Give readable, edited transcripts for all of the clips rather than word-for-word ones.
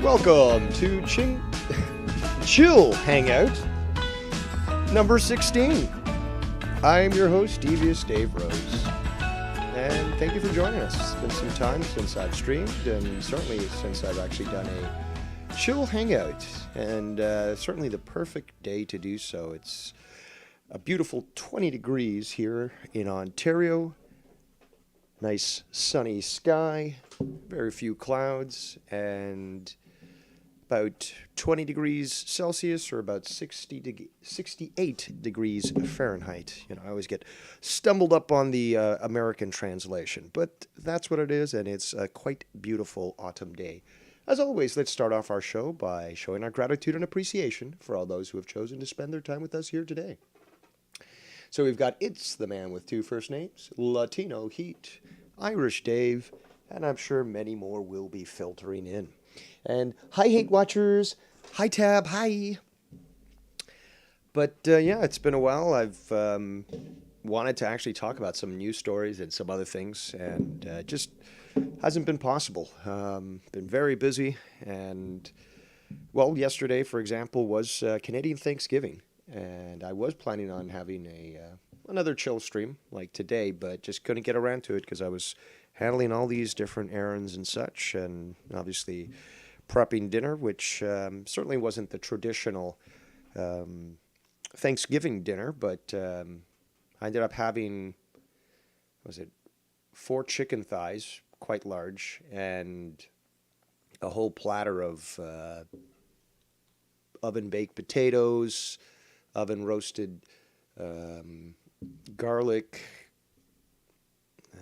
Welcome to Chill Hangout number 16. I am your host, Devious Dave Rose, and thank you for joining us. It's been some time since I've streamed, and certainly since I've actually done a chill hangout, and certainly the perfect day to do so. It's a beautiful 20 degrees here in Ontario. Nice sunny sky, very few clouds, and about 20 degrees Celsius or about 68 degrees Fahrenheit. You know, I always get stumbled up on the American translation, but that's what it is, and it's a quite beautiful autumn day. As always, let's start off our show by showing our gratitude and appreciation for all those who have chosen to spend their time with us here today. So we've got It's the Man with Two First Names, Latino Heat, Irish Dave, and I'm sure many more will be filtering in. And hi, Hate Watchers. Hi, Tab. Hi. But yeah, it's been a while. I've wanted to actually talk about some news stories and some other things, and just hasn't been possible. Been very busy, and well, yesterday, for example, was Canadian Thanksgiving, and I was planning on having another chill stream like today, but just couldn't get around to it because I was handling all these different errands and such, and obviously prepping dinner, which certainly wasn't the traditional Thanksgiving dinner, but I ended up having, 4 chicken thighs, quite large, and a whole platter of oven-baked potatoes, oven-roasted garlic,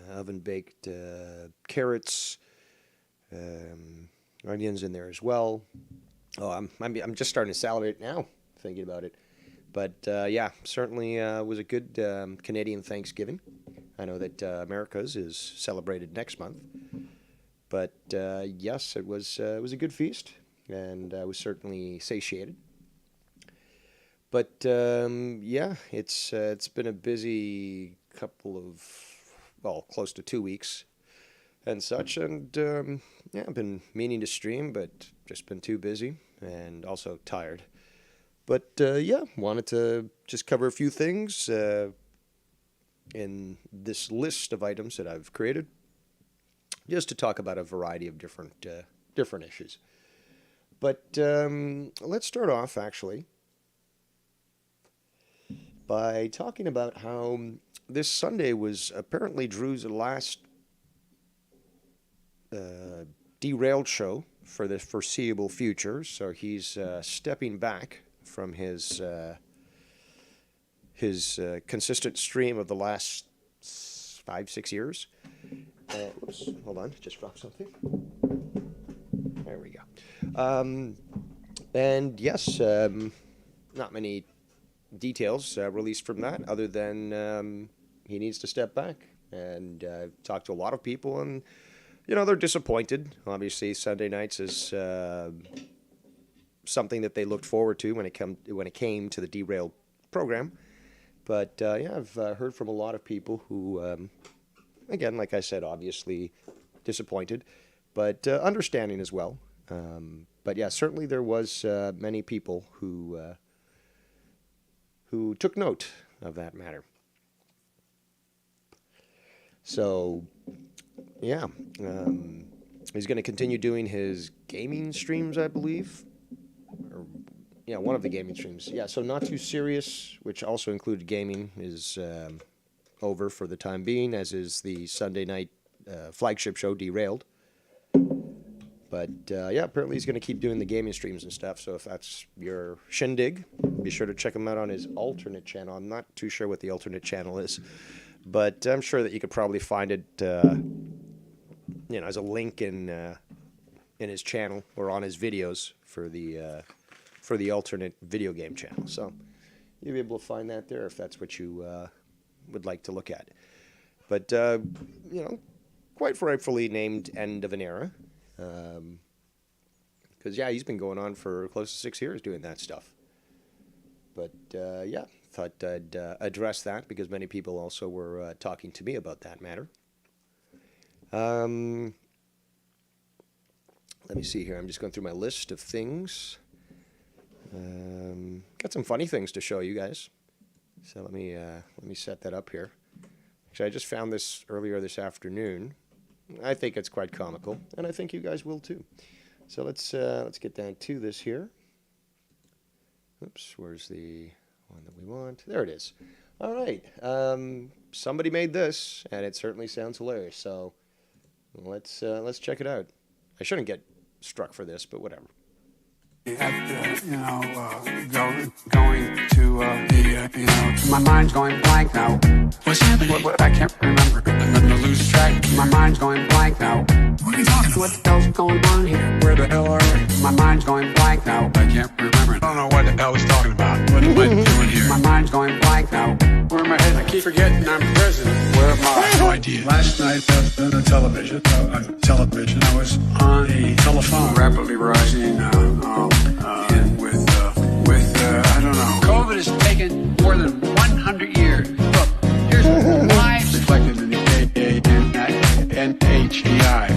oven-baked carrots, onions in there as well. Oh, I'm just starting to salivate now thinking about it. But yeah, certainly was a good Canadian Thanksgiving. I know that America's is celebrated next month, but yes, it was a good feast, and I was certainly satiated. But yeah, it's been a busy couple of, well, close to 2 weeks and such, and yeah, I've been meaning to stream, but just been too busy and also tired. But yeah, wanted to just cover a few things in this list of items that I've created, just to talk about a variety of different issues. But let's start off actually by talking about how this Sunday was apparently Drew's last derailed show for the foreseeable future. So he's stepping back from his consistent stream of the last 5-6 years. Whoops, hold on, just dropped something. There we go. And yes, not many details released from that, other than he needs to step back. And I've talked to a lot of people, and you know, they're disappointed. Obviously, Sunday nights is something that they looked forward to when it came to the derailed program. But yeah, I've heard from a lot of people who, again, like I said, obviously disappointed, but understanding as well. But yeah, certainly there was many people who took note of that matter. So yeah, he's going to continue doing his gaming streams, I believe. Or, yeah, one of the gaming streams. Yeah, so Not Too Serious, which also included gaming, is over for the time being, as is the Sunday night flagship show, Derailed. But yeah, apparently he's going to keep doing the gaming streams and stuff, so if that's your shindig, be sure to check him out on his alternate channel. I'm not too sure what the alternate channel is, but I'm sure that you could probably find it, you know, as a link in his channel or on his videos for the alternate video game channel. So you'll be able to find that there if that's what you would like to look at. But you know, quite rightfully named End of an Era, because yeah, he's been going on for close to 6 years doing that stuff. But yeah, thought I'd address that because many people also were talking to me about that matter. Let me see here. I'm just going through my list of things. Got some funny things to show you guys. So let me set that up here. Actually, I just found this earlier this afternoon. I think it's quite comical, and I think you guys will too. So let's get down to this here. Oops, where's the one that we want? There it is. All right. Somebody made this, and it certainly sounds hilarious. So let's check it out. I shouldn't get struck for this, but whatever. Going to my mind's going blank now. What's happening? What, I can't remember. I'm gonna lose track. My mind's going blank now. What are you talking about? What the hell's going on here? Where the hell are we? My mind's going blank now. I can't remember. I don't know what the hell he's talking about. What am I doing here? My mind's going blank now. Where am I headed? I keep forgetting I'm president. Where am I? No idea. Last night on the television, I was on a telephone rapidly rising. I don't know. COVID has taken more than 100 years. Look, here's lives reflected in the NHEI.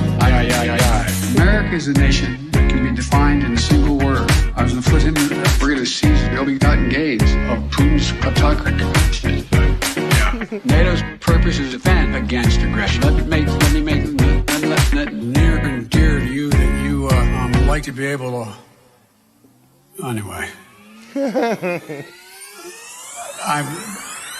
America is a nation that can be defined in a single word. I was going to put him in. We're going to seize the ill-begotten gains of Putin's autocracy. Yeah. NATO's purpose is to defend against aggression. Let me make near and dear to you that you like to be able to. Anyway.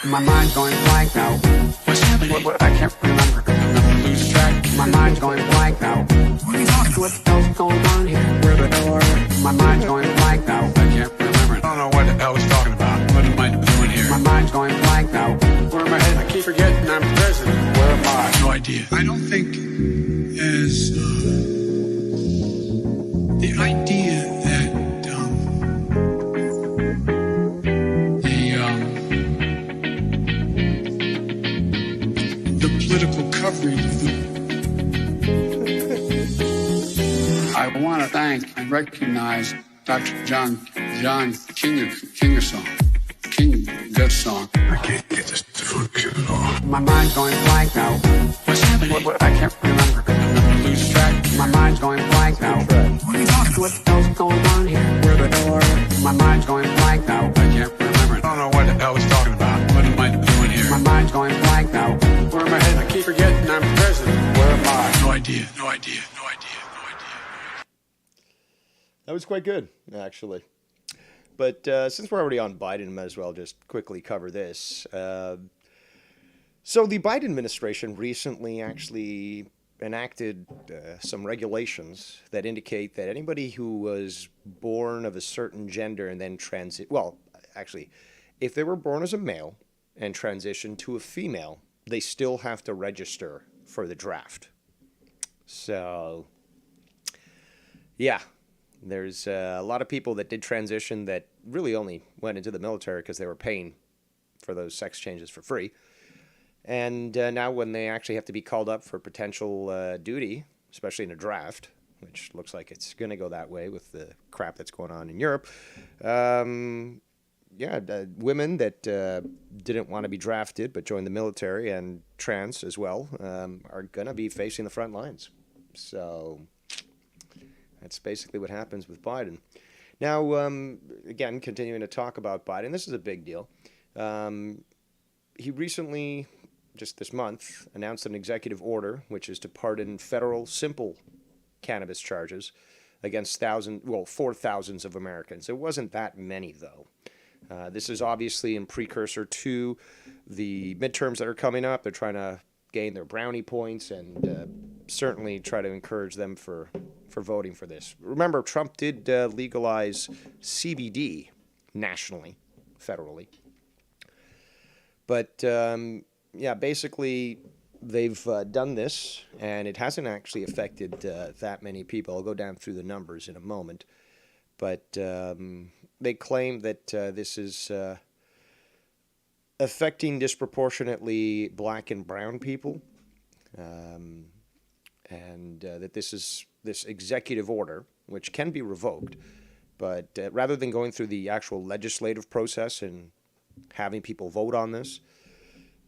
My mind's going blank now. What's happening? What, I can't remember. I'm gonna lose track. My mind's going blank now. What are you talking about? What the hell's going on here? Where the hell are we? My mind's going blank now. I can't remember. I don't know what the hell he's talking about. What am I doing here? My mind's going blank now. Where am I headed? I keep forgetting I'm president. Where am I? No idea. I don't think as the idea that political coverage. I want to thank and recognize Dr. John Kingersong. That song. I can't get this to function at all. My mind's going blank now. What's happening? What, I can't remember. I'm gonna lose track. My mind's going blank now. What are you talking about? What the hell's going on here? Where the hell are we? My mind's going blank now. I can't remember. I don't know what the hell he's talking about. What am I doing here? My mind's going blank now. Where am I headed? I keep forgetting I'm president. Where am I? No idea. That was quite good, actually. But since we're already on Biden, I might as well just quickly cover this. So the Biden administration recently actually enacted some regulations that indicate that anybody who was born of a certain gender and then if they were born as a male and transitioned to a female, they still have to register for the draft. So, yeah, there's a lot of people that did transition that really only went into the military because they were paying for those sex changes for free. And now when they actually have to be called up for potential duty, especially in a draft, which looks like it's going to go that way with the crap that's going on in Europe, women that didn't want to be drafted but joined the military and trans as well are going to be facing the front lines. So that's basically what happens with Biden. Now, again, continuing to talk about Biden, this is a big deal. He recently, just this month, announced an executive order, which is to pardon federal simple cannabis charges against for thousands of Americans. It wasn't that many, though. This is obviously in precursor to the midterms that are coming up. They're trying to gain their brownie points and certainly try to encourage them for voting for this. Remember, Trump did legalize CBD nationally, federally. But, basically, they've done this, and it hasn't actually affected that many people. I'll go down through the numbers in a moment. But they claim that this is affecting disproportionately black and brown people, and that this executive order, which can be revoked, but rather than going through the actual legislative process and having people vote on this,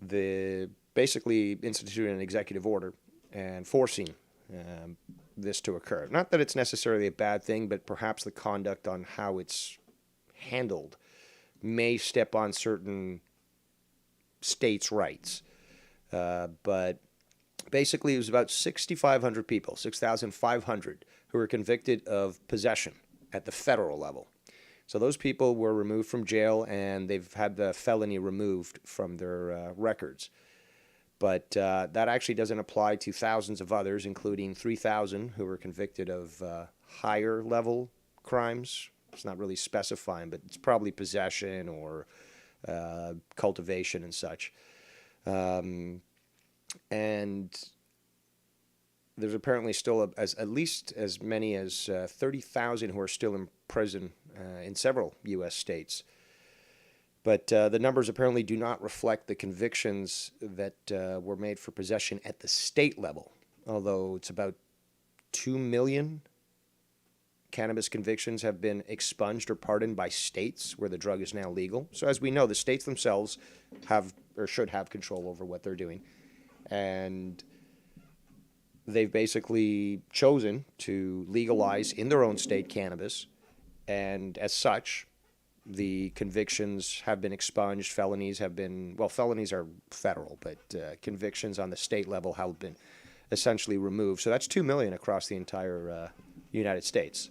they basically instituted an executive order and forcing this to occur. Not that it's necessarily a bad thing, but perhaps the conduct on how it's handled may step on certain states' rights. But basically, it was about 6,500 people, 6,500, who were convicted of possession at the federal level. So those people were removed from jail, and they've had the felony removed from their records. But that actually doesn't apply to thousands of others, including 3,000 who were convicted of higher level crimes. It's not really specifying, but it's probably possession or cultivation and such. And there's apparently still at least as many as 30,000 who are still in prison in several U.S. states. But the numbers apparently do not reflect the convictions that were made for possession at the state level, although it's about 2 million cannabis convictions have been expunged or pardoned by states where the drug is now legal. So as we know, the states themselves have or should have control over what they're doing. And they've basically chosen to legalize in their own state cannabis. And as such, the convictions have been expunged. Felonies have been, well, felonies are federal, but convictions on the state level have been essentially removed. So that's 2 million across the entire United States.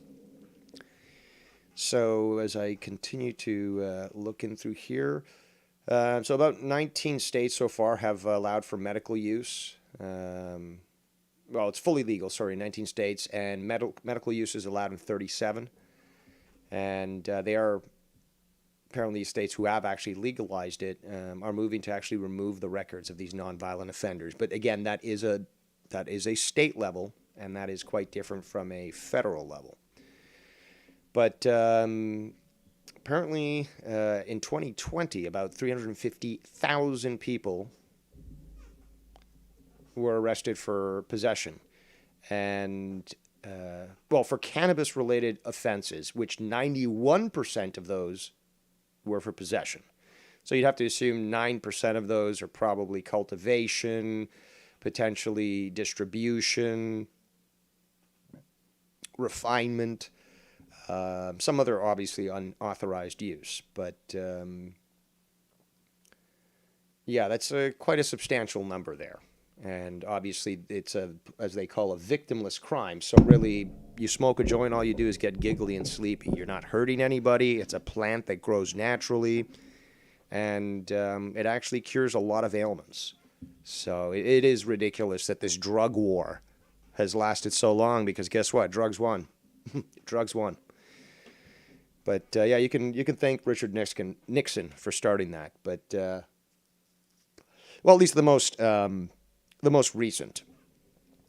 So as I continue to look in through here, so about 19 states so far have allowed for medical use. Well, it's fully legal, 19 states, and medical use is allowed in 37. And they are, apparently states who have actually legalized it are moving to actually remove the records of these nonviolent offenders. But again, that is a state level, and that is quite different from a federal level. But apparently in 2020, about 350,000 people were arrested for possession. And, for cannabis-related offenses, which 91% of those were for possession. So you'd have to assume 9% of those are probably cultivation, potentially distribution, refinement, some other obviously unauthorized use. But that's quite a substantial number there. And obviously it's as they call, a victimless crime. So really, you smoke a joint, all you do is get giggly and sleepy. You're not hurting anybody. It's a plant that grows naturally. And it actually cures a lot of ailments. So it is ridiculous that this drug war has lasted so long, because guess what? Drugs won. Drugs won. But you can thank Richard Nixon for starting that. But at least the most recent.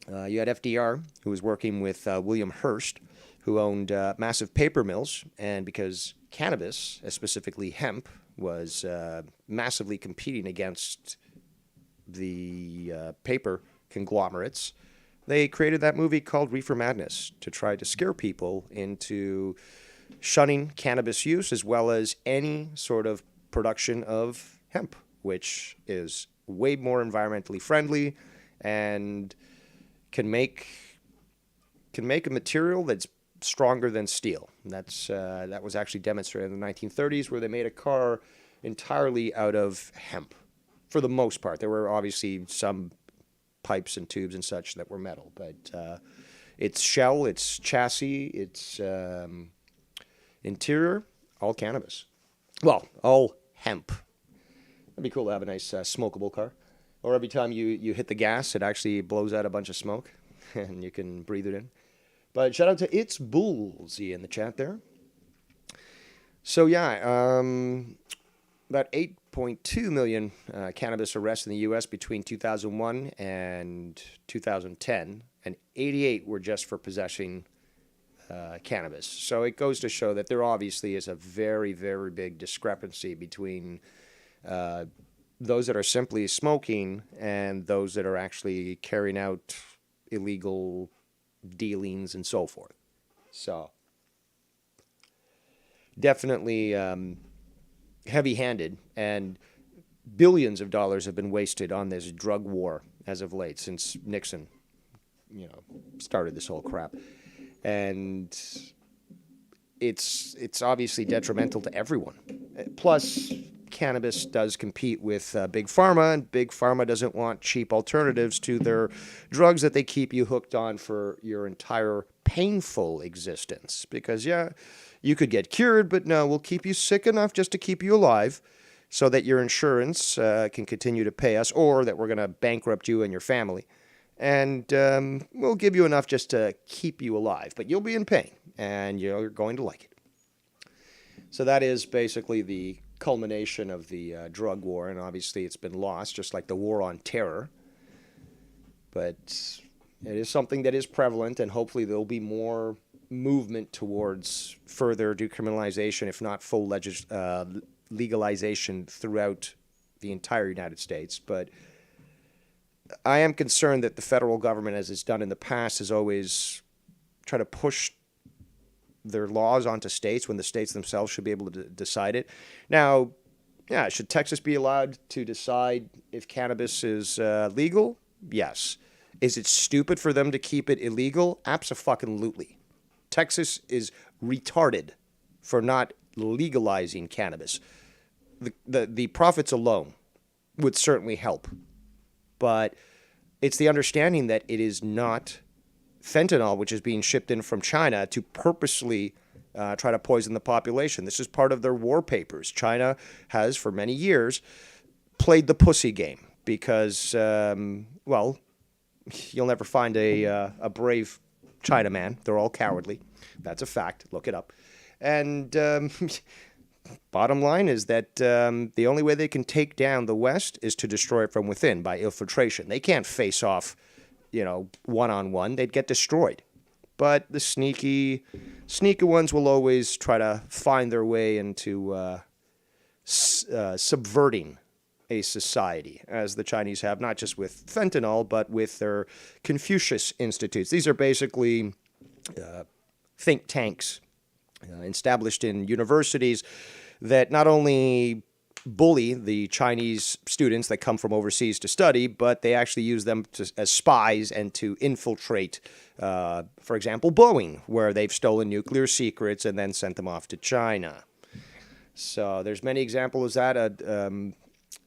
You had FDR, who was working with William Hearst, who owned massive paper mills, and because cannabis, specifically hemp, was massively competing against the paper conglomerates, they created that movie called Reefer Madness to try to scare people into shunning cannabis use, as well as any sort of production of hemp, which is way more environmentally friendly and can make a material that's stronger than steel. That was actually demonstrated in the 1930s, where they made a car entirely out of hemp, for the most part. There were obviously some pipes and tubes and such that were metal, but its shell, its chassis, its interior, all cannabis. Well, all hemp. It'd be cool to have a nice smokable car. Or every time you hit the gas, it actually blows out a bunch of smoke, and you can breathe it in. But shout out to It's Bullsy in the chat there. So about 8.2 million cannabis arrests in the U.S. between 2001 and 2010, and 88 were just for possessing cannabis. So it goes to show that there obviously is a very, very big discrepancy between those that are simply smoking and those that are actually carrying out illegal dealings and so forth. So definitely heavy-handed, and billions of dollars have been wasted on this drug war as of late, since Nixon started this whole crap. And it's obviously detrimental to everyone. Plus, cannabis does compete with big pharma, and big pharma doesn't want cheap alternatives to their drugs that they keep you hooked on for your entire painful existence. Because, yeah, you could get cured, but no, we'll keep you sick enough just to keep you alive so that your insurance can continue to pay us, or that we're going to bankrupt you and your family. And we'll give you enough just to keep you alive, but you'll be in pain, and you're going to like it. So that is basically the culmination of the drug war, and obviously it's been lost, just like the war on terror. But it is something that is prevalent, and hopefully there'll be more movement towards further decriminalization, if not full legalization throughout the entire United States. But I am concerned that the federal government, as it's done in the past, has always tried to push their laws onto states when the states themselves should be able to decide it. Now, yeah, should Texas be allowed to decide if cannabis is legal? Yes. Is it stupid for them to keep it illegal? Abso-fucking-lutely. Texas is retarded for not legalizing cannabis. The profits alone would certainly help. But it's the understanding that it is not fentanyl, which is being shipped in from China to purposely try to poison the population. This is part of their war papers. China has, for many years, played the pussy game because, well, you'll never find a brave Chinaman. They're all cowardly. That's a fact. Look it up. And bottom line is that the only way they can take down the West is to destroy it from within by infiltration. They can't face off, one-on-one. They'd get destroyed. But the sneaky ones will always try to find their way into subverting a society, as the Chinese have, not just with fentanyl, but with their Confucius Institutes. These are basically think tanks established in universities that not only bully the Chinese students that come from overseas to study, but they actually use them as spies and to infiltrate, for example, Boeing, where they've stolen nuclear secrets and then sent them off to China. So there's many examples of that.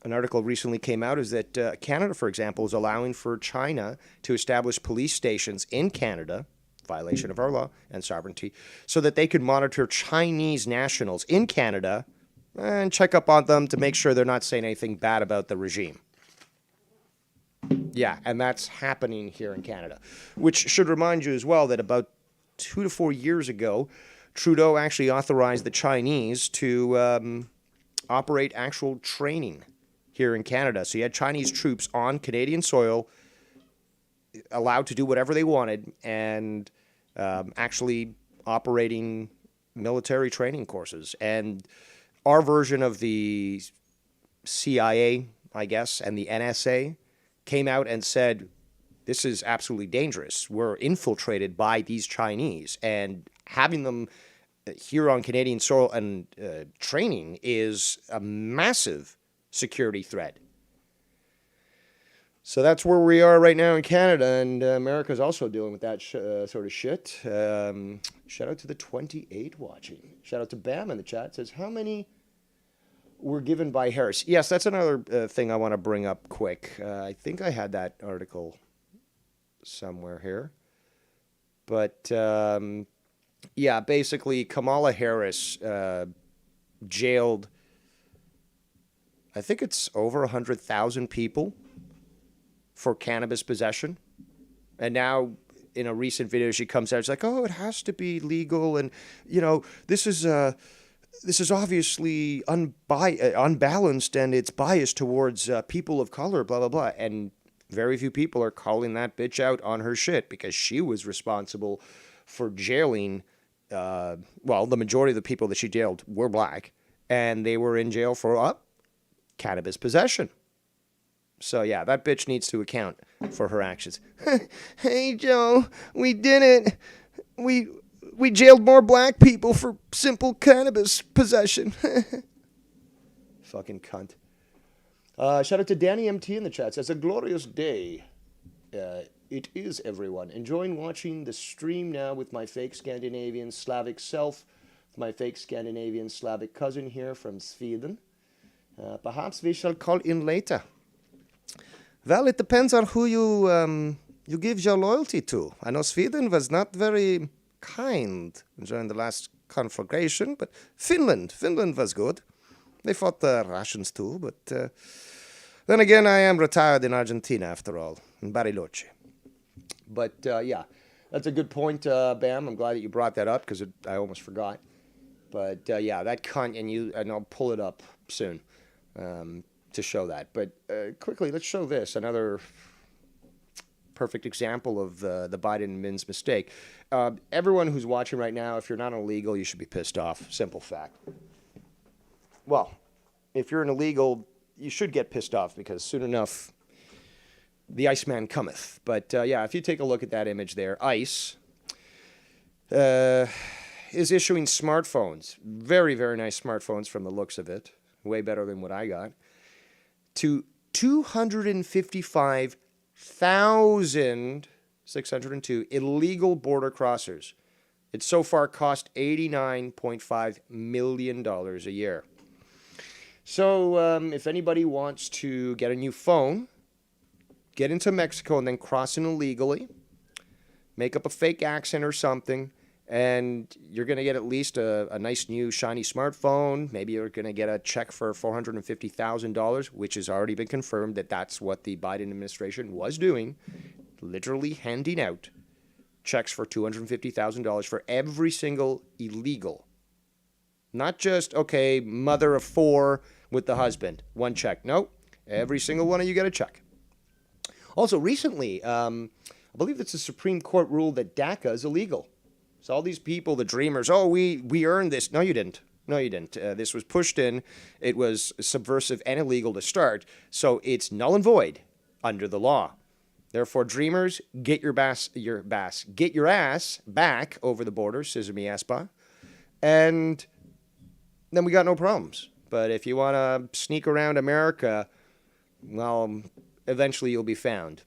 An article recently came out is that Canada, for example, is allowing for China to establish police stations in Canada, violation of our law and sovereignty, so that they could monitor Chinese nationals in Canada and check up on them to make sure they're not saying anything bad about the regime. Yeah, and that's happening here in Canada, which should remind you as well that about 2 to 4 years ago, Trudeau actually authorized the Chinese to operate actual training here in Canada. So you had Chinese troops on Canadian soil allowed to do whatever they wanted and actually operating military training courses. And our version of the CIA, I guess, and the NSA came out and said, this is absolutely dangerous. We're infiltrated by these Chinese, and having them here on Canadian soil and training is a massive security threat. So that's where we are right now in Canada, and America's also dealing with that sort of shit. Shout out to the 28 watching. Shout out to Bam in the chat. It says, how many were given by Harris? Yes, that's another thing I want to bring up quick. I think I had that article somewhere here. But, yeah, basically Kamala Harris jailed, I think it's over 100,000 people for cannabis possession. And now in a recent video she comes out, she's like, oh, it has to be legal, and this is obviously unbalanced, and it's biased towards people of color, blah blah blah. And very few people are calling that bitch out on her shit, because she was responsible for jailing the majority of the people that she jailed were black, and they were in jail for cannabis possession. So, yeah, that bitch needs to account for her actions. Hey, Joe, we did it. We jailed more black people for simple cannabis possession. Fucking cunt. Shout out to Danny MT in the chat. Says, a glorious day it is everyone, enjoying watching the stream now with my fake Scandinavian Slavic self, my fake Scandinavian Slavic cousin here from Sweden. Perhaps we shall call in later. Well, it depends on who you give your loyalty to. I know Sweden was not very kind during the last conflagration, but Finland was good. They fought the Russians too, but then again, I am retired in Argentina after all, in Bariloche. But yeah, that's a good point, Bam. I'm glad that you brought that up because I almost forgot. But yeah, that and I'll pull it up soon to show that. But quickly, let's show this, another perfect example of the Biden and Min's mistake. Everyone who's watching right now, if you're not illegal, you should be pissed off. Simple fact. Well, if you're an illegal, you should get pissed off because soon enough, the Iceman cometh. But yeah, if you take a look at that image there, ICE is issuing smartphones, very, very nice smartphones from the looks of it, way better than what I got, to 255,602 illegal border crossers. It so far cost $89.5 million a year. So if anybody wants to get a new phone, get into Mexico and then cross in illegally, make up a fake accent or something, and you're going to get at least a nice new shiny smartphone. Maybe you're going to get a check for $450,000, which has already been confirmed that that's what the Biden administration was doing, literally handing out checks for $250,000 for every single illegal. Not just, okay, mother of four with the husband, one check. No, every single one of you get a check. Also, recently, I believe it's the Supreme Court ruled that DACA is illegal. So all these people, the dreamers, oh, we earned this. No, you didn't. No, you didn't. This was pushed in. It was subversive and illegal to start. So it's null and void under the law. Therefore, dreamers, get your ass back over the border, scissor me aspa, and then we got no problems. But if you want to sneak around America, well, eventually you'll be found.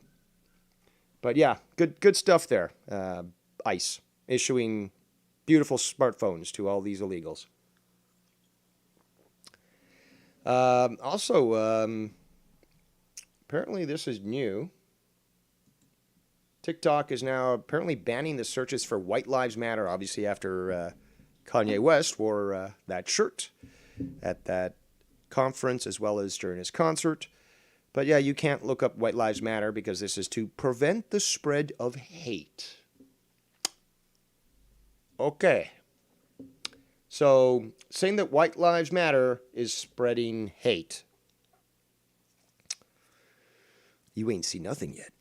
But yeah, good stuff there. ICE issuing beautiful smartphones to all these illegals. Also, apparently this is new. TikTok is now apparently banning the searches for White Lives Matter, obviously after Kanye West wore that shirt at that conference as well as during his concert. But yeah, you can't look up White Lives Matter because this is to prevent the spread of hate. Okay. So saying that White Lives Matter is spreading hate. You ain't seen nothing yet.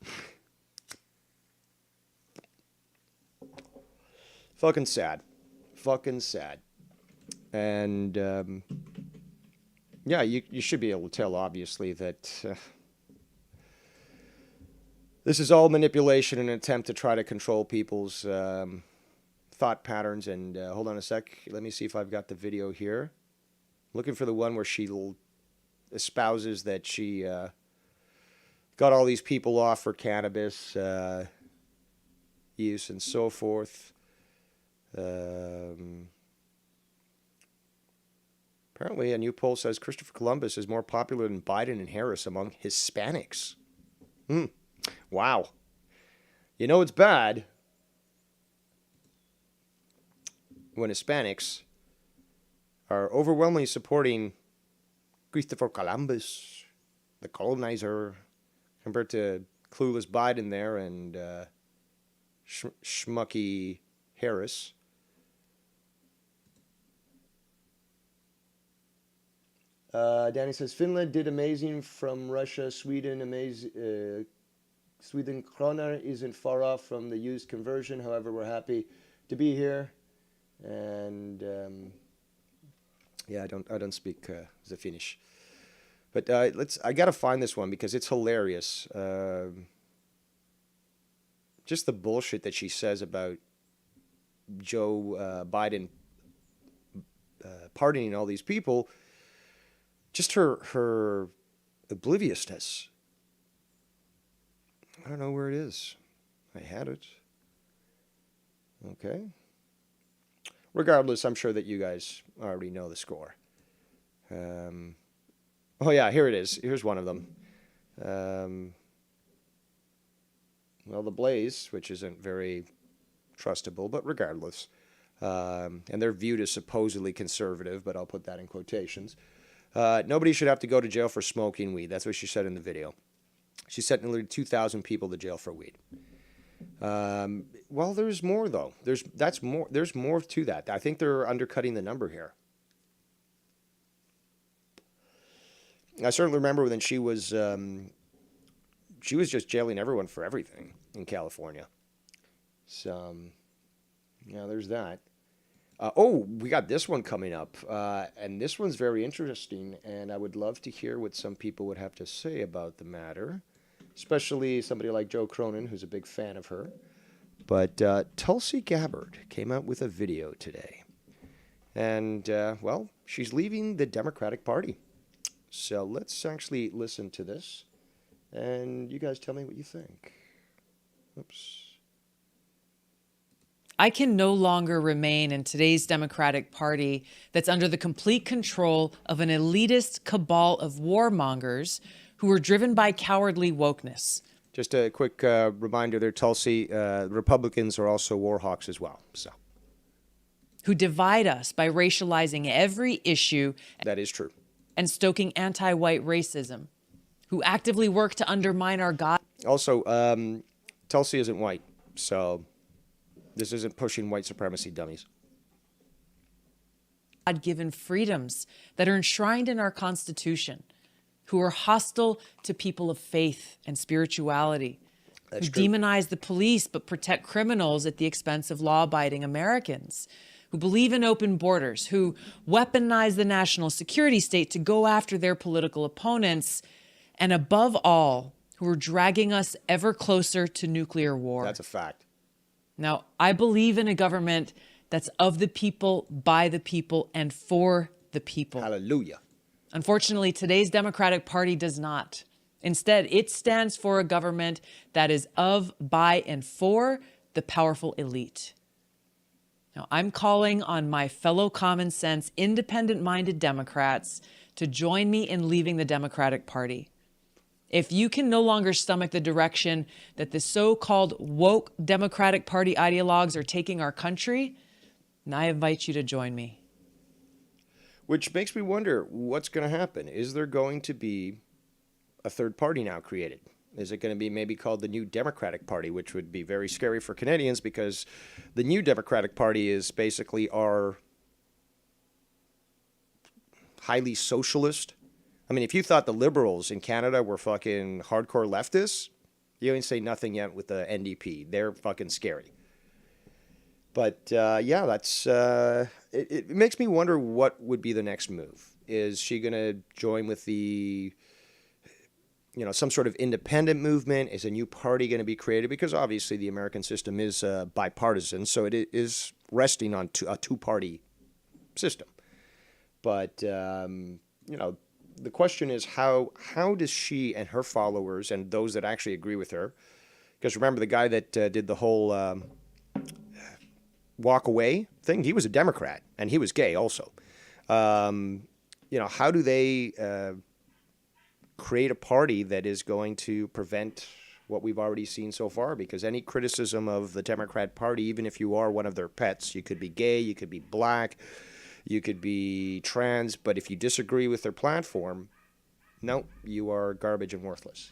Fucking sad. Fucking sad. And yeah, you should be able to tell, obviously, that this is all manipulation in an attempt to try to control people's thought patterns. And hold on a sec. Let me see if I've got the video here. Looking for the one where she espouses that she got all these people off for cannabis use and so forth. Apparently, a new poll says Christopher Columbus is more popular than Biden and Harris among Hispanics. Wow. You know it's bad when Hispanics are overwhelmingly supporting Christopher Columbus, the colonizer, compared to clueless Biden there and schmucky Harris. Danny says Finland did amazing from Russia. Sweden Sweden kroner isn't far off from the used conversion. However, we're happy to be here. And yeah, I don't speak the Finnish, but I gotta find this one because it's hilarious. Just the bullshit that she says about Joe Biden pardoning all these people. Just her obliviousness. I don't know where it is. I had it. Okay. Regardless, I'm sure that you guys already know the score. Oh, yeah, here it is. Here's one of them. Well, the Blaze, which isn't very trustable, but regardless. And they're viewed as supposedly conservative, but I'll put that in quotations. Nobody should have to go to jail for smoking weed. That's what she said in the video. She sent nearly 2,000 people to jail for weed. Well, there's more though. There's more to that. I think they're undercutting the number here. I certainly remember when she was just jailing everyone for everything in California. So, yeah, there's that. We got this one coming up, and this one's very interesting, and I would love to hear what some people would have to say about the matter, especially somebody like Joe Cronin, who's a big fan of her. But Tulsi Gabbard came out with a video today, and, well, she's leaving the Democratic Party. So let's actually listen to this, and you guys tell me what you think. Oops. I can no longer remain in today's Democratic Party that's under the complete control of an elitist cabal of warmongers who are driven by cowardly wokeness. Just a quick reminder there, Tulsi, Republicans are also war hawks as well. So who divide us by racializing every issue. That is true. And stoking anti-white racism, who actively work to undermine our God. Also, Tulsi isn't white, so this isn't pushing white supremacy dummies. God-given freedoms that are enshrined in our Constitution, who are hostile to people of faith and spirituality, That's who true. demonize the police but protect criminals at the expense of law-abiding Americans, who believe in open borders, who weaponize the national security state to go after their political opponents, and above all, who are dragging us ever closer to nuclear war. That's a fact. Now, I believe in a government that's of the people, by the people, and for the people. Hallelujah. Unfortunately, today's Democratic Party does not. Instead, it stands for a government that is of, by, and for the powerful elite. Now, I'm calling on my fellow common sense, independent-minded Democrats to join me in leaving the Democratic Party. If you can no longer stomach the direction that the so-called woke Democratic Party ideologues are taking our country, then I invite you to join me. Which makes me wonder what's going to happen. Is there going to be a third party now created? Is it going to be maybe called the New Democratic Party, which would be very scary for Canadians because the New Democratic Party is basically our highly socialist. I mean, if you thought the Liberals in Canada were fucking hardcore leftists, you ain't say nothing yet with the NDP. They're fucking scary. But, yeah, that's it makes me wonder what would be the next move. Is she going to join with the, some sort of independent movement? Is a new party going to be created? Because obviously the American system is bipartisan, so it is resting on a two-party system. But, the question is how does she and her followers and those that actually agree with her, because remember the guy that did the whole walk away thing, he was a Democrat and he was gay also. How do they create a party that is going to prevent what we've already seen so far? Because any criticism of the Democrat Party, even if you are one of their pets, you could be gay, you could be black, you could be trans, but if you disagree with their platform, no, you are garbage and worthless.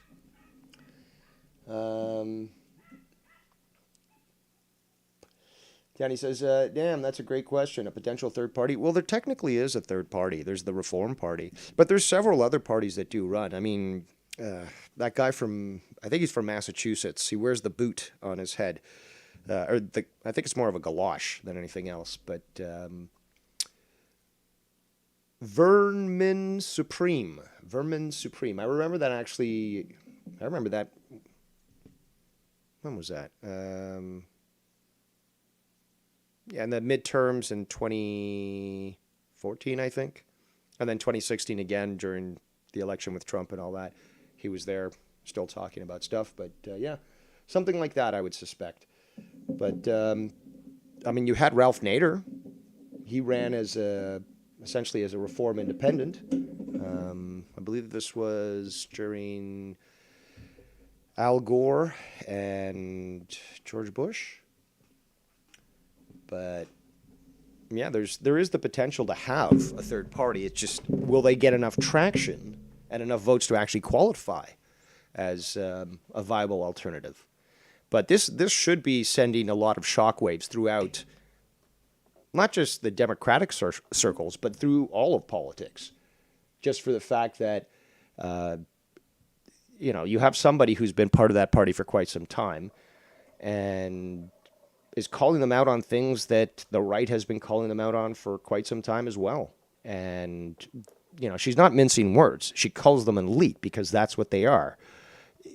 Danny says, damn, that's a great question. A potential third party? Well, there technically is a third party. There's the Reform Party. But there's several other parties that do run. I mean, that guy I think he's from Massachusetts. He wears the boot on his head. I think it's more of a galosh than anything else. But Vermin Supreme. I remember that actually. I remember that. When was that? Yeah, in the midterms in 2014, I think. And then 2016 again during the election with Trump and all that. He was there still talking about stuff. But, yeah. Something like that, I would suspect. But, I mean, you had Ralph Nader. He ran as essentially as a reform independent. I believe this was during Al Gore and George Bush. But yeah, there is the potential to have a third party. It's just, will they get enough traction and enough votes to actually qualify as a viable alternative? But this should be sending a lot of shockwaves throughout, not just the Democratic circles, but through all of politics. Just for the fact that, you have somebody who's been part of that party for quite some time and is calling them out on things that the right has been calling them out on for quite some time as well. And, she's not mincing words. She calls them an elite because that's what they are.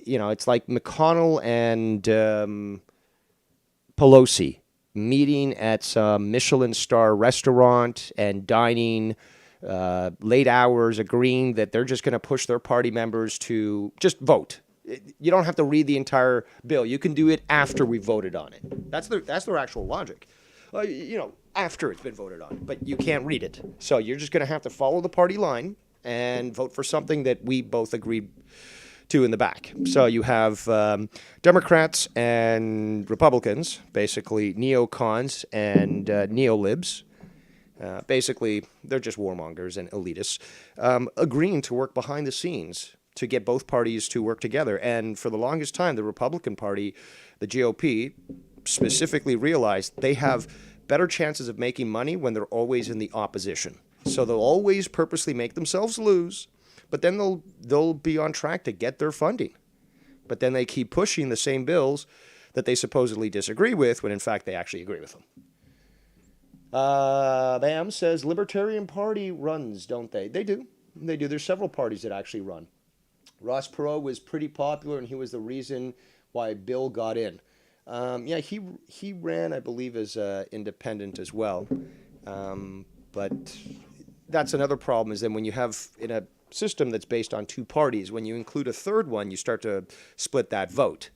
It's like McConnell and Pelosi meeting at some Michelin star restaurant and dining late hours, agreeing that they're just going to push their party members to just vote. You don't have to read the entire bill. You can do it after we voted on it. That's their actual logic. After it's been voted on, but you can't read it. So you're just going to have to follow the party line and vote for something that we both agreed to in the back. So you have Democrats and Republicans, basically neocons and neolibs. Basically, they're just warmongers and elitists, agreeing to work behind the scenes to get both parties to work together. And for the longest time, the Republican Party, the GOP, specifically realized they have better chances of making money when they're always in the opposition. So they'll always purposely make themselves lose, but then they'll be on track to get their funding. But then they keep pushing the same bills that they supposedly disagree with when in fact they actually agree with them. Bam says Libertarian Party runs, don't they? They do. They do. There's several parties that actually run. Ross Perot was pretty popular, and he was the reason why Bill got in. He ran, I believe, as independent as well. But that's another problem, is then when you have in a system that's based on two parties, when you include a third one, you start to split that vote.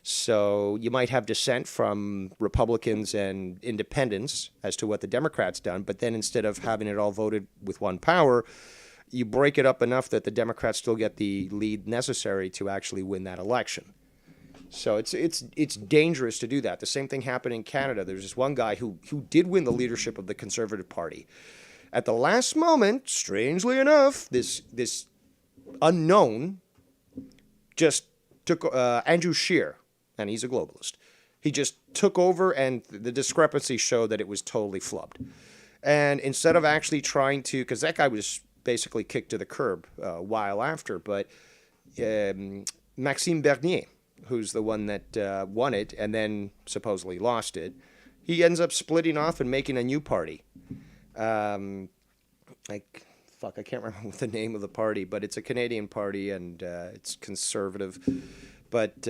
So you might have dissent from Republicans and independents as to what the Democrats done, but then instead of having it all voted with one power, you break it up enough that the Democrats still get the lead necessary to actually win that election. So it's dangerous to do that. The same thing happened in Canada. There's this one guy who did win the leadership of the Conservative Party. At the last moment, strangely enough, this unknown just took Andrew Scheer, and he's a globalist. He just took over, and the discrepancy showed that it was totally flubbed. And instead of actually trying to, because that guy was basically kicked to the curb a while after, but Maxime Bernier, who's the one that won it and then supposedly lost it, he ends up splitting off and making a new party. I can't remember what the name of the party, but it's a Canadian party and it's conservative. But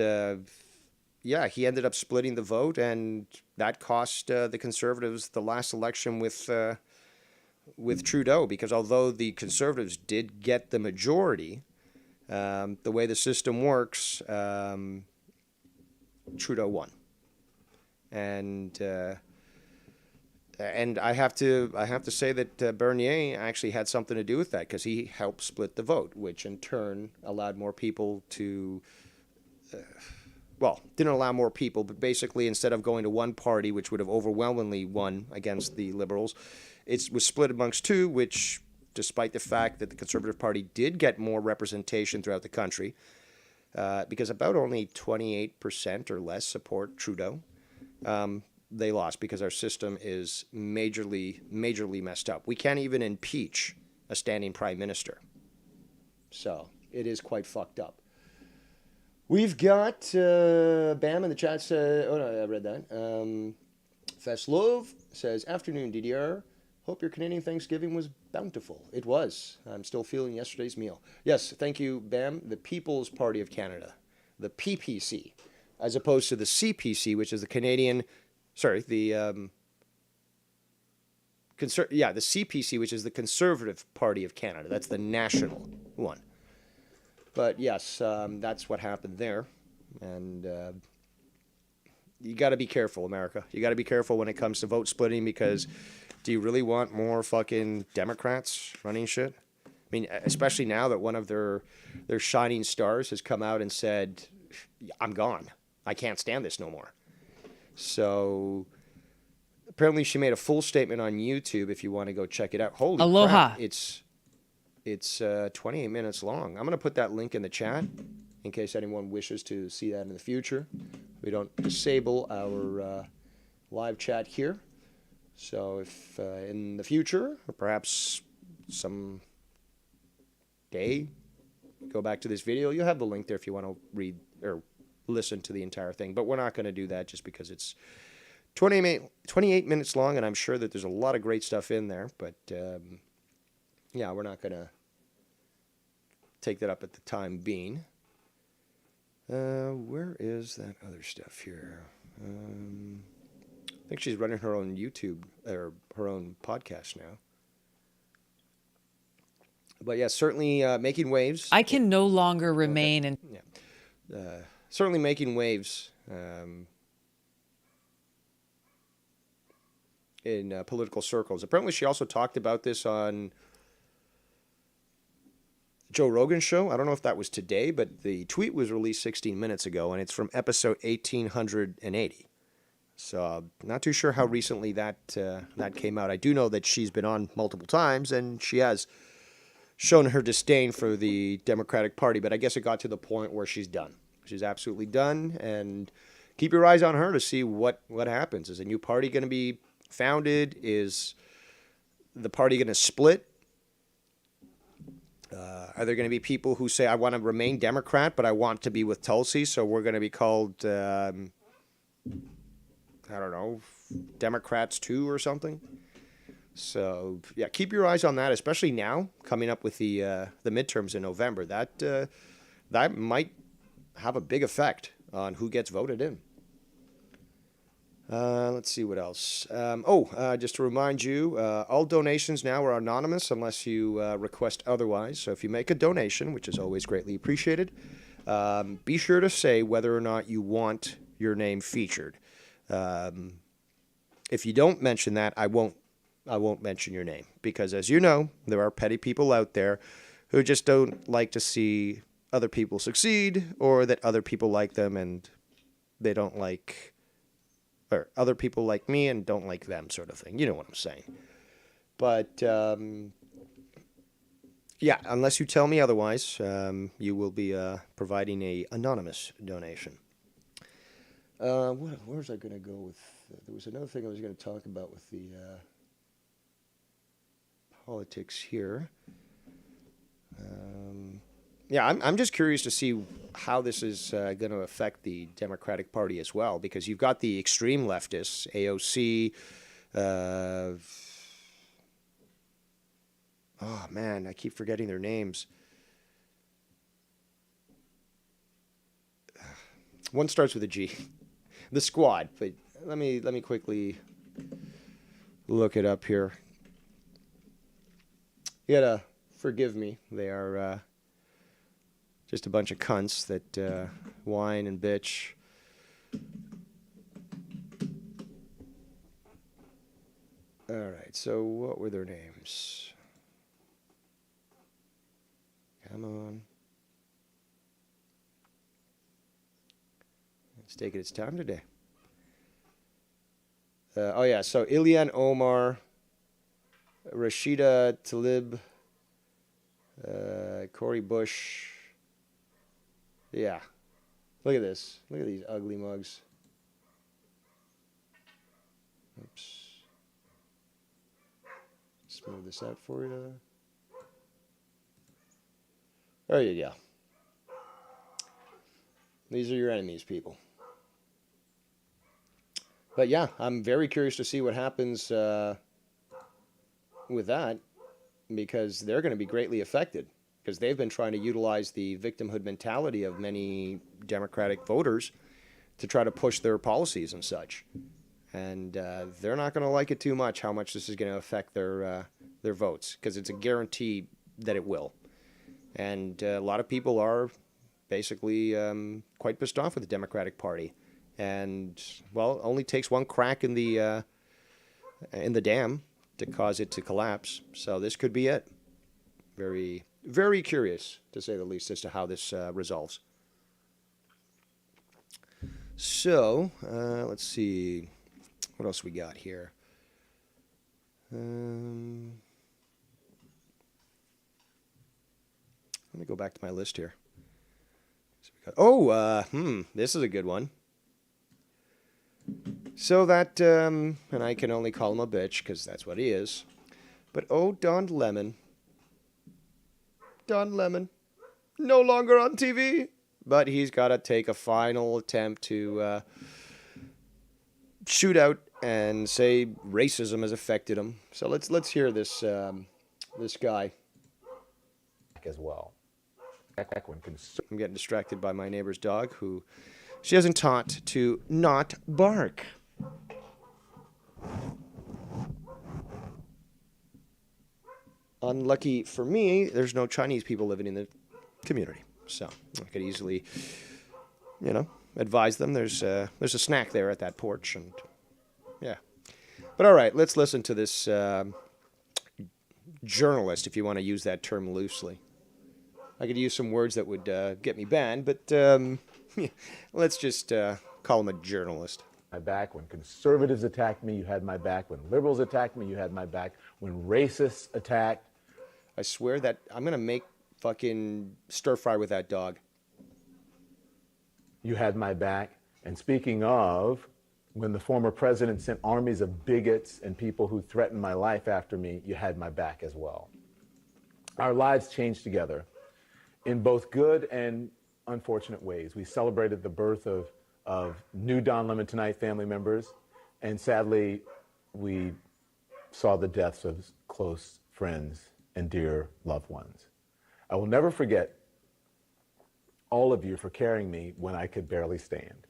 he ended up splitting the vote, and that cost the Conservatives the last election with Trudeau, because although the Conservatives did get the majority, the way the system works, Trudeau won. And I have to say that Bernier actually had something to do with that, because he helped split the vote, which in turn allowed more people to, didn't allow more people, but basically instead of going to one party, which would have overwhelmingly won against the Liberals, it was split amongst two, which, despite the fact that the Conservative Party did get more representation throughout the country, because about only 28% or less support Trudeau, they lost because our system is majorly messed up. We can't even impeach a standing prime minister. So it is quite fucked up. We've got Bam in the chat. I read that. Feslov says, afternoon, DDR. Hope your Canadian Thanksgiving was bountiful. It was. I'm still feeling yesterday's meal. Yes, thank you, Bam. The People's Party of Canada, the PPC, as opposed to the CPC, which is the Canadian... the CPC, which is the Conservative Party of Canada. That's the national one. But yes, that's what happened there. And you got to be careful, America. You got to be careful when it comes to vote splitting, because do you really want more fucking Democrats running shit? I mean, especially now that one of their shining stars has come out and said, I'm gone. I can't stand this no more. So apparently she made a full statement on YouTube if you want to go check it out. Holy Aloha. crap. It's 28 minutes long. I'm going to put that link in the chat in case anyone wishes to see that in the future. We don't disable our live chat here. So if in the future, or perhaps some day, go back to this video, you'll have the link there if you want to read or listen to the entire thing. But we're not going to do that just because it's 28 minutes long, and I'm sure that there's a lot of great stuff in there. But yeah, we're not going to take that up at the time being. Where is that other stuff here? I think she's running her own YouTube or her own podcast now. But yeah, certainly making waves. I can no longer remain in. Yeah. Certainly making waves in political circles. Apparently, she also talked about this on Joe Rogan's show. I don't know if that was today, but the tweet was released 16 minutes ago, and it's from episode 1880. So not too sure how recently that came out. I do know that she's been on multiple times, and she has shown her disdain for the Democratic Party, but I guess it got to the point where she's done. She's absolutely done, and keep your eyes on her to see what happens. Is a new party going to be founded? Is the party going to split? Are there going to be people who say, I want to remain Democrat, but I want to be with Tulsi, so we're going to be called, I don't know, Democrats 2 or something? So, yeah, keep your eyes on that, especially now, coming up with the midterms in November. That might have a big effect on who gets voted in. Let's see what else. Just to remind you, all donations now are anonymous unless you request otherwise. So if you make a donation, which is always greatly appreciated, be sure to say whether or not you want your name featured. If you don't mention that, I won't mention your name, because as you know, there are petty people out there who just don't like to see other people succeed, or that other people like them and they don't like, or other people like me and don't like them, sort of thing. You know what I'm saying. But yeah, unless you tell me otherwise, you will be providing a anonymous donation. Where was I going to go with? There was another thing I was going to talk about with the politics here. Yeah, I'm just curious to see how this is going to affect the Democratic Party as well, because you've got the extreme leftists, AOC. Oh man, I keep forgetting their names. One starts with a G. The Squad, but let me quickly look it up here. You gotta forgive me. They are just a bunch of cunts that whine and bitch. All right, so what were their names? Come on. It's taking its time today. Oh yeah, so Ilhan Omar, Rashida Tlaib, Cori Bush. Yeah. Look at this. Look at these ugly mugs. Oops. Smooth this out for you. There you go. These are your enemies, people. But yeah, I'm very curious to see what happens with that, because they're going to be greatly affected, because they've been trying to utilize the victimhood mentality of many Democratic voters to try to push their policies and such. And they're not going to like it too much, how much this is going to affect their votes, because it's a guarantee that it will. And a lot of people are basically quite pissed off with the Democratic Party. and well, it only takes one crack in the dam to cause it to collapse. So this could be it. Very, very curious, to say the least, as to how this resolves. So, let's see. What else we got here? Let me go back to my list here. This is a good one. So that, and I can only call him a bitch because that's what he is. But Don Lemon, no longer on TV, but he's got to take a final attempt to shoot out and say racism has affected him. So let's hear this this guy as well. I'm getting distracted by my neighbor's dog, who she hasn't taught to not bark. Unlucky for me, there's no Chinese people living in the community, so I could easily, advise them. There's a snack there at that porch, and yeah. But all right, let's listen to this journalist, if you want to use that term loosely. I could use some words that would get me banned, but let's just call him a journalist. My back. When conservatives attacked me, you had my back. When liberals attacked me, you had my back. When racists attacked. I swear that I'm going to make fucking stir fry with that dog. You had my back. And speaking of, when the former president sent armies of bigots and people who threatened my life after me, you had my back as well. Our lives changed together in both good and unfortunate ways. We celebrated the birth of new Don Lemon Tonight family members, and sadly, we saw the deaths of close friends and dear loved ones. I will never forget all of you for carrying me when I could barely stand.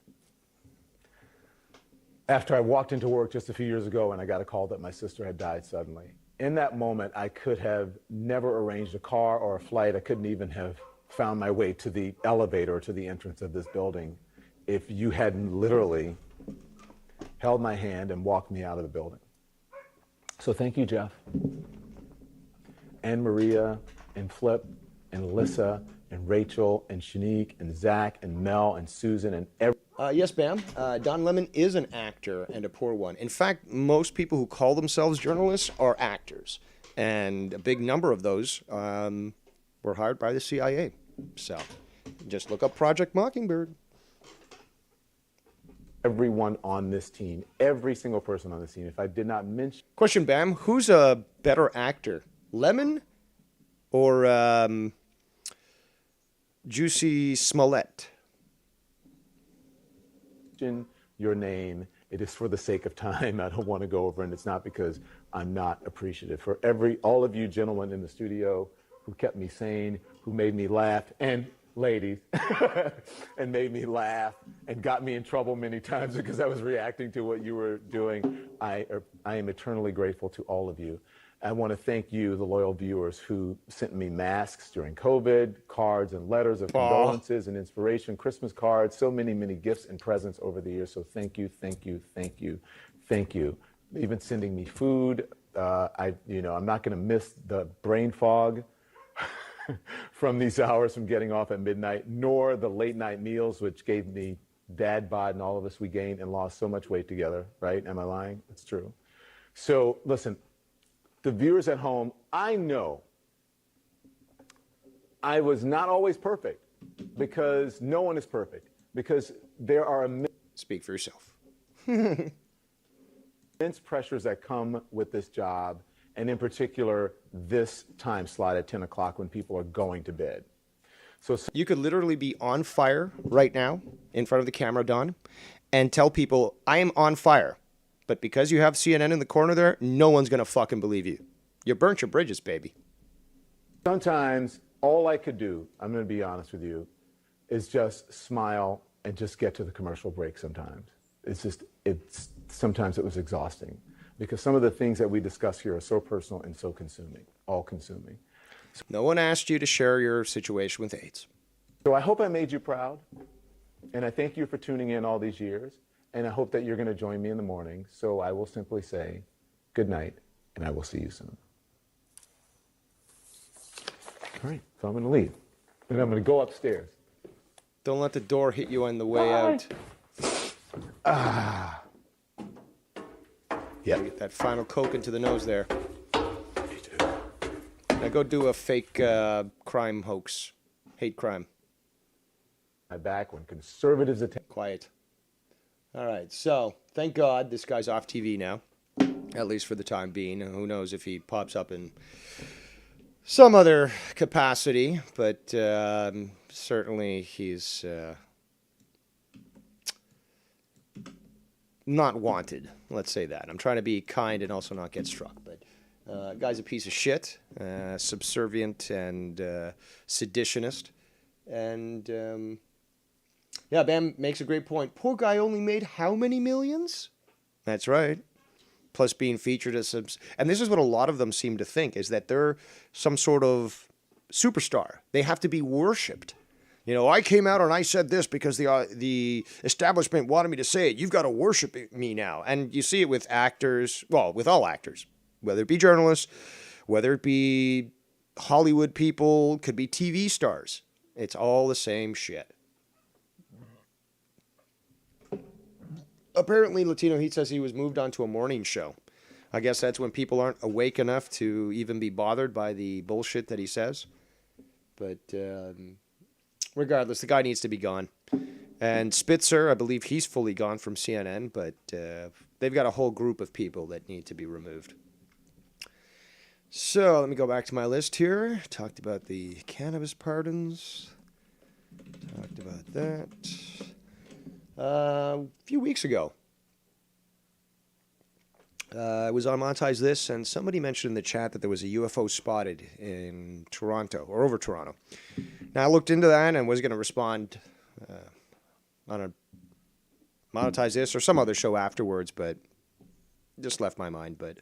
After I walked into work just a few years ago and I got a call that my sister had died suddenly, in that moment, I could have never arranged a car or a flight. I couldn't even have found my way to the elevator or to the entrance of this building if you hadn't literally held my hand and walked me out of the building. So thank you, Jeff, and Maria, and Flip, and Alyssa, and Rachel, and Shanique, and Zach, and Mel, and Susan, and every... Yes, Bam. Don Lemon is an actor, and a poor one. In fact, most people who call themselves journalists are actors, and a big number of those were hired by the CIA. So just look up Project Mockingbird. Everyone on this team, every single person on this team, if I did not mention... Question, Bam. Who's a better actor, Lemon or Juicy Smollett? Your name, it is for the sake of time. I don't want to go over, and it's not because I'm not appreciative. For all of you gentlemen in the studio who kept me sane, who made me laugh, and ladies, and made me laugh and got me in trouble many times because I was reacting to what you were doing. I am eternally grateful to all of you. I want to thank you, the loyal viewers, who sent me masks during COVID, cards and letters of condolences and inspiration, Christmas cards, so many, many gifts and presents over the years. So thank you, thank you, thank you, thank you. Even sending me food. I'm not going to miss the brain fog from these hours from getting off at midnight, nor the late night meals, which gave me dad bod, and all of us, we gained and lost so much weight together, right? Am I lying? It's true. So listen, the viewers at home, I know I was not always perfect, because no one is perfect, because there are Speak for yourself. immense pressures that come with this job, and in particular, this time slot at 10 o'clock when people are going to bed. So you could literally be on fire right now in front of the camera, Don, and tell people, I am on fire. But because you have CNN in the corner there, no one's going to fucking believe you. You burnt your bridges, baby. Sometimes all I could do, I'm going to be honest with you, is just smile and just get to the commercial break sometimes. Sometimes it was exhausting, because some of the things that we discuss here are so personal and so consuming, all-consuming. No one asked you to share your situation with AIDS. So I hope I made you proud. And I thank you for tuning in all these years. And I hope that you're going to join me in the morning. So I will simply say good night, and I will see you soon. All right, so I'm going to leave. And I'm going to go upstairs. Don't let the door hit you on the way out. Yeah. Get that final Coke into the nose there. Me too. Now go do a fake crime hoax. Hate crime. My back when conservatives attack. Quiet. All right, so thank God this guy's off TV now, at least for the time being. Who knows if he pops up in some other capacity, but certainly he's not wanted. Let's say that. I'm trying to be kind and also not get struck, but guy's a piece of shit, subservient and seditionist, and yeah, Bam makes a great point. Poor guy only made how many millions? That's right. Plus being featured as and this is what a lot of them seem to think, is that they're some sort of superstar. They have to be worshipped. You know, I came out and I said this because the establishment wanted me to say it. You've got to worship me now. And you see it with actors, well, with all actors, whether it be journalists, whether it be Hollywood people, could be TV stars. It's all the same shit. Apparently, Latino Heat says he was moved on to a morning show. I guess that's when people aren't awake enough to even be bothered by the bullshit that he says. But regardless, the guy needs to be gone. And Spitzer, I believe he's fully gone from CNN, but they've got a whole group of people that need to be removed. So let me go back to my list here. Talked about the cannabis pardons. Talked about that. A few weeks ago, I was on Monetize This, and somebody mentioned in the chat that there was a UFO spotted in Toronto, or over Toronto. Now, I looked into that and was going to respond on a Monetize This or some other show afterwards, but just left my mind. But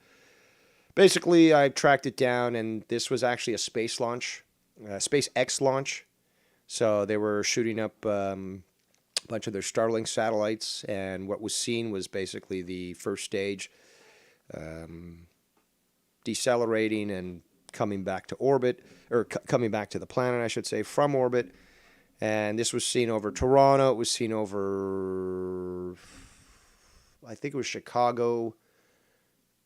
basically, I tracked it down, and this was actually a space launch, SpaceX launch. So they were shooting up bunch of their Starlink satellites, and what was seen was basically the first stage decelerating and coming back to orbit, or coming back to the planet, I should say, from orbit. And this was seen over Toronto. It was seen over, I think it was Chicago,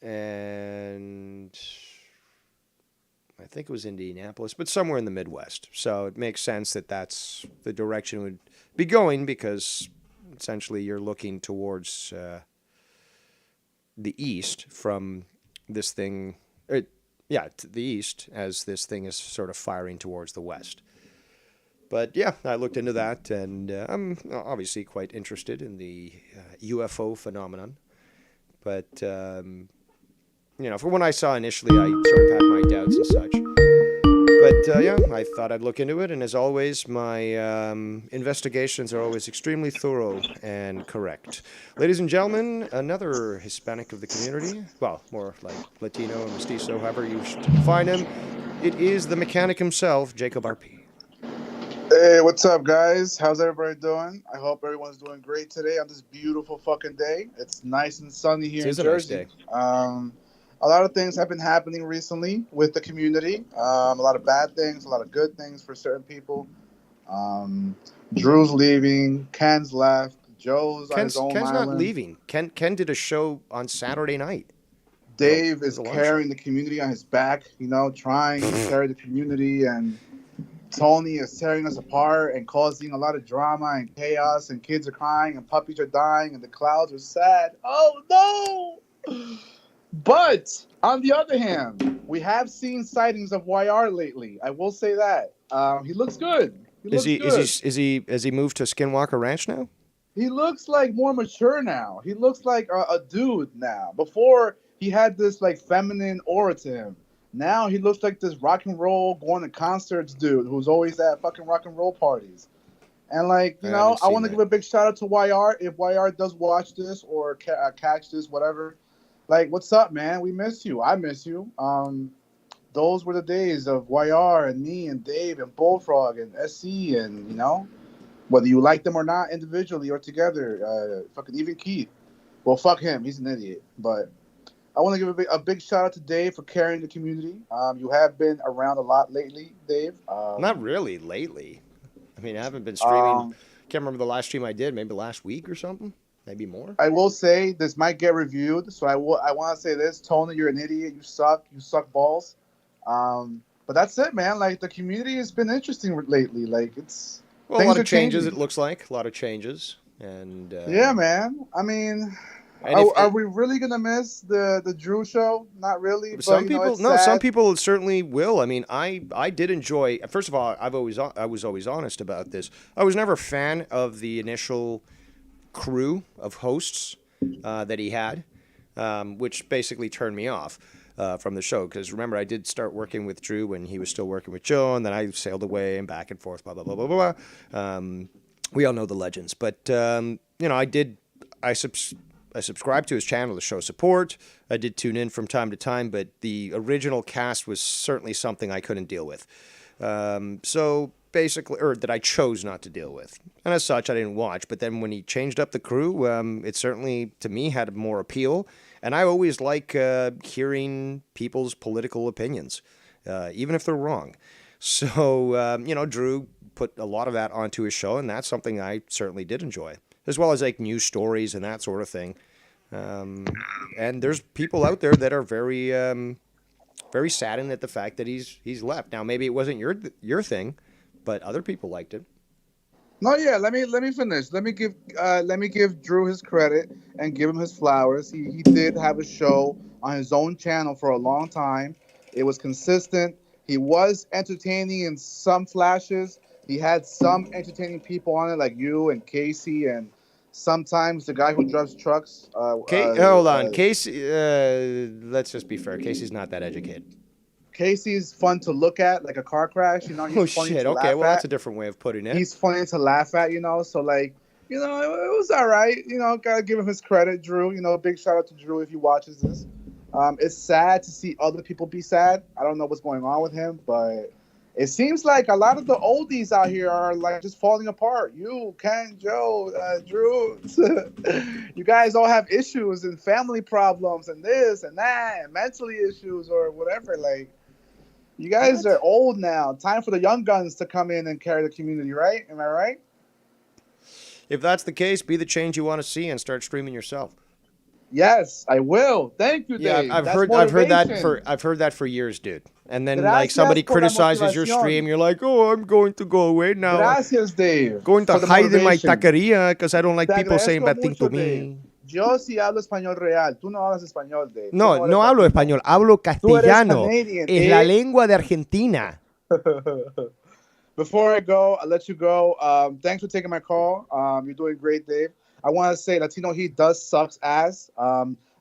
and I think it was Indianapolis, but somewhere in the Midwest. So it makes sense that that's the direction it would be going, because essentially you're looking towards the east from this thing, to the east, as this thing is sort of firing towards the west. But yeah, I looked into that, and I'm obviously quite interested in the UFO phenomenon. But, you know, for when I saw initially, I sort of had my doubts and such. But yeah, I thought I'd look into it, and as always, my investigations are always extremely thorough and correct. Ladies and gentlemen, another Hispanic of the community, well, more like Latino, Mestizo, however you should define him, it is the mechanic himself, Jacob RP. Hey, what's up, guys? How's everybody doing? I hope everyone's doing great today on this beautiful fucking day. It's nice and sunny here in Jersey. Nice day. A lot of things have been happening recently with the community. A lot of bad things, a lot of good things for certain people. Drew's leaving. Ken's left. Joe's on his own Ken's island. not leaving. Ken did a show on Saturday night. Dave is carrying the community on his back, you know, trying to carry the community, and Tony is tearing us apart and causing a lot of drama and chaos, and kids are crying and puppies are dying and the clouds are sad. Oh, no! But on the other hand, we have seen sightings of YR lately. I will say that. He looks good. Has he moved to Skinwalker Ranch now? He looks like more mature now. He looks like a dude now. Before, he had this like feminine aura to him. Now he looks like this rock and roll, going to concerts dude who's always at fucking rock and roll parties. And like, you know, I want to give a big shout out to YR. If YR does watch this or catch this, whatever, like, what's up, man? We miss you. I miss you. Those were the days of YR and me and Dave and Bullfrog and SC, and, you know, whether you like them or not, individually or together. Fucking even Keith. Well, fuck him. He's an idiot. But I want to give a big shout out to Dave for carrying the community. You have been around a lot lately, Dave. Not really lately. I mean, I haven't been streaming. Can't remember the last stream I did. Maybe last week or something. Maybe more. I will say this might get reviewed, so I want to say this: Tony, you're an idiot. You suck balls. But that's it, man. Like the community has been interesting lately. Like it's a lot of changes. It looks like a lot of changes, and yeah, man. I mean, are we really gonna miss the Drew show? Not really. Some people, no. Some people certainly will. I mean, I did enjoy. First of all, I was always honest about this. I was never a fan of the initial crew of hosts that he had, which basically turned me off from the show. Because remember, I did start working with Drew when he was still working with Joe, and then I sailed away and back and forth, blah blah blah blah blah. We all know the legends, but I subscribed to his channel to show support. I did tune in from time to time, but the original cast was certainly something I couldn't deal with. So basically, or that I chose not to deal with. And as such, I didn't watch. But then when he changed up the crew, it certainly, to me, had more appeal. And I always like hearing people's political opinions, even if they're wrong. So, Drew put a lot of that onto his show, and that's something I certainly did enjoy, as well as like news stories and that sort of thing. And there's people out there that are very, very saddened at the fact that he's left. Now, maybe it wasn't your thing, but other people liked it. No, yeah. Let me finish. Let me give Drew his credit and give him his flowers. He did have a show on his own channel for a long time. It was consistent. He was entertaining in some flashes. He had some entertaining people on it, like you and Casey, and sometimes the guy who drives trucks. Hold on, Casey. Let's just be fair. Casey's not that educated. Casey's fun to look at, like a car crash. He's funny shit. To Okay, well, at. that's a different way of putting it. He's funny to laugh at, So, like, it was all right. Gotta give him his credit, Drew. Big shout out to Drew if he watches this. It's sad to see other people be sad. I don't know what's going on with him, but it seems like a lot of the oldies out here are like just falling apart. You, Ken, Joe, Drew, you guys all have issues and family problems and this and that and mentally issues or whatever. Like, you guys are old now. Time for the young guns to come in and carry the community, right? Am I right? If that's the case, be the change you want to see and start streaming yourself. Yes, I will. Thank you, Dave. Yeah, I've heard that for years, dude. And then like somebody criticizes your stream, you're like, "Oh, I'm going to go away now. Gracias, Dave. Going to hide in my taqueria because I don't like people saying bad things to me." Dave. Yo sí hablo español real. Tú no hablas español, Dave. No hablo español. Hablo castellano. Es la lengua de Argentina. Before I go, I'll let you go. Thanks for taking my call. You're doing great, Dave. I want to say Latino Heat does sucks ass.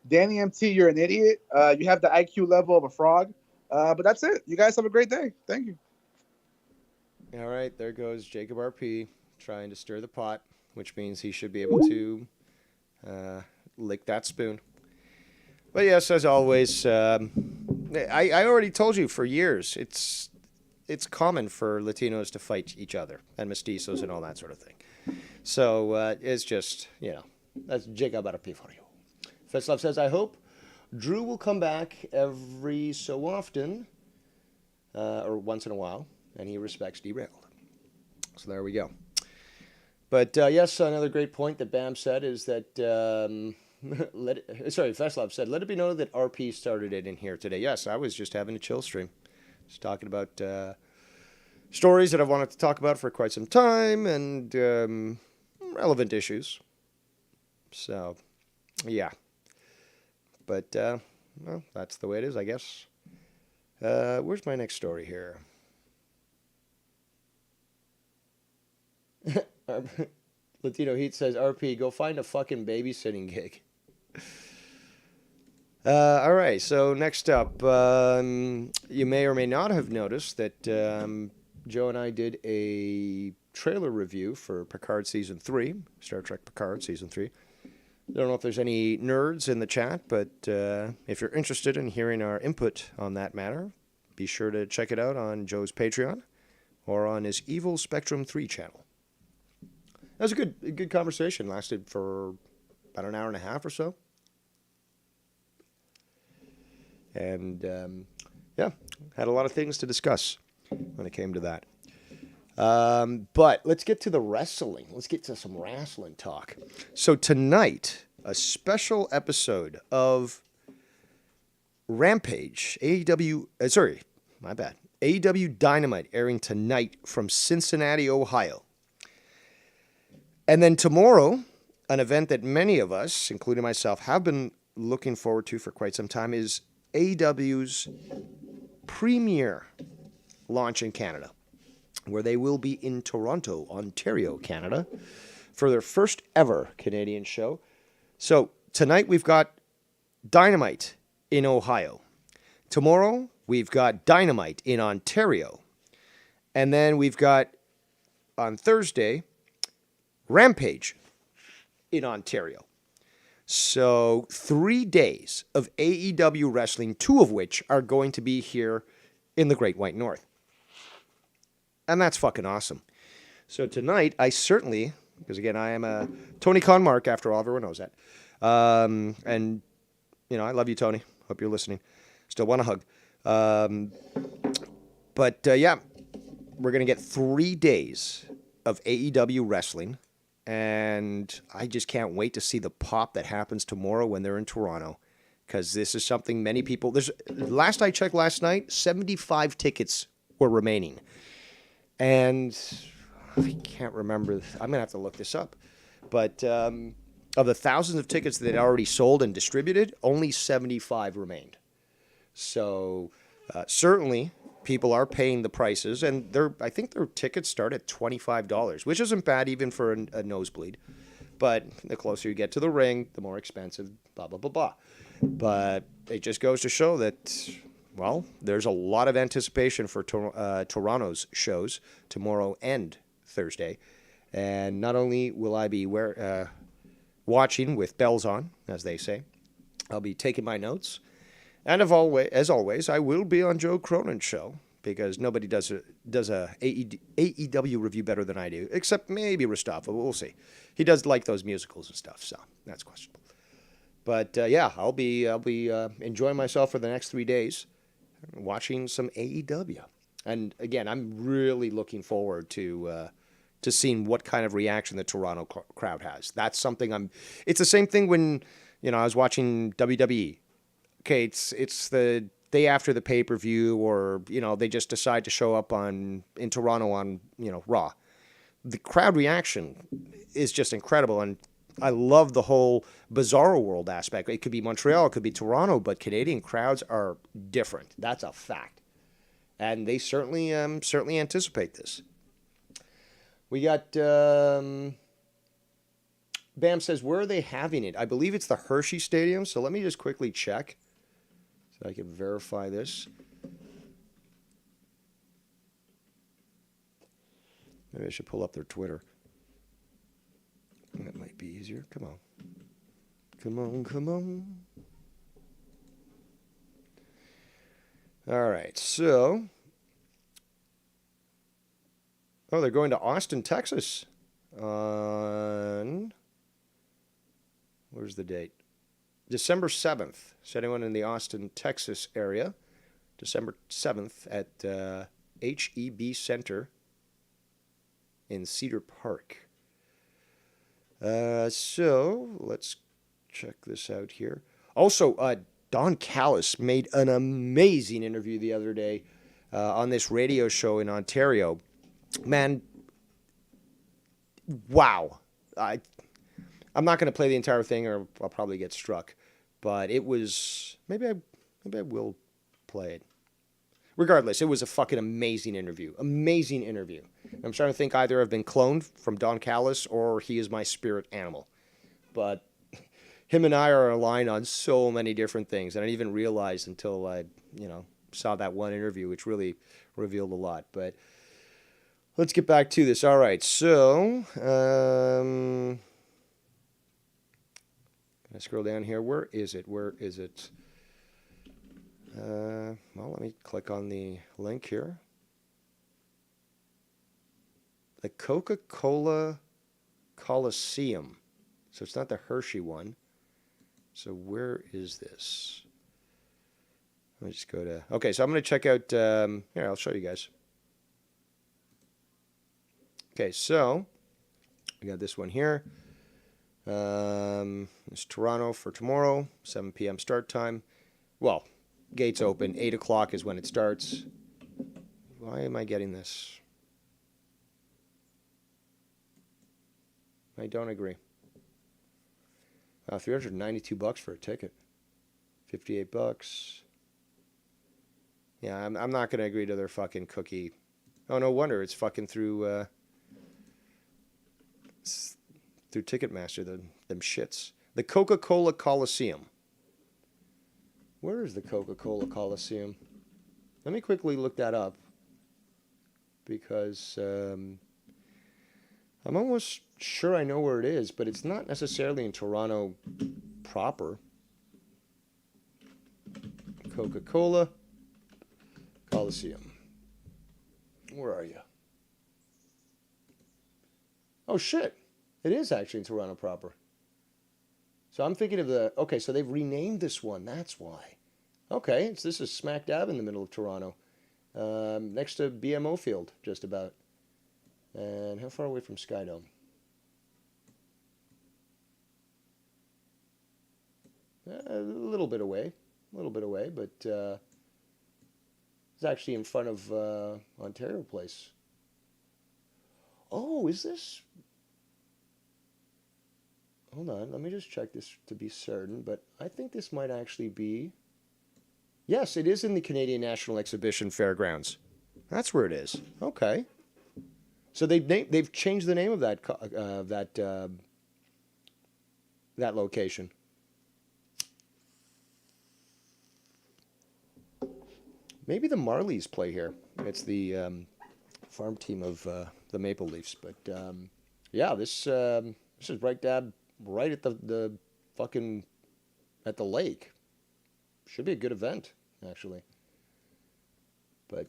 Danny MT, you're an idiot. You have the IQ level of a frog. But that's it. You guys have a great day. Thank you. All right. There goes Jacob RP trying to stir the pot, which means he should be able to lick that spoon. But yes, as always, I already told you for years, it's common for Latinos to fight each other and mestizos and all that sort of thing. So it's just, that's Jacob RP for you. First Love says, I hope Drew will come back every so often, or once in a while, and he respects Derailed. So there we go. But yes, another great point that Bam said is that, First Love said, let it be known that RP started it in here today. Yes, I was just having a chill stream. Just talking about stories that I've wanted to talk about for quite some time and relevant issues. So, yeah. But, well, that's the way it is, I guess. Where's my next story here? Latino Heat says, RP, go find a fucking babysitting gig. All right, so next up, you may or may not have noticed that Joe and I did a trailer review for Picard Season 3, Star Trek Picard Season 3. I don't know if there's any nerds in the chat, but if you're interested in hearing our input on that matter, be sure to check it out on Joe's Patreon or on his Evil Spectrum 3 channel. That was a good conversation. Lasted for about an hour and a half or so. And yeah, had a lot of things to discuss when it came to that. But let's get to the wrestling. Let's get to some wrestling talk. So tonight, a special episode of Rampage, AEW, my bad. AEW Dynamite airing tonight from Cincinnati, Ohio. And then tomorrow, an event that many of us, including myself, have been looking forward to for quite some time is AEW's premier launch in Canada, where they will be in Toronto, Ontario, Canada, for their first ever Canadian show. So tonight we've got Dynamite in Ohio. Tomorrow we've got Dynamite in Ontario. And then we've got, on Thursday, Rampage in Ontario. So 3 days of AEW wrestling, 2 of which are going to be here in the Great White North. And that's fucking awesome. So tonight, I certainly, because again, I am a Tony Khan Mark, after all, everyone knows that. And, you know, I love you, Tony. Hope you're listening. Still want a hug. But yeah, we're going to get 3 days of AEW wrestling. And I just can't wait to see the pop that happens tomorrow when they're in Toronto. Because this is something many people... Last I checked last night, 75 tickets were remaining. And I can't remember. I'm going to have to look this up. But of the thousands of tickets that had already sold and distributed, only 75 remained. So certainly people are paying the prices. And I think their tickets start at $25, which isn't bad even for a nosebleed. But the closer you get to the ring, the more expensive, blah, blah, blah, blah. But it just goes to show that... Well, there's a lot of anticipation for Toronto's shows tomorrow and Thursday. And not only will I be watching with bells on, as they say, I'll be taking my notes. And as always, I will be on Joe Cronin's show, because nobody does a AEW review better than I do, except maybe Rustava. We'll see. He does like those musicals and stuff, so that's questionable. But yeah, I'll be enjoying myself for the next 3 days, watching some AEW. And again, I'm really looking forward to seeing what kind of reaction the Toronto crowd has. That's something it's the same thing when, I was watching WWE. Okay, it's the day after the pay-per-view, or, they just decide to show up in Toronto on, Raw. The crowd reaction is just incredible, and I love the whole Bizarro World aspect. It could be Montreal, it could be Toronto, but Canadian crowds are different. That's a fact. And they certainly anticipate this. We got, Bam says, where are they having it? I believe it's the Hershey Stadium, so let me just quickly check so I can verify this. Maybe I should pull up their Twitter. That might be easier. Come on. Come on, come on. All right, so... Oh, they're going to Austin, Texas on... Where's the date? December 7th. So anyone in the Austin, Texas area, December 7th at HEB Center in Cedar Park. So let's check this out here. Also, Don Callis made an amazing interview the other day on this radio show in Ontario. Man, wow. I'm not going to play the entire thing, or I'll probably get struck. But it was... Maybe I will play it. Regardless, it was a fucking amazing interview. Amazing interview. I'm trying to think either I've been cloned from Don Callis or he is my spirit animal. But him and I are aligned on so many different things. And I didn't even realize until I, saw that one interview, which really revealed a lot. But let's get back to this. All right, so... I scroll down here. Where is it? Well, let me click on the link here. The Coca-Cola Coliseum. So it's not the Hershey one. So where is this? Let me just go to... Okay, so I'm going to check out... here, I'll show you guys. Okay, so we got this one here. It's Toronto for tomorrow, 7 p.m. start time. Well, gates open. 8 o'clock is when it starts. Why am I getting this? I don't agree. $392 for a ticket. $58. Yeah, I'm not going to agree to their fucking cookie. Oh, no wonder. It's fucking through Ticketmaster, them shits. The Coca-Cola Coliseum. Where is the Coca-Cola Coliseum? Let me quickly look that up. Because I'm almost sure I know where it is, but it's not necessarily in Toronto proper. Coca-Cola Coliseum. Where are you? Oh, shit. It is actually in Toronto proper. So I'm thinking of the... Okay, so they've renamed this one. That's why. Okay, this is smack dab in the middle of Toronto. Next to BMO Field, just about. And how far away from Skydome? A little bit away. A little bit away, but it's actually in front of Ontario Place. Oh, is this... Hold on, let me just check this to be certain, but I think this might actually be... Yes, it is in the Canadian National Exhibition Fairgrounds. That's where it is. Okay. So they've changed the name of that location. Maybe the Marlies play here. It's the farm team of the Maple Leafs, but yeah, this is right at the fucking at the lake. Should be a good event, actually. But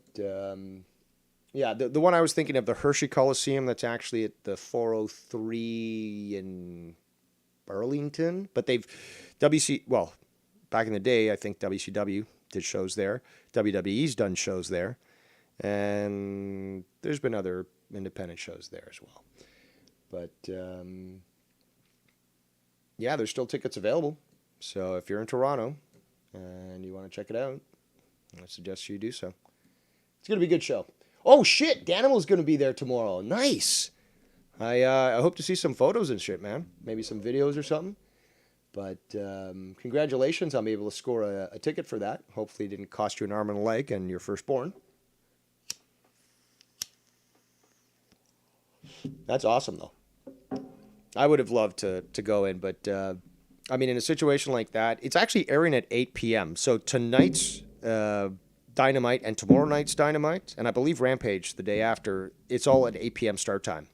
yeah, the one I was thinking of, the Hershey Coliseum, that's actually at the 403 in Burlington. But they've back in the day, I think WCW did shows there. WWE's done shows there, and there's been other independent shows there as well. But yeah, there's still tickets available. So if you're in Toronto and you want to check it out, I suggest you do so. It's going to be a good show. Oh, shit. Danimal's going to be there tomorrow. Nice. I hope to see some photos and shit, man. Maybe some videos or something. But congratulations. I'll be able to score a ticket for that. Hopefully it didn't cost you an arm and a leg and your firstborn. That's awesome, though. I would have loved to go in, but I mean, in a situation like that, it's actually airing at 8 p.m. So tonight's Dynamite and tomorrow night's Dynamite, and I believe Rampage the day after, it's all at 8 p.m. start time.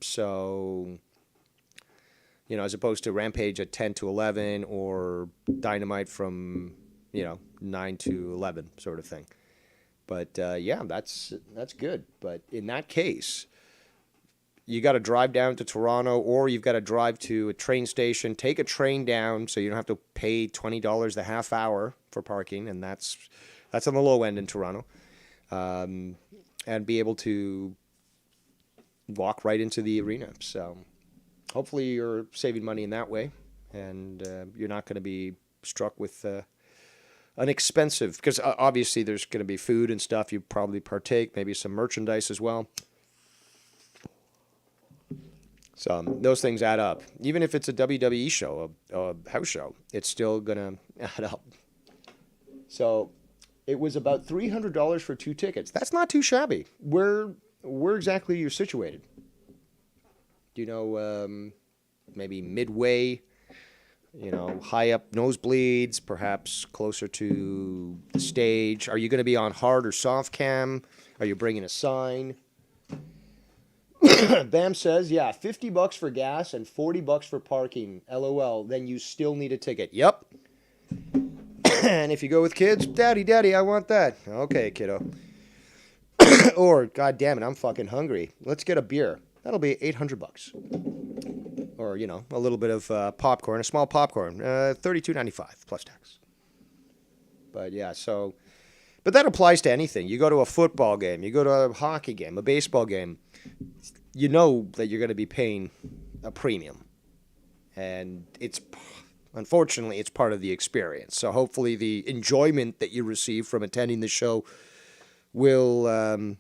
So, you know, as opposed to Rampage at 10 to 11 or Dynamite from, 9 to 11 sort of thing. But yeah, that's good. But in that case, you got to drive down to Toronto, or you've got to drive to a train station, take a train down so you don't have to pay $20 the half hour for parking, and that's on the low end in Toronto, and be able to walk right into the arena. So hopefully you're saving money in that way, and you're not going to be struck with an expensive, because obviously there's going to be food and stuff you probably partake, maybe some merchandise as well. So those things add up. Even if it's a WWE show, a house show, it's still going to add up. So it was about $300 for 2 tickets. That's not too shabby. Where exactly are you situated? Do you know maybe midway, high up nosebleeds, perhaps closer to the stage? Are you going to be on hard or soft cam? Are you bringing a sign? Bam says, yeah, $50 for gas and $40 for parking. LOL. Then you still need a ticket. Yep. And if you go with kids, daddy, I want that. Okay, kiddo. Or, god damn it, I'm fucking hungry. Let's get a beer. That'll be $800. or a little bit of popcorn, a small popcorn, $32.95 plus tax. But yeah, but that applies to anything. You go to a football game, you go to a hockey game, a baseball game, you know that you're going to be paying a premium. And unfortunately, it's part of the experience. So hopefully the enjoyment that you receive from attending the show will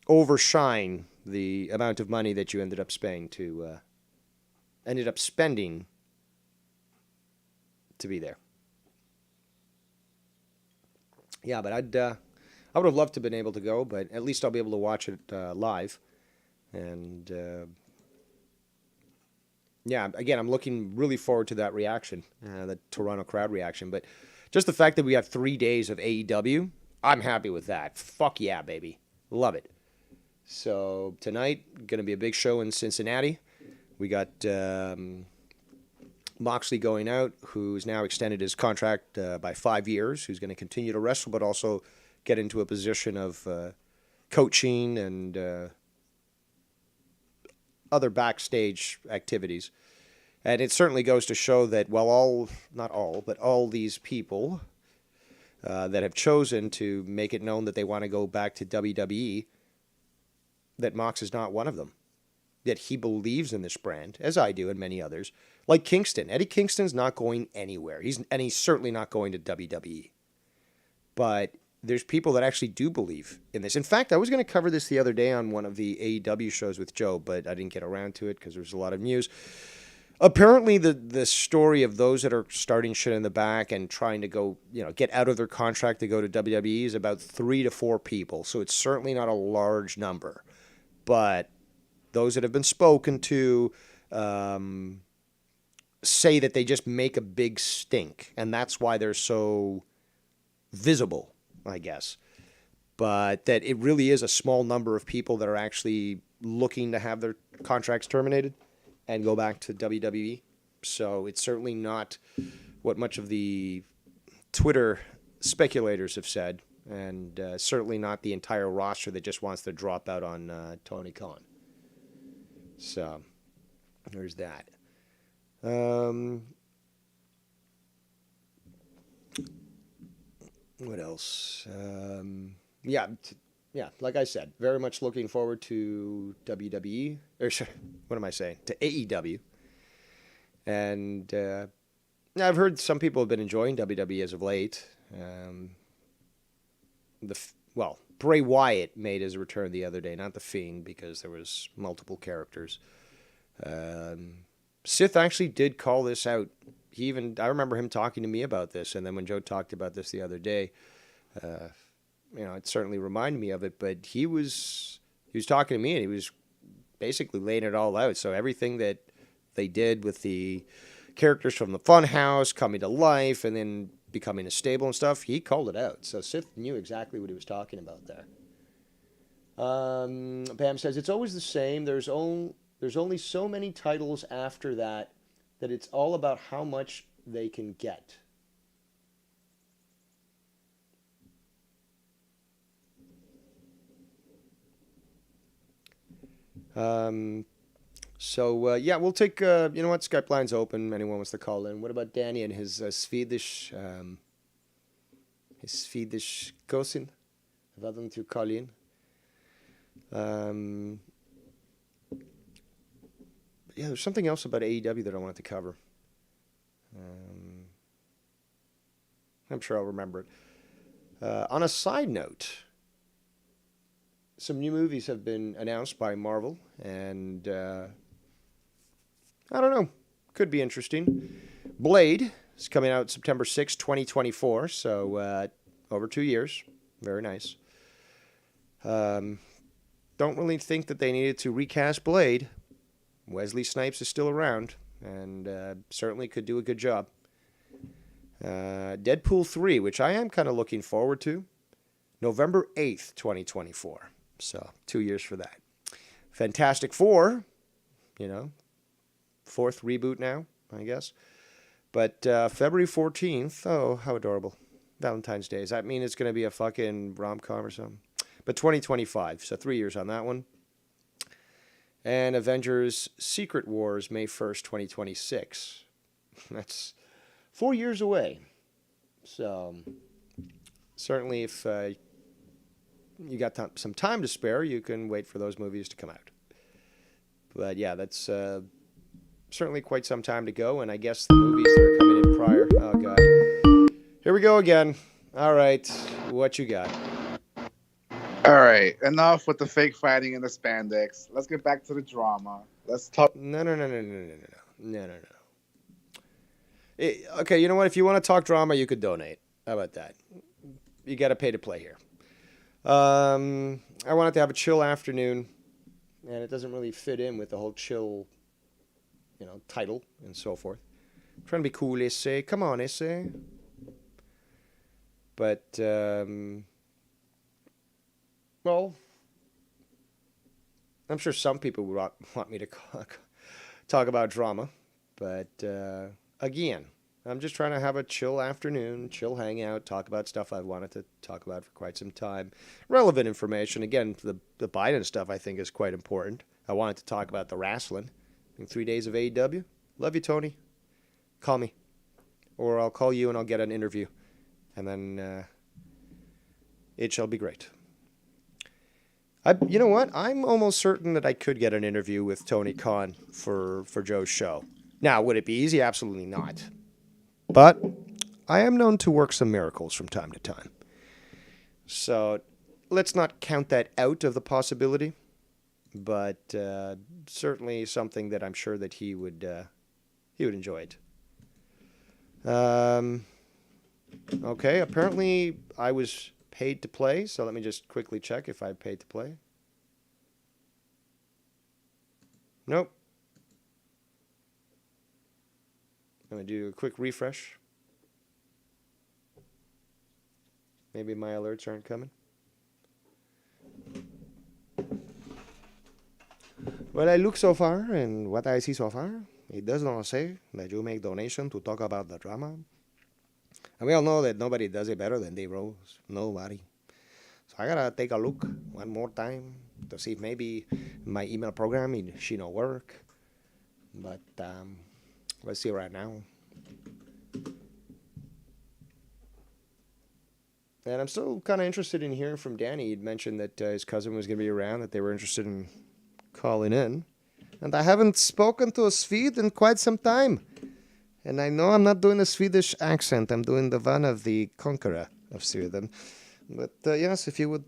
overshine the amount of money that you ended up spending to be there. Yeah, but I would have loved to have been able to go, but at least I'll be able to watch it live. And yeah, again, I'm looking really forward to that reaction, the Toronto crowd reaction. But just the fact that we have 3 days of AEW, I'm happy with that. Fuck yeah, baby. Love it. So tonight, going to be a big show in Cincinnati. We got Moxley going out, who's now extended his contract by 5 years, who's going to continue to wrestle, but also get into a position of coaching and other backstage activities. And it certainly goes to show that not all, but all these people that have chosen to make it known that they want to go back to WWE, that Mox is not one of them. That he believes in this brand, as I do and many others. Like Kingston. Eddie Kingston's not going anywhere. He's certainly not going to WWE. But there's people that actually do believe in this. In fact, I was going to cover this the other day on one of the AEW shows with Joe, but I didn't get around to it because there was a lot of news. Apparently, the story of those that are starting shit in the back and trying to go, get out of their contract to go to WWE is about 3 to 4 people. So it's certainly not a large number. But those that have been spoken to say that they just make a big stink, and that's why they're so visible, I guess. But that it really is a small number of people that are actually looking to have their contracts terminated and go back to WWE. So it's certainly not what much of the Twitter speculators have said, and certainly not the entire roster that just wants to drop out on Tony Khan. So there's that. What else? Yeah, like I said, very much looking forward to WWE. Or what am I saying? To AEW. And I've heard some people have been enjoying WWE as of late. Bray Wyatt made his return the other day, not The Fiend, because there was multiple characters. Sith actually did call this out. I remember him talking to me about this, and then when Joe talked about this the other day, it certainly reminded me of it. But he was talking to me, and he was basically laying it all out. So everything that they did with the characters from the Funhouse coming to life, and then becoming a stable and stuff, he called it out. So Sith knew exactly what he was talking about there. Pam says it's always the same. There's only so many titles after that it's all about how much they can get. We'll take, Skype line's open. Anyone wants to call in. What about Danny and his Swedish cousin? Welcome to call in. There's something else about AEW that I wanted to cover. I'm sure I'll remember it. On a side note, some new movies have been announced by Marvel, and I don't know, could be interesting. Blade is coming out September 6, 2024, so over 2 years. Very nice. Don't really think that they needed to recast Blade. Wesley Snipes is still around, and certainly could do a good job. Deadpool 3, which I am kind of looking forward to, November 8th, 2024. So 2 years for that. Fantastic Four, fourth reboot now, I guess. But February 14th, oh, how adorable. Valentine's Day. Does that mean it's going to be a fucking rom-com or something? But 2025, so 3 years on that one. And Avengers Secret Wars, May 1st, 2026. That's 4 years away. So, certainly if you got some time to spare, you can wait for those movies to come out. But yeah, that's certainly quite some time to go. And I guess the movies that are coming in prior. Oh, God. Here we go again. All right. What you got? All right, enough with the fake fighting and the spandex. Let's get back to the drama. Let's talk. No. Okay, you know what? If you want to talk drama, you could donate. How about that? You got to pay to play here. I wanted to have a chill afternoon, and it doesn't really fit in with the whole chill, title and so forth. I'm trying to be cool, Issei. Come on, Issei. But, well, I'm sure some people would want me to talk about drama. But, again, I'm just trying to have a chill afternoon, chill hangout, talk about stuff I've wanted to talk about for quite some time. Relevant information. Again, the Biden stuff I think is quite important. I wanted to talk about the wrestling in 3 days of AEW. Love you, Tony. Call me. Or I'll call you and I'll get an interview. And then it shall be great. You know what? I'm almost certain that I could get an interview with Tony Khan for Joe's show. Now, would it be easy? Absolutely not. But I am known to work some miracles from time to time. So let's not count that out of the possibility. But certainly something that I'm sure that he would enjoy it. Okay, apparently I was paid to play, so let me just quickly check if I paid to play. Nope. I'm going to do a quick refresh. Maybe my alerts aren't coming. Well, I look so far, and what I see so far, it does not say that you make donation to talk about the drama. And we all know that nobody does it better than Dave Rose. Nobody. So I gotta take a look one more time to see if maybe my email program she no work. But let's see right now. And I'm still kind of interested in hearing from Danny. He'd mentioned that his cousin was going to be around, that they were interested in calling in. And I haven't spoken to a Swede in quite some time. And I know I'm not doing a Swedish accent. I'm doing the one of the conqueror of Sweden. But yes, if you would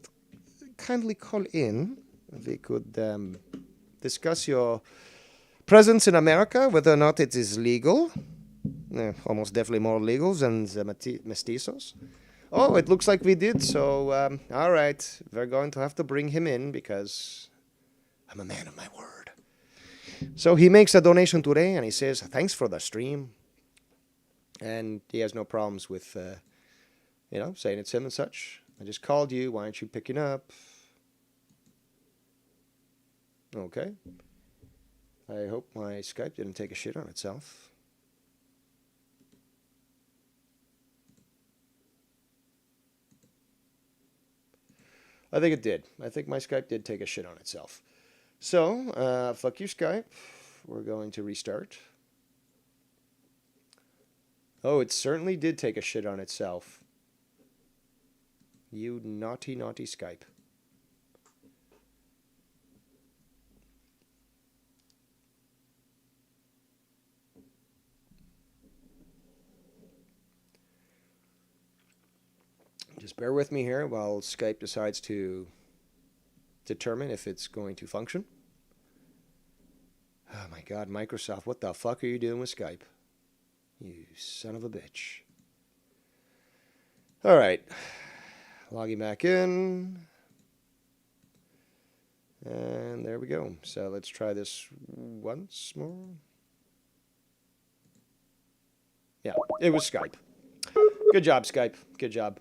kindly call in, we could discuss your presence in America, whether or not it is legal. Almost definitely more legal than the mestizos. Oh, it looks like we did. So, all right. We're going to have to bring him in because I'm a man of my word. So he makes a donation today and he says, thanks for the stream. And he has no problems with, saying it's him and such. I just called you. Why aren't you picking up? Okay. I hope my Skype didn't take a shit on itself. I think it did. I think my Skype did take a shit on itself. So, fuck you, Skype. We're going to restart. Oh, it certainly did take a shit on itself. You naughty, naughty Skype. Just bear with me here while Skype decides to determine if it's going to function. Oh my God, Microsoft, what the fuck are you doing with Skype? You son of a bitch. All right. Logging back in. And there we go. So let's try this once more. Yeah, it was Skype. Good job, Skype. Good job.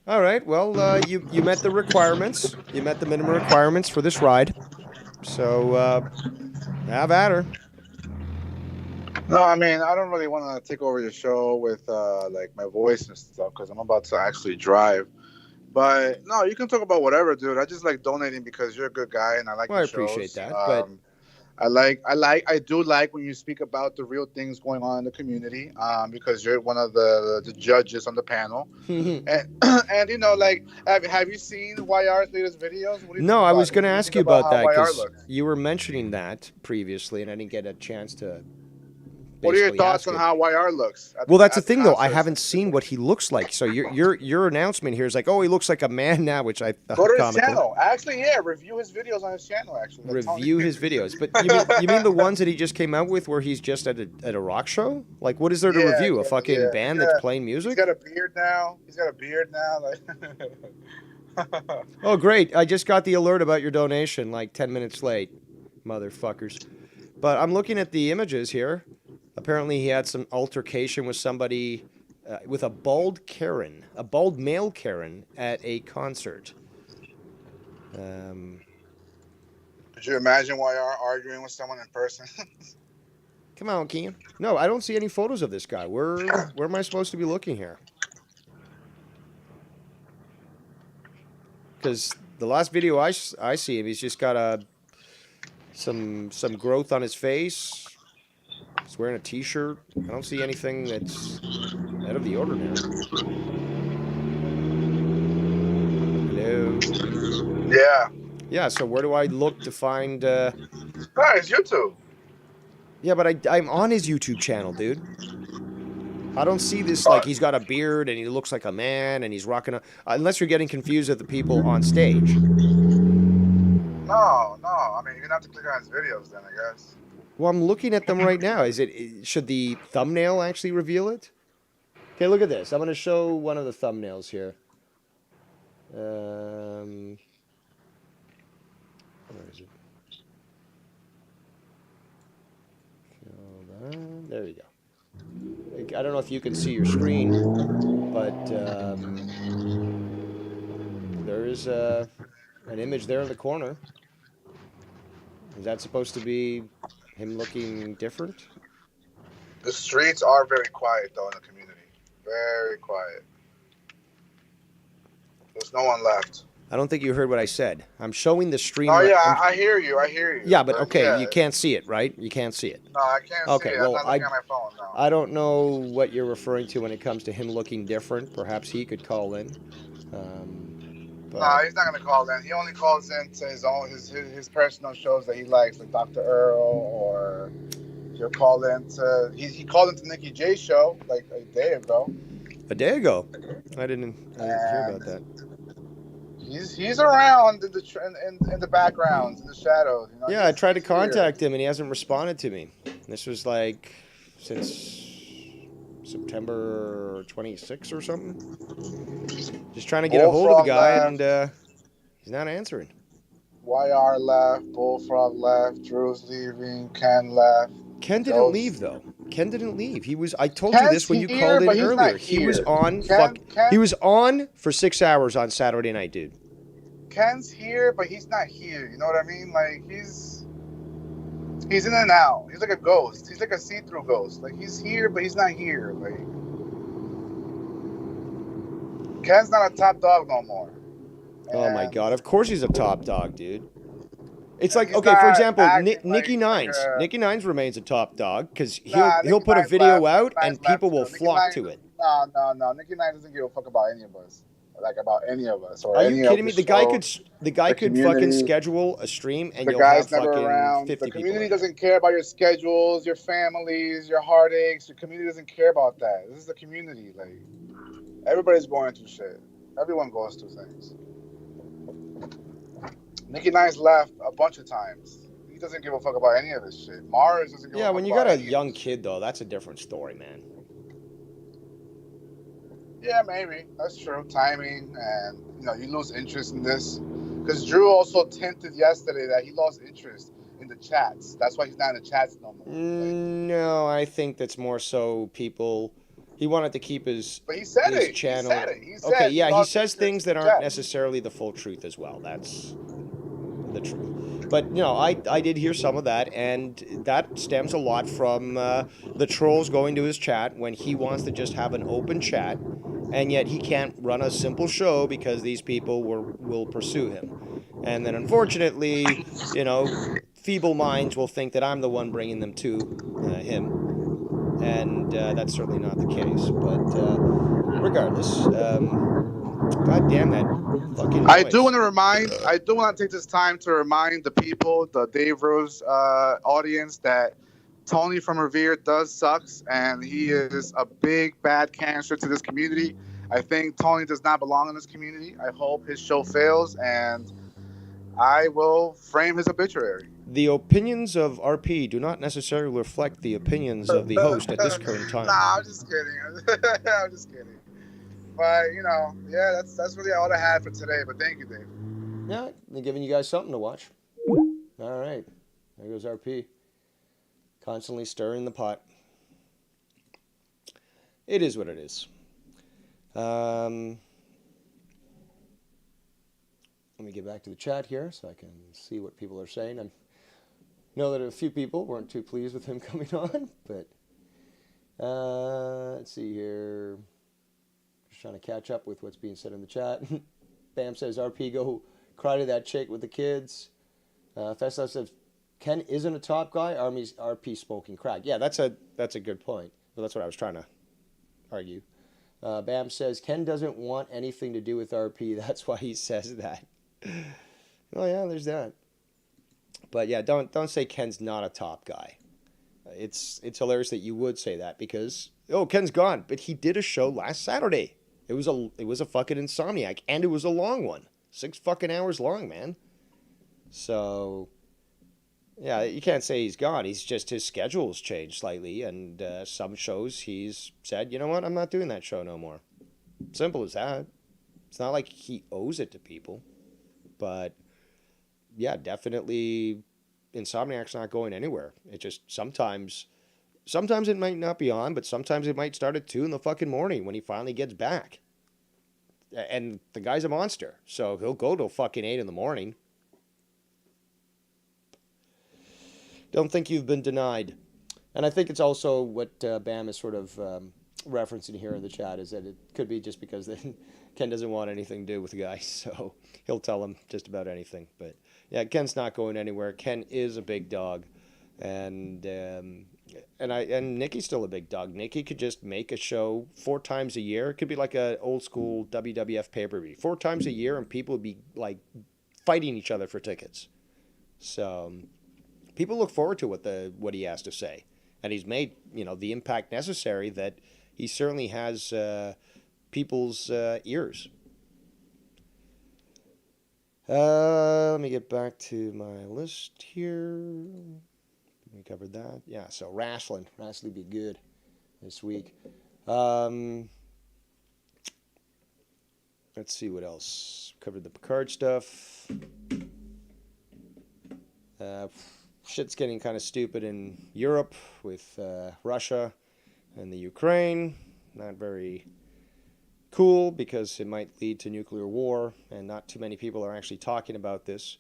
All right. Well, you met the requirements. You met the minimum requirements for this ride. So Have at her. No, I mean, I don't really want to take over your show with like my voice and stuff because I'm about to actually drive. But no, you can talk about whatever, dude. I just like donating because you're a good guy and I like Well, I your appreciate shows. that, but I do like when you speak about the real things going on in the community, because you're one of the judges on the panel, and and you know, like, have you seen YR's latest videos? What do you think no, I about was it? going What to do you ask think you about about how that YR because looks? you were mentioning that previously, and I didn't get a chance to What are your basically thoughts ask on it. how YR looks Well, that's the at the thing, though. I concerts? haven't seen what he looks like. So your announcement here is like, oh, he looks like a man now, which I Go thought to his comical. channel. Actually, yeah, review his videos on his channel. Actually, like Tony. Review his videos, but you mean the ones that he just came out with, where he's just at a rock show? Like, what is there to Yeah, review? A yeah, fucking yeah. band that's playing He's music? got a beard now. He's got a beard now. Like, Oh, great! I just got the alert about your donation, like 10 minutes late, motherfuckers. But I'm looking at the images here. Apparently, he had some altercation with somebody, with a bald Karen, a bald male Karen, at a concert. could you imagine YR arguing with someone in person? Come on, Kean. No, I don't see any photos of this guy. Where am I supposed to be looking here? Because the last video I see him, he's just got some growth on his face. He's wearing a T-shirt. I don't see anything that's out of the ordinary. Hello. Yeah. Yeah. So where do I look to find? Oh, it's YouTube. Yeah, but I'm on his YouTube channel, dude. I don't see this like he's got a beard and he looks like a man and he's rocking a. Unless you're getting confused with the people on stage. No, no. I mean, you're gonna have to click on his videos then, I guess. Well, I'm looking at them right now. Should the thumbnail actually reveal it? Okay, look at this. I'm going to show one of the thumbnails here. Where is it? Hold on. There you go. I don't know if you can see your screen, but there is an image there in the corner. Is that supposed to be him looking different? The streets are very quiet though in the community. Very quiet. There's no one left. I don't think you heard what I said. I'm showing the stream. Oh yeah, I hear you. I hear you. Yeah, but okay, yeah. you can't see it, right? You can't see it. No, I can't Okay, see it. well, I'm not looking at my phone now. I don't know what you're referring to when it comes to him looking different. Perhaps he could call in. But No, he's not gonna call in. He only calls in to his personal shows that he likes, like Dr. Earl, or he'll call in to he called into Nikki J's show like a day ago. a day ago, I didn't hear about that. He's around in the backgrounds, in the shadows. You know? Yeah, I tried to contact him and he hasn't responded to me. This was like since September 26th or something. Just trying to get a hold of the guy and he's not answering. YR left, Bullfrog left, Drew's leaving, Ken left. Ken didn't leave though. Ken didn't leave. I told you this when you called in earlier. He was on he was on for 6 hours on Saturday night, dude. Ken's here, but he's not here. You know what I mean? Like he's in and out. He's like a ghost. He's like a see-through ghost. Like he's here, but he's not here. Like Ken's not a top dog no more. Oh my god! Of course he's a top dog, dude. It's like, he's okay, for not example, acting Nicky like Nines. a- Nicky Nines remains a top dog because Nah, he'll Nicky put a Nines video left. out Nicky and Nines people will left. Nicky flock Nines- to it. No. Nicky Nines doesn't give a fuck about any of us. Like about any of us. Or Are any you of kidding me? The guy shows. could fucking community. schedule a stream and The you'll have guy's never fucking around. 50 The community people. doesn't care about your schedules, your families, your heartaches. Your community doesn't care about that. This is the community. Like everybody's going through shit. Everyone goes through things. Nicky Nines left a bunch of times. He doesn't give a fuck about any of this shit. Mars doesn't give a fuck When you about got a any of young this kid though, that's a different story, man. Yeah, maybe. That's true. Timing and, you lose interest in this. Because Drew also hinted yesterday that he lost interest in the chats. That's why he's not in the chats no more. No, I think that's more so people. He wanted to keep his But he said his it. channel. He said it. He said Okay, yeah, he lost says interest things in that the aren't chats. necessarily the full truth as well. That's the truth. But I did hear some of that, and that stems a lot from the trolls going to his chat when he wants to just have an open chat, and yet he can't run a simple show because these people will pursue him. And then unfortunately, feeble minds will think that I'm the one bringing them to him, and that's certainly not the case. But regardless, god damn that fucking noise. I do want to take this time to remind the people, the Dave Rose audience, that Tony from Revere does sucks, and he is a big bad cancer to this community. I think Tony does not belong in this community. I hope his show fails, and I will frame his obituary. The opinions of RP do not necessarily reflect the opinions of the host at this current time. Nah, I'm just kidding. I'm just kidding. But yeah, that's really all I had for today. But thank you, Dave. Yeah, they're giving you guys something to watch. All right, there goes RP, constantly stirring the pot. It is what it is. Let me get back to the chat here so I can see what people are saying. I know that a few people weren't too pleased with him coming on, but let's see here. Just trying to catch up with what's being said in the chat. Bam says, RP, go cry to that chick with the kids. Festa says, Ken isn't a top guy. RP smoking crack. Yeah, that's a good point. Well, that's what I was trying to argue. Bam says, Ken doesn't want anything to do with RP. That's why he says that. Oh yeah, there's that. But yeah, don't say Ken's not a top guy. It's hilarious that you would say that because Ken's gone, but he did a show last Saturday. It was a fucking Insomniac, and it was a long one, 6 fucking hours long, man. So yeah, you can't say he's gone. He's just his schedule's changed slightly, and some shows he's said, you know what, I'm not doing that show no more. Simple as that. It's not like he owes it to people. But yeah, definitely Insomniac's not going anywhere. It just sometimes it might not be on, but sometimes it might start at 2 in the fucking morning when he finally gets back. And the guy's a monster, so he'll go till fucking 8 in the morning. Don't think you've been denied. And I think it's also what Bam is sort of referencing here in the chat is that it could be just because Ken doesn't want anything to do with the guy, so he'll tell him just about anything. But yeah, Ken's not going anywhere. Ken is a big dog, and Nikki's still a big dog. Nikki could just make a show 4 times a year. It could be like an old school WWF pay-per-view, 4 times a year, and people would be like fighting each other for tickets. So people look forward to what he has to say, and he's made the impact necessary that he certainly has people's ears. Let me get back to my list here. We covered that. Yeah, so wrestling be good this week. Let's see what else. Covered the Picard stuff. Shit's getting kind of stupid in Europe with Russia and the Ukraine. Not very cool because it might lead to nuclear war, and not too many people are actually talking about this.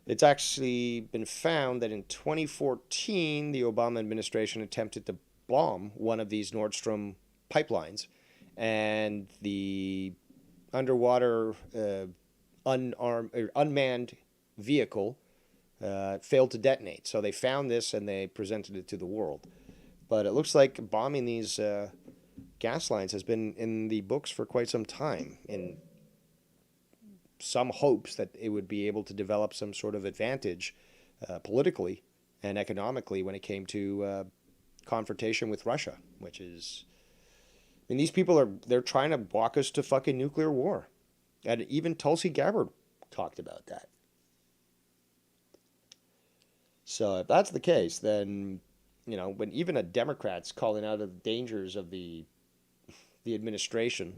It's actually been found that in 2014, the Obama administration attempted to bomb one of these Nord Stream pipelines, and the underwater unmanned vehicle failed to detonate. So they found this and they presented it to the world. But it looks like bombing these gas lines has been in the books for quite some time, in some hopes that it would be able to develop some sort of advantage politically and economically when it came to confrontation with Russia, which is, I mean, these people they're trying to walk us to fucking nuclear war. And even Tulsi Gabbard talked about that. So if that's the case, then, when even a Democrat's calling out of the dangers of the administration,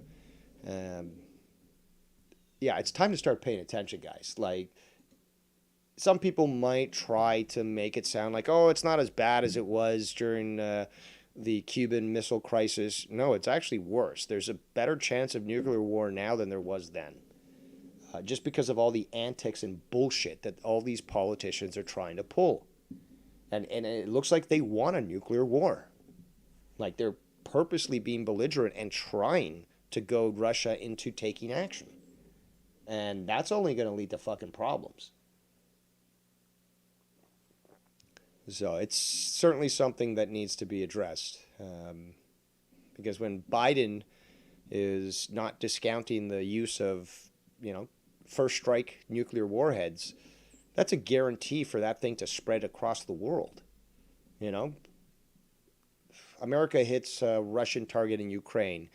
yeah, it's time to start paying attention, guys. Like, some people might try to make it sound like, oh, it's not as bad as it was during the Cuban Missile Crisis. No, it's actually worse. There's a better chance of nuclear war now than there was then. just because of all the antics and bullshit that all these politicians are trying to pull. And it looks like they want a nuclear war. Like they're purposely being belligerent and trying to goad Russia into taking action. And that's only going to lead to fucking problems. So it's certainly something that needs to be addressed. Because when Biden is not discounting the use of, first strike nuclear warheads, that's a guarantee for that thing to spread across the world. America hits a Russian target in Ukraine.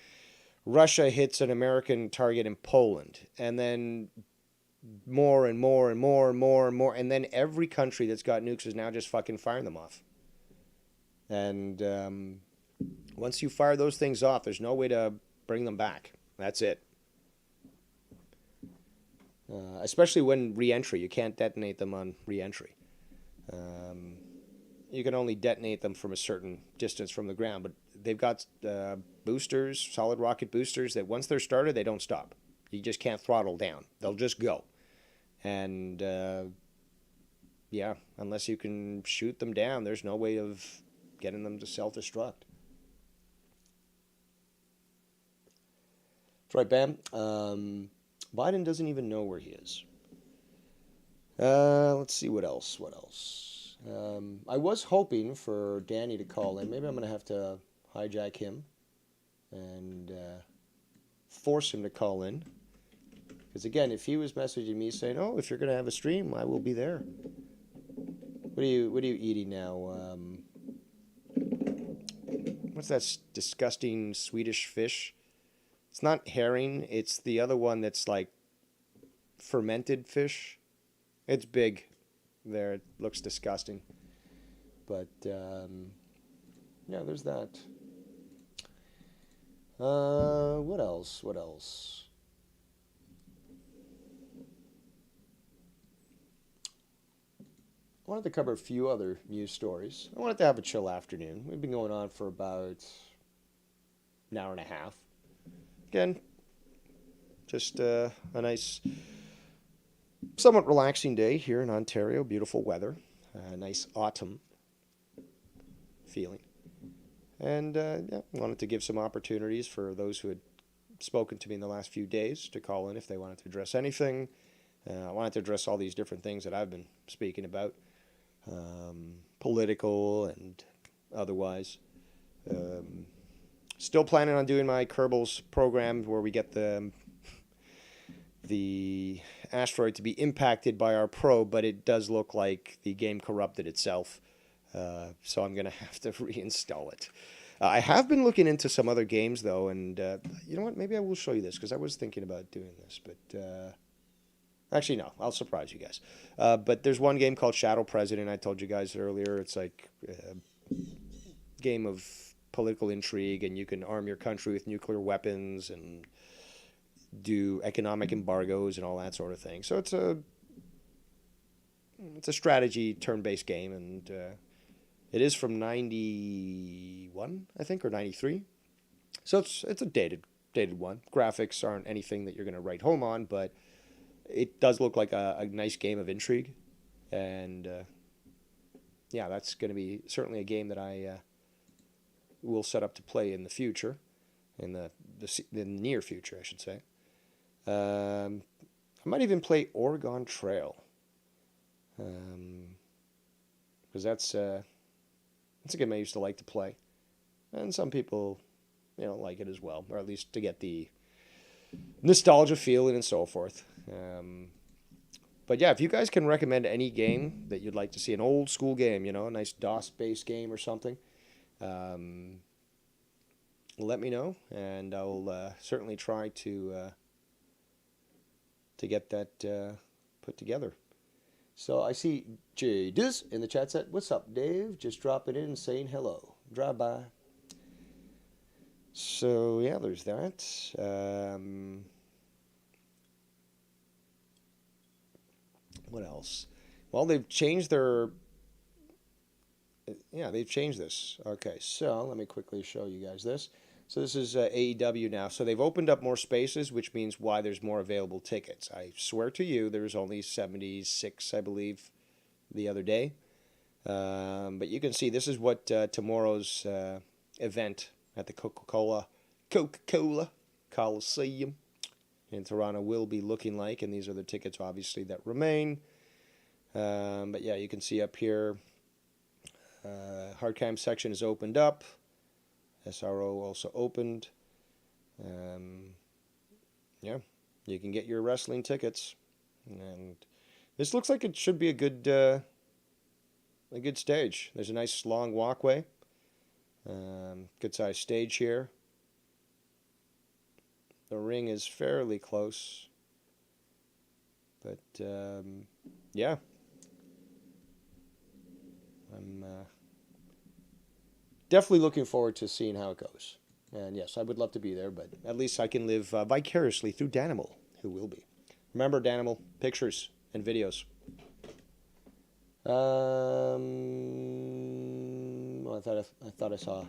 Russia hits an American target in Poland. And then more and more and more and more and more. And then every country that's got nukes is now just fucking firing them off. And once you fire those things off, there's no way to bring them back. That's it. Especially when re-entry. You can't detonate them on re-entry. You can only detonate them from a certain distance from the ground. But they've got boosters, solid rocket boosters, that once they're started, they don't stop. You just can't throttle down. They'll just go. And, unless you can shoot them down, there's no way of getting them to self-destruct. That's right, Bam. Biden doesn't even know where he is. Let's see what else. I was hoping for Danny to call in. Maybe I'm going to have to hijack him and force him to call in. Because again, if he was messaging me saying, "Oh, if you're going to have a stream, I will be there." What are you eating now? What's that disgusting Swedish fish? It's not herring. It's the other one that's like fermented fish. It's big. There, it looks disgusting. But there's that. What else? I wanted to cover a few other news stories. I wanted to have a chill afternoon. We've been going on for about an hour and a half. Again, just a nice, somewhat relaxing day here in Ontario. Beautiful weather. Nice autumn feeling. And wanted to give some opportunities for those who had spoken to me in the last few days to call in if they wanted to address anything. I wanted to address all these different things that I've been speaking about. Political and otherwise. Still planning on doing my Kerbals program where we get the asteroid to be impacted by our probe, but it does look like the game corrupted itself. So I'm going to have to reinstall it. I have been looking into some other games, though, and you know what? Maybe I will show you this, because I was thinking about doing this, but... Actually, no. I'll surprise you guys. But there's one game called Shadow President. I told you guys earlier. It's like a game of political intrigue, and you can arm your country with nuclear weapons and do economic embargoes and all that sort of thing. So it's a strategy turn-based game, and it is from 91, I think, or 93. So it's a dated one. Graphics aren't anything that you're going to write home on, but it does look like a nice game of intrigue, and that's going to be certainly a game that I will set up to play in the future, in the near future, I should say. I might even play Oregon Trail, because that's a game I used to like to play, and some people, like it as well, or at least to get the nostalgia feeling and so forth. But yeah, if you guys can recommend any game that you'd like to see, an old school game, a nice DOS-based game or something, let me know, and I'll certainly try to get that put together. So I see Jadiz in the chat set. What's up, Dave? Just dropping in and saying hello. Drive by. So yeah, there's that. What else? Well, they've changed their... Yeah, they've changed this. Okay, so let me quickly show you guys this. So this is AEW now. So they've opened up more spaces, which means why there's more available tickets. I swear to you, there was only 76, I believe, the other day. But you can see this is what tomorrow's event at the Coca-Cola Coliseum in Toronto will be looking like. And these are the tickets, obviously, that remain. But yeah, you can see up here, hardcam section is opened up. SRO also opened. Yeah, you can get your wrestling tickets, and this looks like it should be a good stage. There's a nice long walkway, good sized stage here. The ring is fairly close, but yeah, I'm definitely looking forward to seeing how it goes. And yes, I would love to be there, but at least I can live vicariously through Danimal, who will be. Remember, Danimal, pictures and videos. Well, I thought I saw a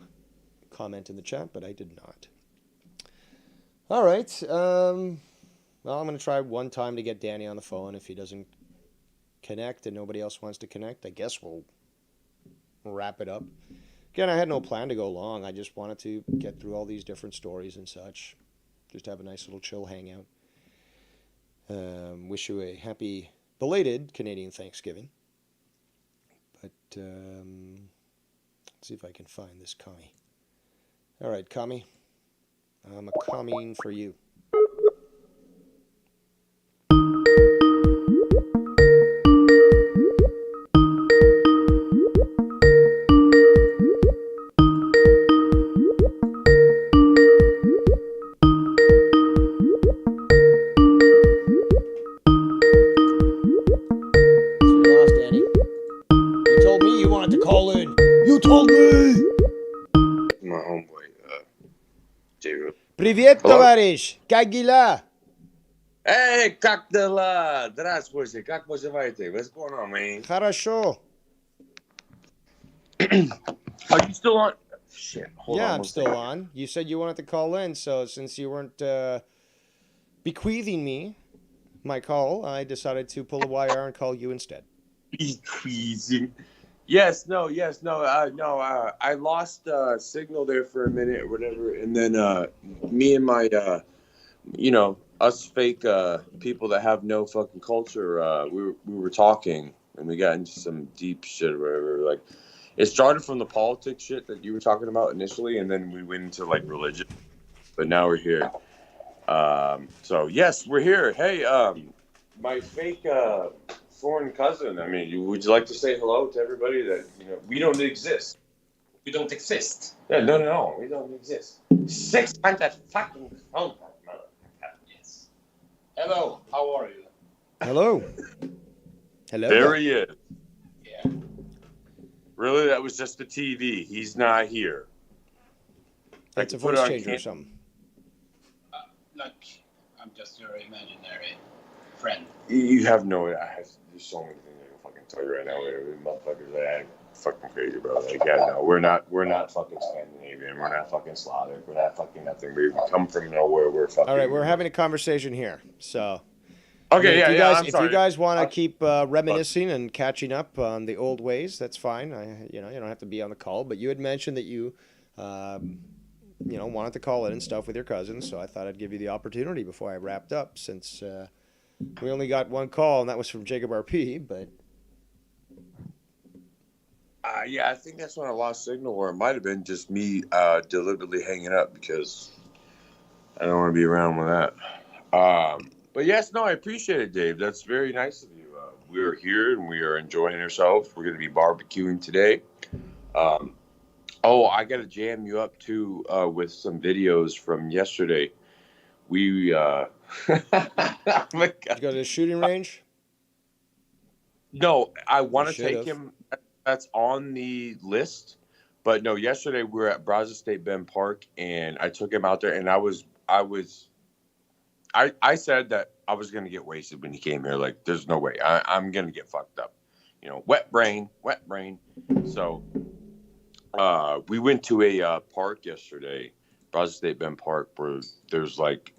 comment in the chat, but I did not. All right. Well, I'm going to try one time to get Danny on the phone. If he doesn't connect and nobody else wants to connect, I guess we'll wrap it up. Again, I had no plan to go long. I just wanted to get through all these different stories and such. Just have a nice little chill hangout. Wish you a happy belated Canadian Thanksgiving. But let's see if I can find this commie. All right, commie. I'm a commie for you. Привет, товарищ! Как дела? Hey, как дела? Здравствуйте, как поживаете? What's going on, man? Хорошо. Are you still on? Shit, hold on. Yeah, I'm still on. You said you wanted to call in, so since you weren't bequeathing me my call, I decided to pull a YR and call you instead. Bequeathing. Yes, no. I lost signal there for a minute or whatever, and then me and my, us fake people that have no fucking culture, we were talking, and we got into some deep shit or whatever. Like, it started from the politics shit that you were talking about initially, and then we went into like religion. But now we're here. So yes, we're here. Hey, my fake foreign cousin. I mean, would you like to say hello to everybody that we don't exist? We don't exist. Yeah, no, we don't exist. 600 fucking phone motherfucker. Yes. Hello, how are you? Hello. Hello. There he is. Yeah. Really, that was just the TV. He's not here. That's a voice changer or something. Look, I'm just your imaginary friend. You have no idea. There's so many things I can fucking tell you right now. Motherfuckers, I'm fucking crazy, bro. Like, yeah, no, we're not fucking Scandinavian. We're not fucking Slavic. We're not fucking nothing. We come from nowhere. We're fucking. All right, we're having a conversation here, so. Okay, if you guys want to keep reminiscing and catching up on the old ways, that's fine. You don't have to be on the call. But you had mentioned that you, wanted to call in and stuff with your cousins, so I thought I'd give you the opportunity before I wrapped up, since we only got one call, and that was from Jacob RP. But yeah, I think that's when I lost signal, or it might have been just me deliberately hanging up because I don't want to be around with that. But yes, no, I appreciate it, Dave. That's very nice of you. We are here and we are enjoying ourselves. We're going to be barbecuing today. I got to jam you up too with some videos from yesterday. We oh my God. You go to the shooting range? No, I want to take him. That's on the list. But no, yesterday we were at Brazos State Bend Park, and I took him out there, and I said that I was going to get wasted when he came here. Like, there's no way. I'm going to get fucked up. Wet brain. So we went to a park yesterday, across State Bend Park where there's like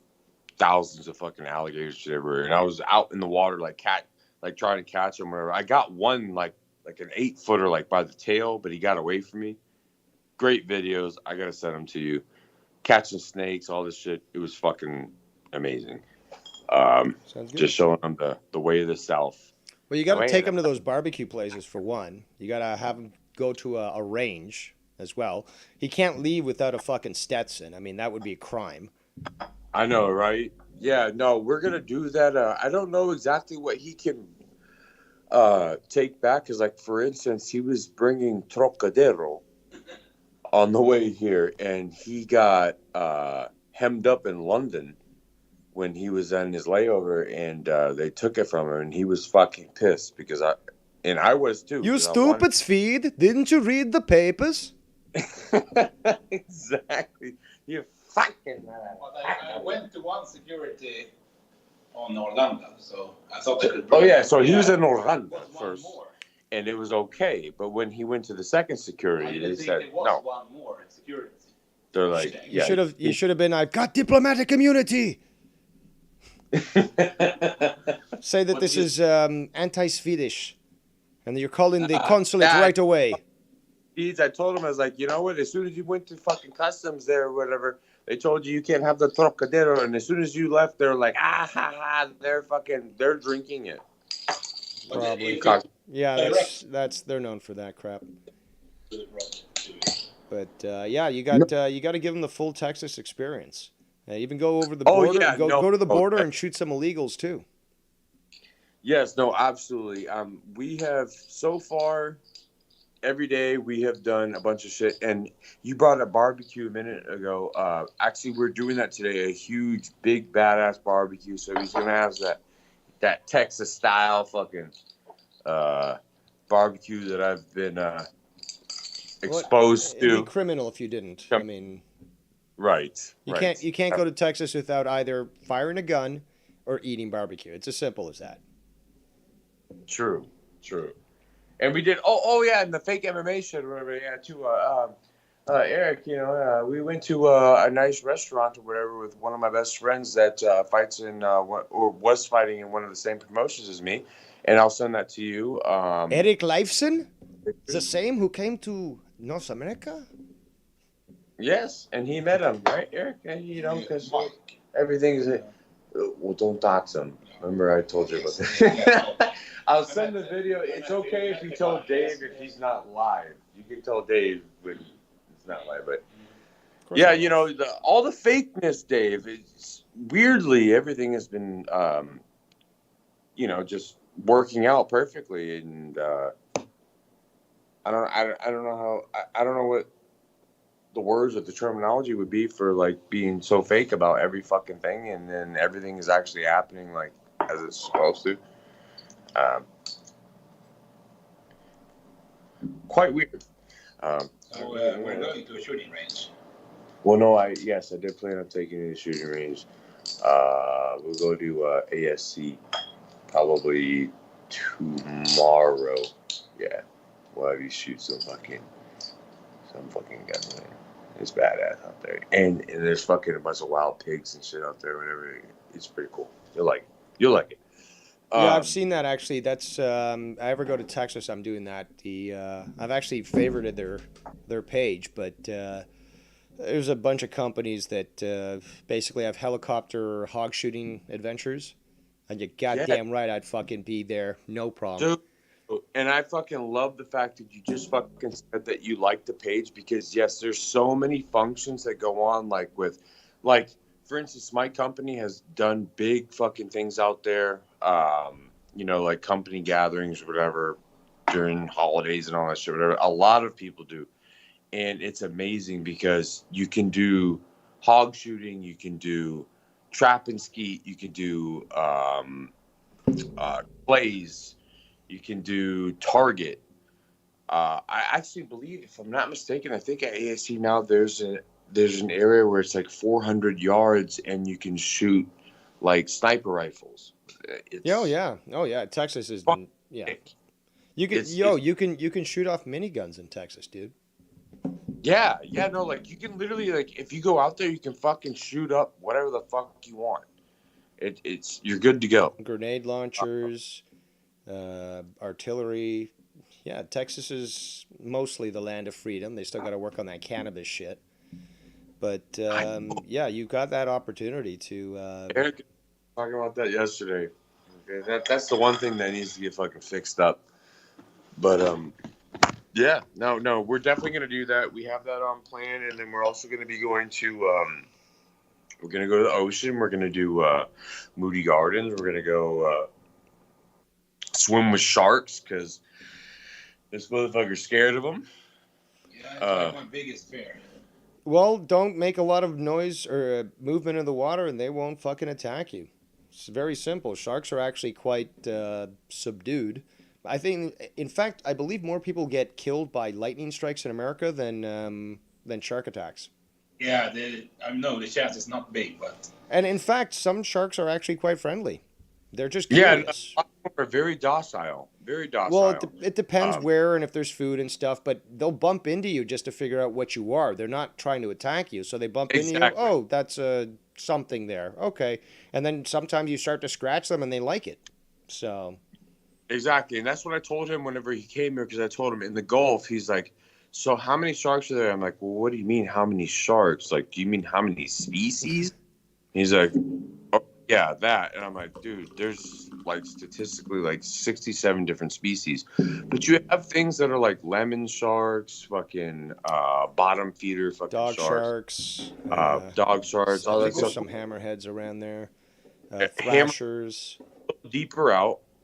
thousands of fucking alligators shit everywhere, and I was out in the water like trying to catch them. Whatever. I got one like an 8-footer like by the tail, but he got away from me. Great videos. I gotta send them to you. Catching snakes, all this shit. It was fucking amazing. Sounds good. Just showing them the way of the South. Well, you got to take them to those barbecue places for one. You got to have them go to a range as well. He can't leave without a fucking Stetson. I mean, that would be a crime. I know, right? Yeah, no, we're gonna do that. I don't know exactly what he can take back, because, like, for instance, he was bringing Trocadero on the way here, and he got hemmed up in London when he was on his layover, and they took it from him, and he was fucking pissed because I was too. You stupid Swede! Didn't you read the papers? Exactly. You fucking. Well, I went to one security on Orlando, so I thought they could. Oh yeah, so he was in Orlando There was one first, more. and it was okay. But when he went to the second I security, didn't they think said there was no. one more in security. They're like, You yeah, should have been. I've got diplomatic immunity. Say that this is anti-Swedish, and you're calling the consulate yeah. right away. I told him, I was like, you know what? As soon as you went to fucking customs there or whatever, they told you can't have the Trocadero, and as soon as you left, they're like, they're drinking it. Probably. Yeah, they're known for that crap. But yeah, you got to give them the full Texas experience. Even go over the border. Go to the border and shoot some illegals too. Yes, no, absolutely. We have so far every day we have done a bunch of shit, and you brought up barbecue a minute ago. Actually, we're doing that today. A huge, big, badass barbecue. So he's gonna have that Texas style fucking barbecue that I've been exposed It'd to. be criminal if you didn't. I mean, right. You can't go to Texas without either firing a gun or eating barbecue. It's as simple as that. True. And we did. Oh yeah, and the fake MMA shit or whatever. Yeah, too. Eric, we went to a nice restaurant or whatever with one of my best friends that fights in or was fighting in one of the same promotions as me, and I'll send that to you. Eric Leifson, the same who came to North America. Yes, and he met him, right, Eric? And, because everything is. Well, don't dox him. Remember, I told you about that. I'll send the video. It's okay if you tell Dave if he's not live. You can tell Dave when it's not live, but yeah, all the fakeness, Dave. It's weirdly everything has been, just working out perfectly, and I don't know what the words or the terminology would be for like being so fake about every fucking thing, and then everything is actually happening like as it's supposed to. Quite weird. So we're going to a shooting range. Well, no, I did plan on taking you to the shooting range. We'll go to ASC probably tomorrow. Yeah, we'll have you shoot some fucking guns, man. It's badass out there, and there's fucking a bunch of wild pigs and shit out there. Whatever, it's pretty cool. You'll like it. Yeah, I've seen that actually. That's I ever go to Texas, I'm doing that. I've actually favorited their page, but there's a bunch of companies that basically have helicopter hog shooting adventures, and you're goddamn right, I'd fucking be there, no problem. Dude, and I fucking love the fact that you just fucking said that you like the page, because yes, there's so many functions that go on, for instance, my company has done big fucking things out there, like company gatherings or whatever during holidays and all that shit, whatever. A lot of people do. And it's amazing because you can do hog shooting, you can do trap and skeet, you can do plays, you can do target. I actually believe, if I'm not mistaken, I think at ASC now there's an area where it's like 400 yards and you can shoot like sniper rifles. Oh yeah. Texas is fun. Yeah. You can shoot off miniguns in Texas, dude. Yeah, no, like you can literally like if you go out there, you can fucking shoot up whatever the fuck you want. It's you're good to go. Grenade launchers, artillery. Yeah, Texas is mostly the land of freedom. They still got to work on that cannabis shit. But yeah, you got that opportunity to. Eric was talking about that yesterday. Okay, that's the one thing that needs to get fucking fixed up. But yeah, no, we're definitely gonna do that. We have that on plan, and then we're also gonna be going to we're gonna go to the ocean. We're gonna do Moody Gardens. We're gonna go swim with sharks because this motherfucker's scared of them. Yeah, that's my biggest fear. Well, don't make a lot of noise or movement in the water, and they won't fucking attack you. It's very simple. Sharks are actually quite subdued. I think, in fact, I believe more people get killed by lightning strikes in America than shark attacks. Yeah, I know the chance is not big, but And in fact, some sharks are actually quite friendly. They're just Yeah, curious. a lot of them are very docile. Very docile. Well, it depends where and if there's food and stuff, but they'll bump into you just to figure out what you are. They're not trying to attack you, so they bump into you. Exactly. Oh, that's something there. Okay, and then sometimes you start to scratch them and they like it. So Exactly, and that's what I told him whenever he came here, because I told him in the Gulf, he's like, so how many sharks are there? I'm like, well, what do you mean how many sharks? Like, do you mean how many species? He's like, oh, yeah, that. And I'm like, dude, there's like statistically like 67 different species. But you have things that are like lemon sharks, fucking bottom feeder fucking dog sharks. sharks, Dog sharks, all I that think there's stuff. some hammerheads around there. Hammer- Thrashers.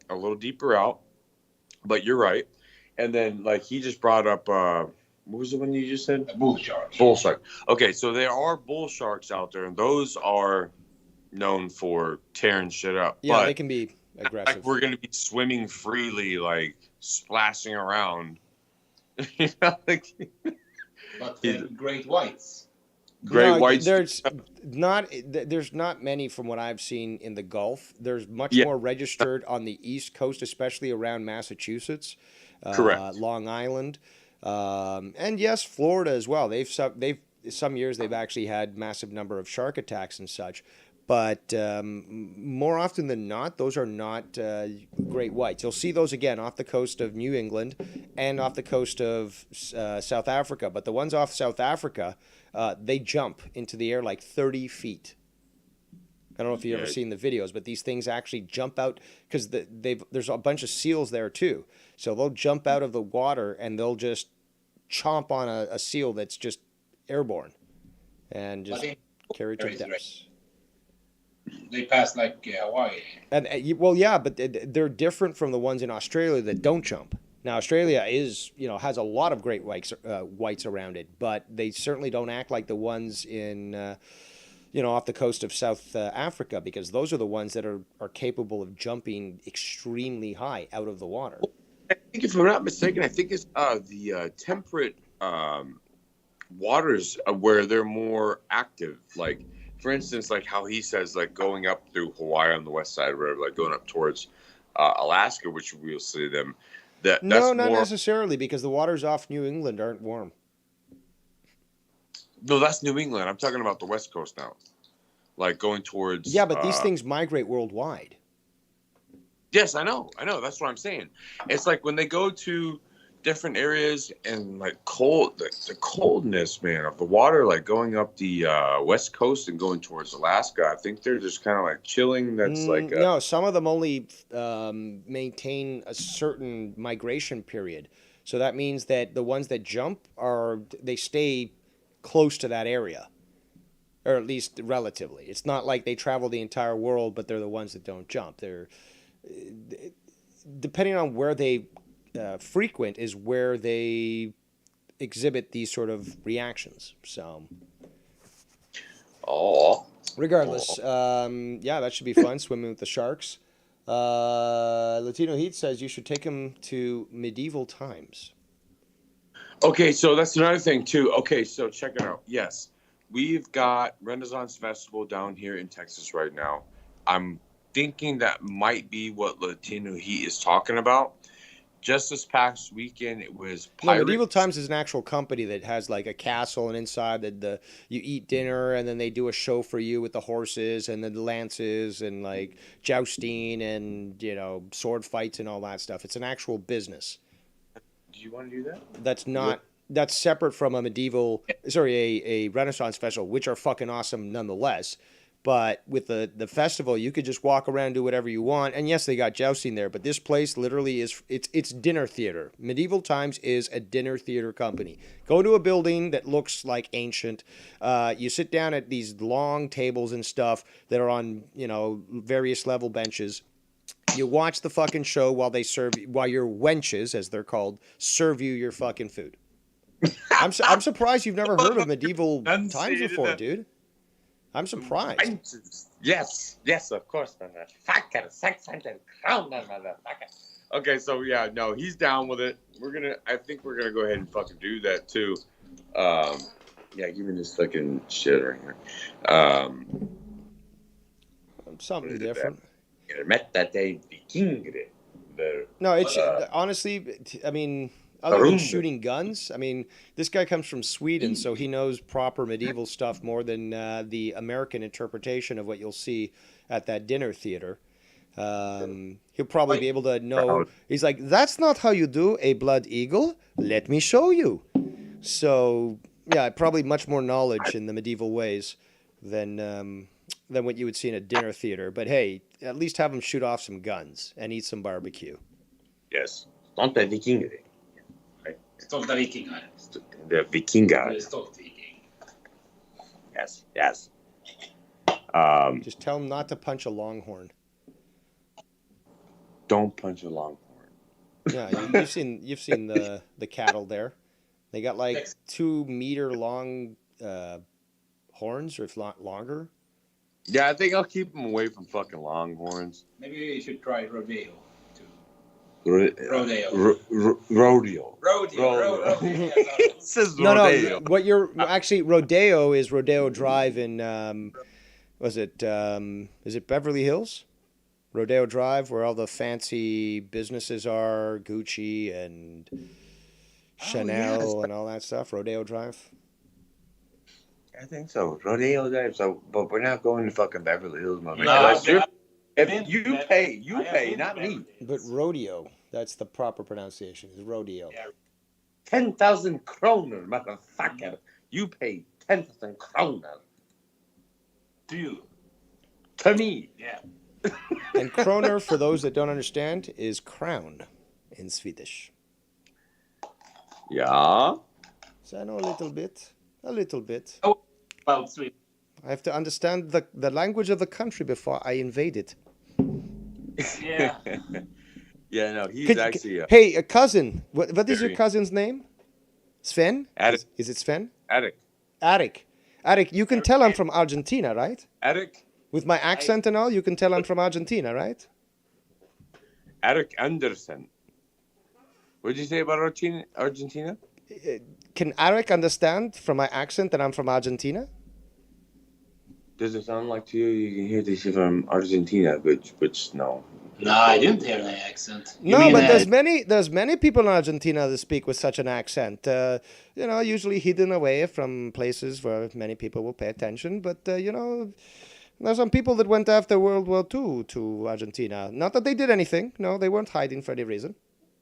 A little deeper out, but you're right. And then like he just brought up what was the one you just said? a bull shark. Bull shark. Okay, so there are bull sharks out there, and those are known for tearing shit up. Yeah, but they can be aggressive. like we're gonna be swimming freely, like splashing around. You know, like But great whites. great No, whites. there's not many from what I've seen in the Gulf. There's much Yeah. more registered on the East Coast, especially around Massachusetts, Correct. Long Island, and yes, Florida as well. They've some years they've actually had massive number of shark attacks and such. But more often than not, those are not great whites. You'll see those again off the coast of New England and off the coast of South Africa. But the ones off South Africa, they jump into the air like 30 feet. I don't know if you've ever seen the videos, but these things actually jump out because there's a bunch of seals there too. So they'll jump out of the water and they'll just chomp on a seal that's just airborne and just carry it to the depths. They pass like Hawaii. And well, yeah, but they're different from the ones in Australia that don't jump. Now, Australia has a lot of great whites around it, but they certainly don't act like the ones in off the coast of South Africa, because those are the ones that are capable of jumping extremely high out of the water. I think if I'm not mistaken, I think it's the temperate waters where they're more active. Like, for instance, like how he says, like going up through Hawaii on the west side, or whatever, like going up towards Alaska, which we'll see them. That's not more... necessarily, because the waters off New England aren't warm. No, that's New England. I'm talking about the West Coast now, like going towards. Yeah, but these things migrate worldwide. Yes, I know. That's what I'm saying. It's like when they go to different areas and like cold, the coldness, man, of the water, like going up the West Coast and going towards Alaska. I think they're just kind of like chilling. That's like no. Some of them only maintain a certain migration period. So that means that the ones that jump they stay close to that area, or at least relatively. It's not like they travel the entire world, but they're the ones that don't jump. They're depending on where they frequent is where they exhibit these sort of reactions. So, regardless, yeah, that should be fun. Swimming with the sharks. Latino Heat says you should take him to medieval times. Okay, so that's another thing too. Okay, so check it out. Yes, we've got Renaissance Festival down here in Texas right now. I'm thinking that might be what Latino Heat is talking about. just this past weekend, it was No, Pirates. Medieval Times is an actual company that has like a castle, and inside you eat dinner, and then they do a show for you with the horses and the lances and like jousting and sword fights and all that stuff. It's an actual business. Do you want to do that? That's separate from a Renaissance festival, which are fucking awesome nonetheless. But with the festival, you could just walk around and do whatever you want. And yes, they got jousting there, but this place literally it's dinner theater. Medieval Times is a dinner theater company. Go to a building that looks like ancient. You sit down at these long tables and stuff that are on, various level benches. You watch the fucking show while your wenches, as they're called, serve you your fucking food. I'm surprised you've never heard of Medieval Times before, dude. I'm surprised. Yes, of course, motherfucker. 600 crown, motherfucker. Okay, so yeah, no, he's down with it. I think we're gonna go ahead and fucking do that too. Yeah, give me this fucking shit right here. Something different. Met that day, the king. No, it's honestly, I mean, other than shooting guns, I mean, this guy comes from Sweden, so he knows proper medieval stuff more than the American interpretation of what you'll see at that dinner theater. He'll probably be able to know. He's like, that's not how you do a blood eagle. Let me show you. So, yeah, probably much more knowledge in the medieval ways than what you would see in a dinner theater. But hey, at least have him shoot off some guns and eat some barbecue. Yes. Stolta vikinger. Stolta vikingar. The vikingar. Stolt viking. Yes. Just tell him not to punch a longhorn. Don't punch a longhorn. Yeah, you've seen the cattle there. They got like 2 meter long horns, or if not longer. Yeah, I think I'll keep them away from fucking longhorns. Maybe you should try rodeo too. Rodeo. It says No, rodeo. what you're actually rodeo is Rodeo Drive in is it Beverly Hills? Rodeo Drive, where all the fancy businesses are, Gucci and Chanel and all that stuff. Rodeo Drive. I think so. Rodeo Drive. So, but we're not going to fucking Beverly Hills, my man. No, If you pay, not me. But rodeo, that's the proper pronunciation, is rodeo. Yeah. 10,000 kroner, motherfucker. You pay 10,000 kroner. To you. To me. Yeah. And kroner, for those that don't understand, is crown in Swedish. Yeah. So I know a little bit. Oh, well, sweet. I have to understand the language of the country before I invade it. Yeah. Yeah, no, he's actually Hey, a cousin. What is your cousin's name? Sven? Arik. Is it Sven? Arik. Arik, you can tell I'm from Argentina, right? Arik. With my accent and all, you can tell I'm from Argentina, right? Arik Anderson. What did you say about Argentina? Can Arik understand from my accent that I'm from Argentina? Does it sound like to you? You can hear this from Argentina, which no. No, I didn't hear any accent. No, but there's many people in Argentina that speak with such an accent. Usually hidden away from places where many people will pay attention. But there's some people that went after World War II to Argentina. Not that they did anything. No, they weren't hiding for any reason.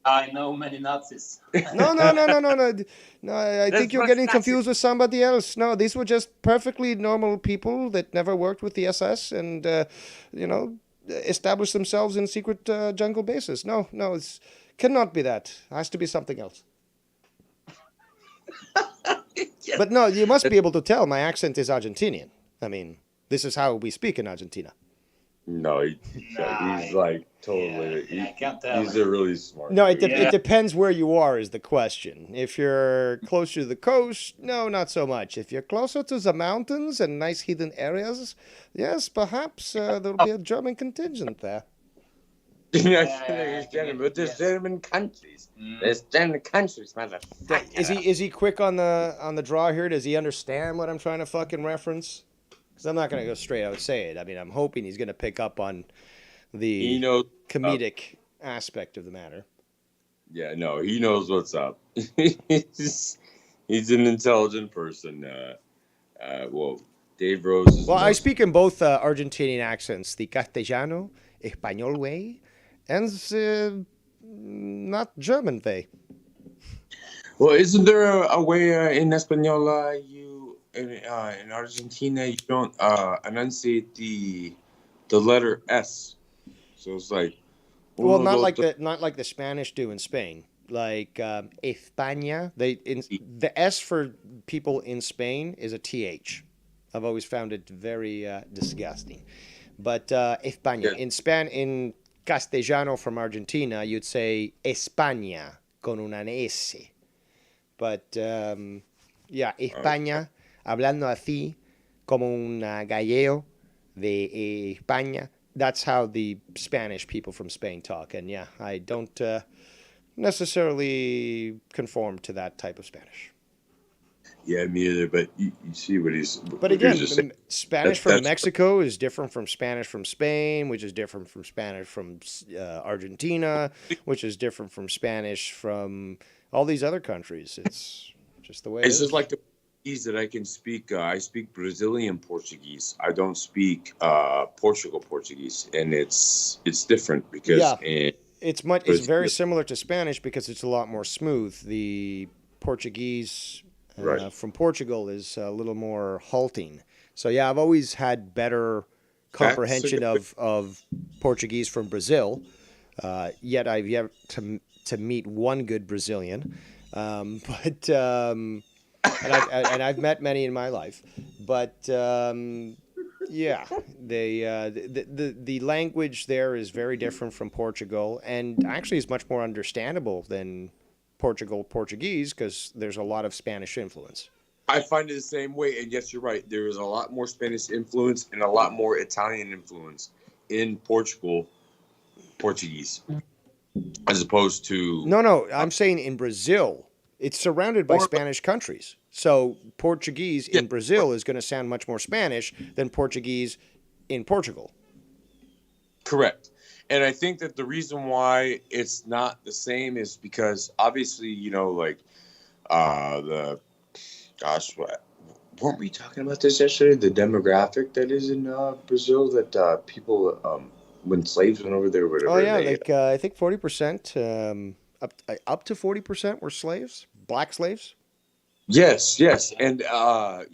I know many Nazis. No. I think you're getting confused with somebody else. No, these were just perfectly normal people that never worked with the SS and, established themselves in secret jungle bases. No, it cannot be that. It has to be something else. Yes. But no, you must be able to tell my accent is Argentinian. I mean, this is how we speak in Argentina. No, he's like totally. Yeah, I can't tell. He's a really smart. No, it depends where you are is the question. If you're closer to the coast, no, not so much. If you're closer to the mountains and nice hidden areas, yes, perhaps there'll be a German contingent there. But there's German countries. There's German countries, motherfucker. Is he quick on the draw here? Does he understand what I'm trying to fucking reference? Because I'm not going to go straight out and say it. I mean, I'm hoping he's going to pick up on the comedic aspect of the matter. Yeah, no, he knows what's up. he's, he's an intelligent person. Well, Dave Rose is the Well, I most. speak in both Argentinian accents, the Castellano, Español way, and not German way. Well, isn't there a way in Espanol you in Argentina you don't enunciate the letter S? So it's like Well, uno, dos, tres. not like the Spanish do in Spain. Like España, the S for people in Spain is a th. I've always found it very disgusting. But España Yeah. in Castellano from Argentina, you'd say España con una S. But yeah, España, hablando así como un gallego de España. That's how the Spanish people from Spain talk. And yeah, I don't necessarily conform to that type of Spanish. Yeah, me either. But you see what he's. But what he was again, just saying. Spanish from That's Mexico is different from Spanish from Spain, which is different from Spanish from Argentina, which is different from Spanish from all these other countries. It's just the way it It's is. just like the Portuguese that I can speak. I speak Brazilian Portuguese. I don't speak Portugal Portuguese, and it's different because Yeah. It's very Brazil, similar to Spanish because it's a lot more smooth. The Portuguese right. from Portugal is a little more halting. So yeah, I've always had better That's a comprehension good. of Portuguese from Brazil. Yet I've yet to meet one good Brazilian, but and I've met many in my life. But yeah, the language there is very different from Portugal, and actually is much more understandable than Portuguese because there's a lot of Spanish influence. I find it the same way, and yes, you're right. There is a lot more Spanish influence and a lot more Italian influence in Portuguese, as opposed to No, I'm saying in Brazil, it's surrounded by or Spanish countries. So Portuguese yeah, in Brazil is going to sound much more Spanish than Portuguese in Portugal. correct. And I think that the reason why it's not the same is because obviously, like the gosh, weren't we talking about this yesterday? The demographic that is in Brazil that people when slaves went over there, Oh whatever yeah, they. like I think 40%, up to 40% were slaves, black slaves. Yes, and a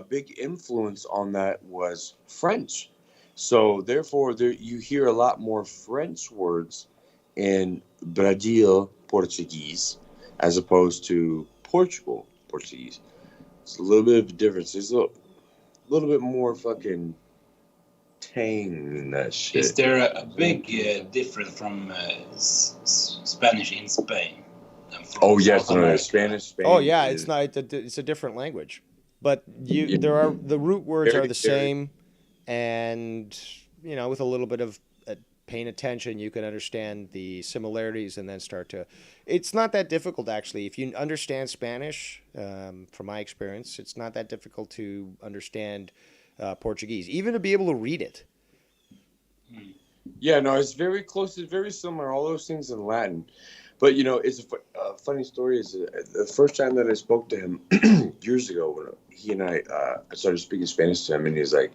big influence on that was French. So therefore, you hear a lot more French words in Brazil Portuguese as opposed to Portugal Portuguese. It's a little bit of a difference. There's a little bit more fucking tang in that Is shit. there a big difference from Spanish in Spain and from Oh yes, South no, America? Spanish. Oh Spain yeah, is it's a different language, but yeah, the root words are very the very. same, and with a little bit of paying attention, you can understand the similarities and then start to. It's not that difficult actually. If you understand Spanish, from my experience, it's not that difficult to understand Portuguese, even to be able to read it. Yeah, no, it's very close. It's very similar. All those things in Latin, but it's a funny story. Is the first time that I spoke to him years ago when he and I started speaking Spanish to him, and he's like,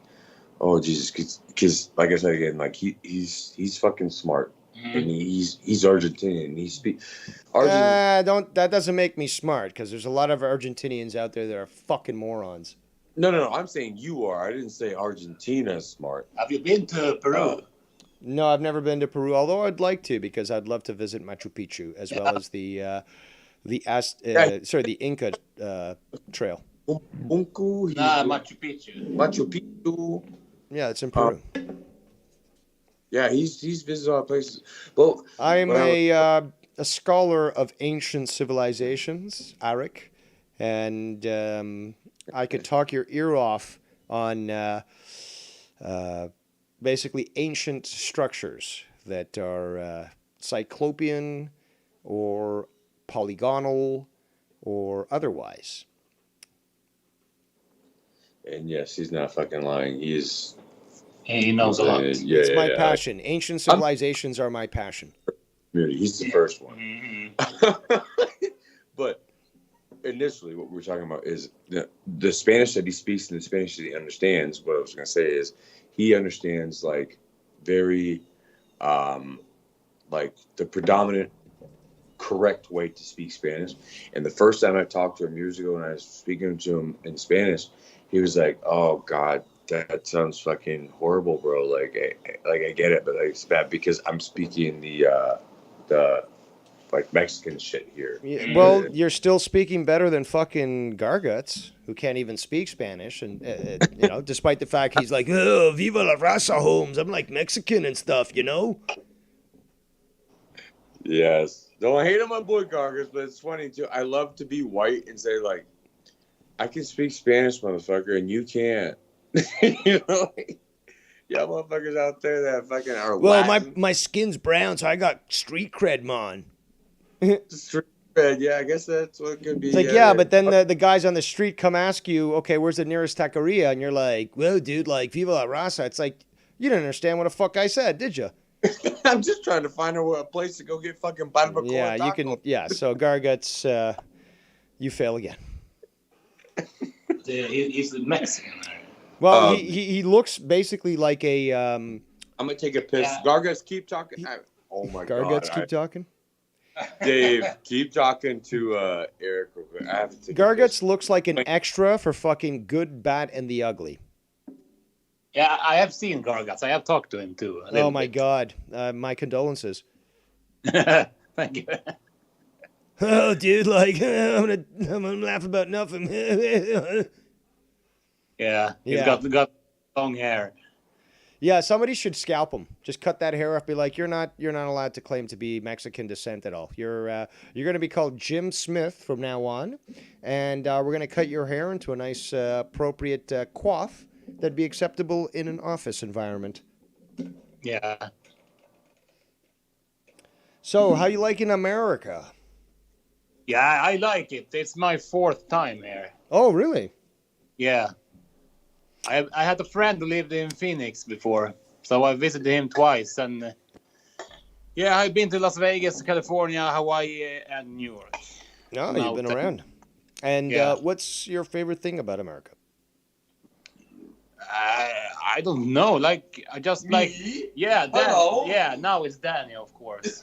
"Oh Jesus," because like I said again, like he's fucking smart, and he's Argentinian. And he speak Argent. Don't that doesn't make me smart because there's a lot of Argentinians out there that are fucking morons. No. I'm saying you are. I didn't say Argentina's smart. Have you been to Peru? No, I've never been to Peru, although I'd like to because I'd love to visit Machu Picchu as well as Yeah, the Inca trail. Unku, Nah, Machu Picchu. Machu Picchu. Yeah, it's in Uh, Peru. yeah, he's visited a lot of places. Well, I'm when I was a scholar of ancient civilizations, Arik, and I could talk your ear off on uh, basically ancient structures that are cyclopean or polygonal or otherwise. and yes, he's not fucking lying. He is. He knows a lot. It's my Yeah. passion. Ancient I'm civilizations are my passion. community. He's the first one. Mhm. But initially, what we're talking about is the Spanish that he speaks and the Spanish that he understands. What I was going to say is he understands like very like the predominant correct way to speak Spanish. And the first time I talked to him years ago when I was speaking to him in Spanish, he was like, "Oh God, that sounds fucking horrible, bro. Like I get it, but it's bad because I'm speaking the like Mexican shit here." Yeah, well, you're still speaking better than fucking Garguts, who can't even speak Spanish, and you know, despite the fact he's like, "Oh, viva la raza, Holmes. I'm like Mexican and stuff," you know. Yes. No, I hate on my boy Gargas, but it's funny too. I love to be white and say like, I can speak Spanish, motherfucker, and you can't. You know, y'all motherfuckers out there that fucking are. Well, Latin. my skin's brown, so I got street cred, man. Street cred, yeah, I guess that's what it could be. It's like, yeah, but then the guys on the street come ask you, okay, where's the nearest taqueria? And you're like, well, dude, like, viva la raza. It's like, you didn't understand what the fuck I said, did you? I'm just trying to find a place to go get fucking barbacoa. Yeah, you can. Yeah, so Garguts, you fail again. He's Mexican. Well, he looks basically like a. I'm gonna take a piss. Yeah. Garguts, keep talking. Oh my god. Garguts, keep talking. Dave, keep talking to Eric real quick. I have to take a Garguts piss. looks like an extra for fucking Good, Bad, and the Ugly. Yeah, I have seen Garguts. I have talked to him too. Oh my god, my condolences. Thank you. Oh, dude, like I'm gonna laugh about nothing. Yeah, he's Yeah. got long hair. Yeah, somebody should scalp him. Just cut that hair off. Be like, you're not allowed to claim to be Mexican descent at all. You're going to be called Jim Smith from now on, and we're going to cut your hair into a nice, appropriate coif that'd be acceptable in an office environment. Yeah. So, how you liking America? Yeah, I like it. It's my 4th time here. Oh, really? Yeah. I had a friend who lived in Phoenix before, so I visited him twice. And yeah, I've been to Las Vegas, California, Hawaii, and New York. No, you've been around. And Yeah. what's your favorite thing about America? I don't know. Like I just like yeah, Hello? yeah. Now it's Danny, of course.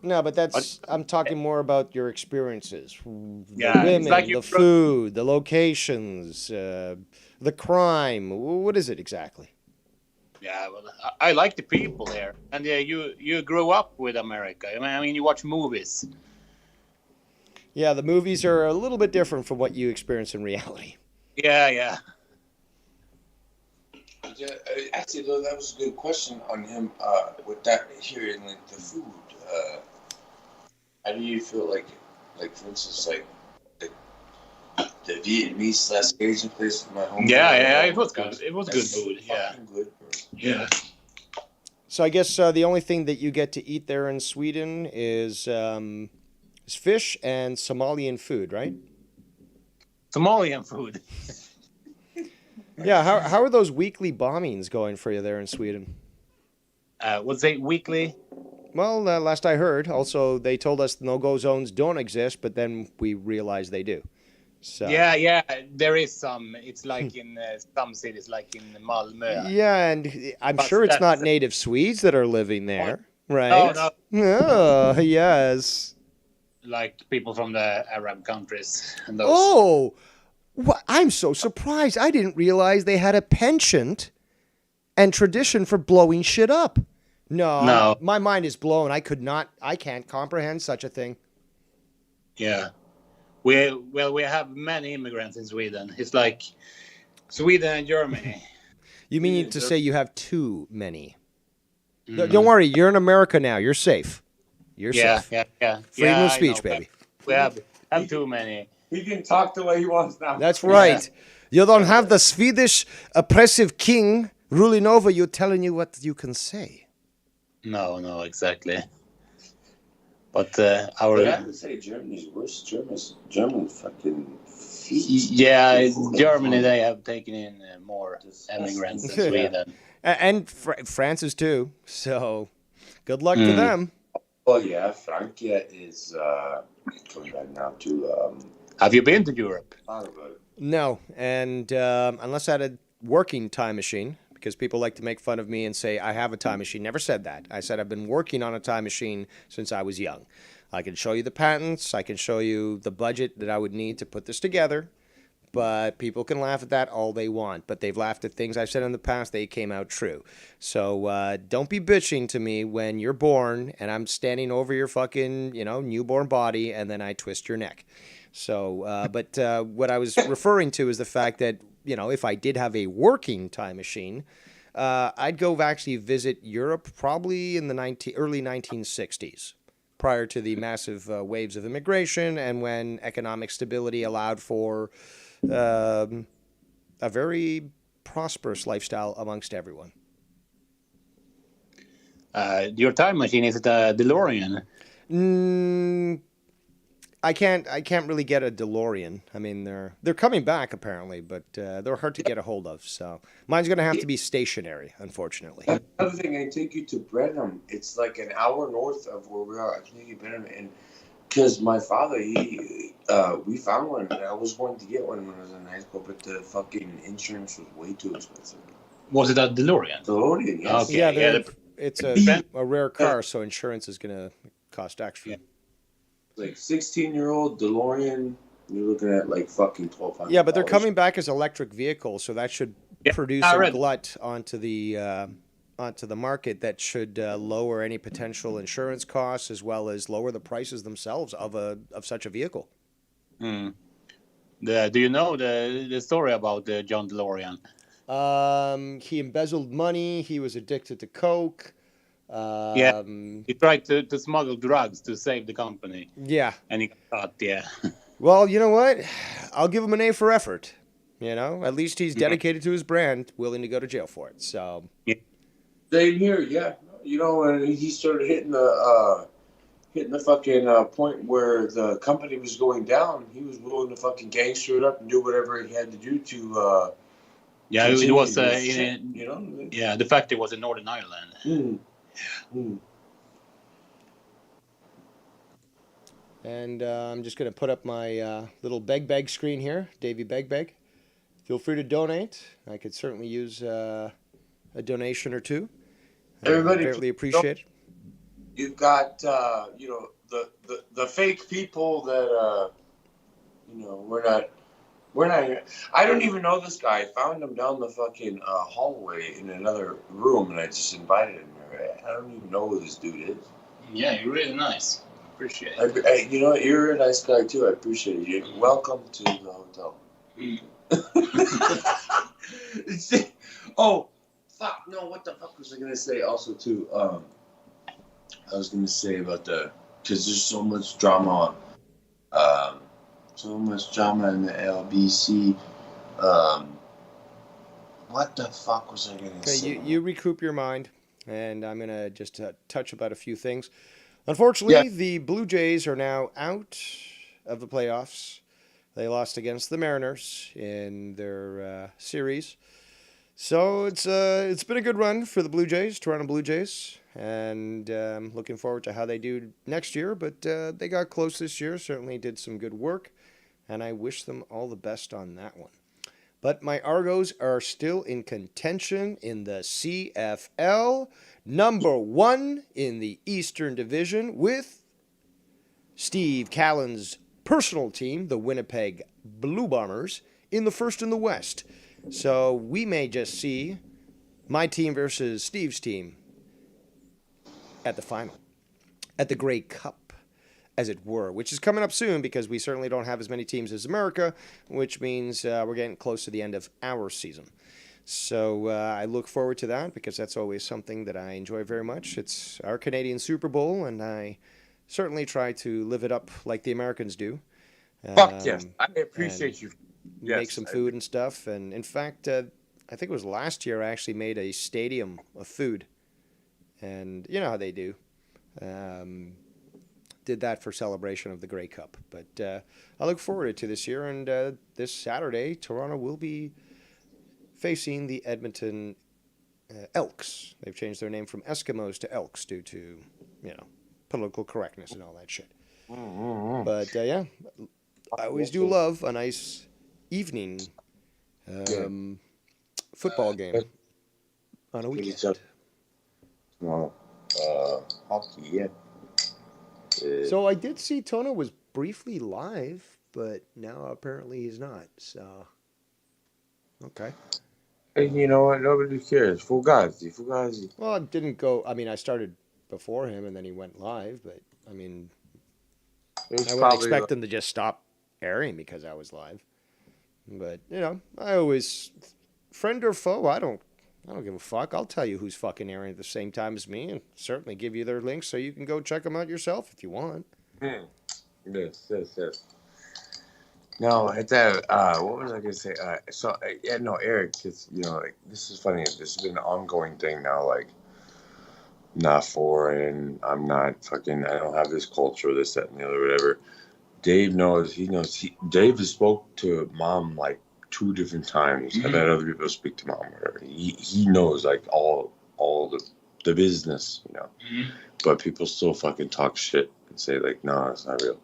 No, but I'm talking more about your experiences. The Yeah, it's women, like you the food, the locations, the crime. What is it exactly? Yeah, well, I like the people here, and yeah, you grew up with America. I mean, you watch movies. Yeah, the movies are a little bit different from what you experience in reality. Yeah. Yeah, actually, though, that was a good question on him with that here in like the food. How do you feel like for instance, like the Vietnamese / Asian place in my home? Yeah, it was good. It was good food. Yeah. Fucking good, bro. Yeah. So I guess the only thing that you get to eat there in Sweden is fish and Somalian food, right? Somalian food. Yeah. How are those weekly bombings going for you there in Sweden? Was it weekly? Well, last I heard, also they told us no-go zones don't exist, but then we realized they do. So. Yeah, there is some. It's like in some cities, like in Malmö. Yeah, and I'm But sure it's not that's- native Swedes that are living there, right? No, Oh, yes. like people from the Arab countries and those. Oh, I'm so surprised. I didn't realize they had a penchant and tradition for blowing shit up. No. My mind is blown. I can't comprehend such a thing. Yeah. We have many immigrants in Sweden. It's like Sweden and Germany. You mean to say you have too many? Don't worry, you're in America now. You're safe. You're safe. Yeah. Freedom of I speech, know. baby. We have too many. He can talk the way he wants now. That's right. You don't have the Swedish oppressive king ruling over you, telling you what you can say. No, exactly. But I have to say Germany's worse. German fucking feet. yeah, Germany, they have taken in more immigrants than Sweden. And France's too. So good luck to them. Oh yeah, Francia is coming back now too. Have you been to Europe? Thought about it. No, and unless I had a working time machine, because people like to make fun of me and say I have a time machine. Never said that. I said I've been working on a time machine since I was young. I can show you the patents. I can show you the budget that I would need to put this together. But people can laugh at that all they want. But they've laughed at things I've said in the past. They came out true. So don't be bitching to me when you're born and I'm standing over your fucking, newborn body and then I twist your neck. So, but what I was referring to is the fact that, if I did have a working time machine, I'd go actually visit Europe probably in the early 1960s, prior to the massive waves of immigration and when economic stability allowed for a very prosperous lifestyle amongst everyone. Your time machine, is it a DeLorean? I can't really get a DeLorean. I mean, they're coming back apparently, but they're hard to get a hold of. So mine's gonna have to be stationary, unfortunately. Another thing, I take you to Brenham. It's like an hour north of where we are. I can take you to Brenham, and because my father, we found one, and I was going to get one when I was in high school, but the fucking insurance was way too expensive. Was it a DeLorean? DeLorean, yes. Okay. Yeah, it's a rare car, so insurance is gonna cost extra. Yeah. Like 16-year-old DeLorean, you're looking at like fucking $1,200. Yeah, but they're coming back as electric vehicles, so that should produce a glut onto the market that should lower any potential insurance costs as well as lower the prices themselves of such a vehicle. Do you know the story about John DeLorean? He embezzled money. He was addicted to coke. He tried to smuggle drugs to save the company. Yeah. And he got caught, yeah. Well, you know what? I'll give him an A for effort. At least he's dedicated to his brand, willing to go to jail for it. So. Yeah. Same here, yeah. When he started hitting the fucking point where the company was going down, he was willing to fucking gangster it up and do whatever he had to do to. Yeah, it was. shit, Yeah, the factory was in Northern Ireland. Mm. And I'm just going to put up my little beg screen here, Davey Beg. Feel free to donate. I could certainly use a donation or two. Everybody, greatly appreciate it. You've got the fake people that we're not. I don't even know this guy. I found him down the fucking hallway in another room, and I just invited him here. I don't even know who this dude is. Yeah, you're really nice. Appreciate it. You're a nice guy too. I appreciate you. Welcome to the hotel. Oh, fuck! No, what the fuck was I gonna say? Also, too, I was gonna say about because there's so much drama. So much drama in the LBC. What the fuck was I gonna say? Okay, you recoup your mind, and I'm gonna just touch about a few things. Unfortunately, the Blue Jays are now out of the playoffs. They lost against the Mariners in their series. So it's been a good run for the Blue Jays, Toronto Blue Jays, and looking forward to how they do next year. But they got close this year, certainly did some good work, and I wish them all the best on that one. But my Argos are still in contention in the CFL, number 1 in the Eastern Division, with Steve Callan's personal team, the Winnipeg Blue Bombers, in the first in the West. So we may just see my team versus Steve's team at the final, at the Grey Cup, as it were, which is coming up soon because we certainly don't have as many teams as America, which means we're getting close to the end of our season. So I look forward to that because that's always something that I enjoy very much. It's our Canadian Super Bowl, and I certainly try to live it up like the Americans do. Fuck yes, I appreciate you. Yes, make some food and stuff. And in fact, I think it was last year I actually made a stadium of food. And you know how they do. Did that for celebration of the Grey Cup. But I look forward to this year. And this Saturday, Toronto will be facing the Edmonton Elks. They've changed their name from Eskimos to Elks due to, political correctness and all that shit. Mm-hmm. But yeah, I always do love a nice evening football game on a weekend. Well, hockey, yeah. So I did see Tono was briefly live, but now apparently he's not. So, okay. Hey, you know what? Nobody cares. Fugazi. Well, it didn't go. I mean, I started before him, and then he went live. But I mean, I wouldn't expect him to just stop airing because I was live. But you know, I always, friend or foe, I don't give a fuck. I'll tell you who's fucking airing at the same time as me, and certainly give you their links so you can go check them out yourself if you want. Yes. No, it's what was I gonna say? Eric, it's, you know, like, this is funny. This has been an ongoing thing now. Like, not foreign. I'm not fucking. I don't have this culture, this, that, and the other, whatever. Dave knows. He knows. Dave has spoke to Mom like 2 different times. Mm-hmm. I've had other people speak to Mom, whatever. He knows like all the business, you know. Mm-hmm. But people still fucking talk shit and say like, no, it's not real.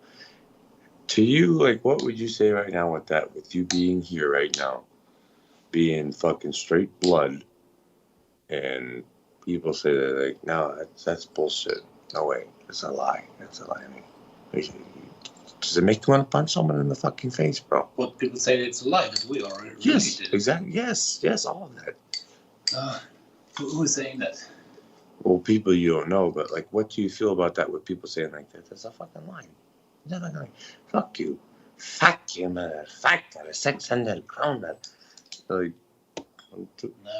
To you, like, what would you say right now with that? With you being here right now, being fucking straight blood, and people say that, like, no, that's bullshit. No way, it's a lie. That's a lie. I mean, does it make you want to punch someone in the fucking face, bro? What people say it's a lie that we are related. Yes, exactly. Yes, all of that. Who's saying that? Well, people you don't know, but like, what do you feel about that? With people saying like that? That's a fucking lie. Fuck you, motherfucker, 600 kronor. Like, No,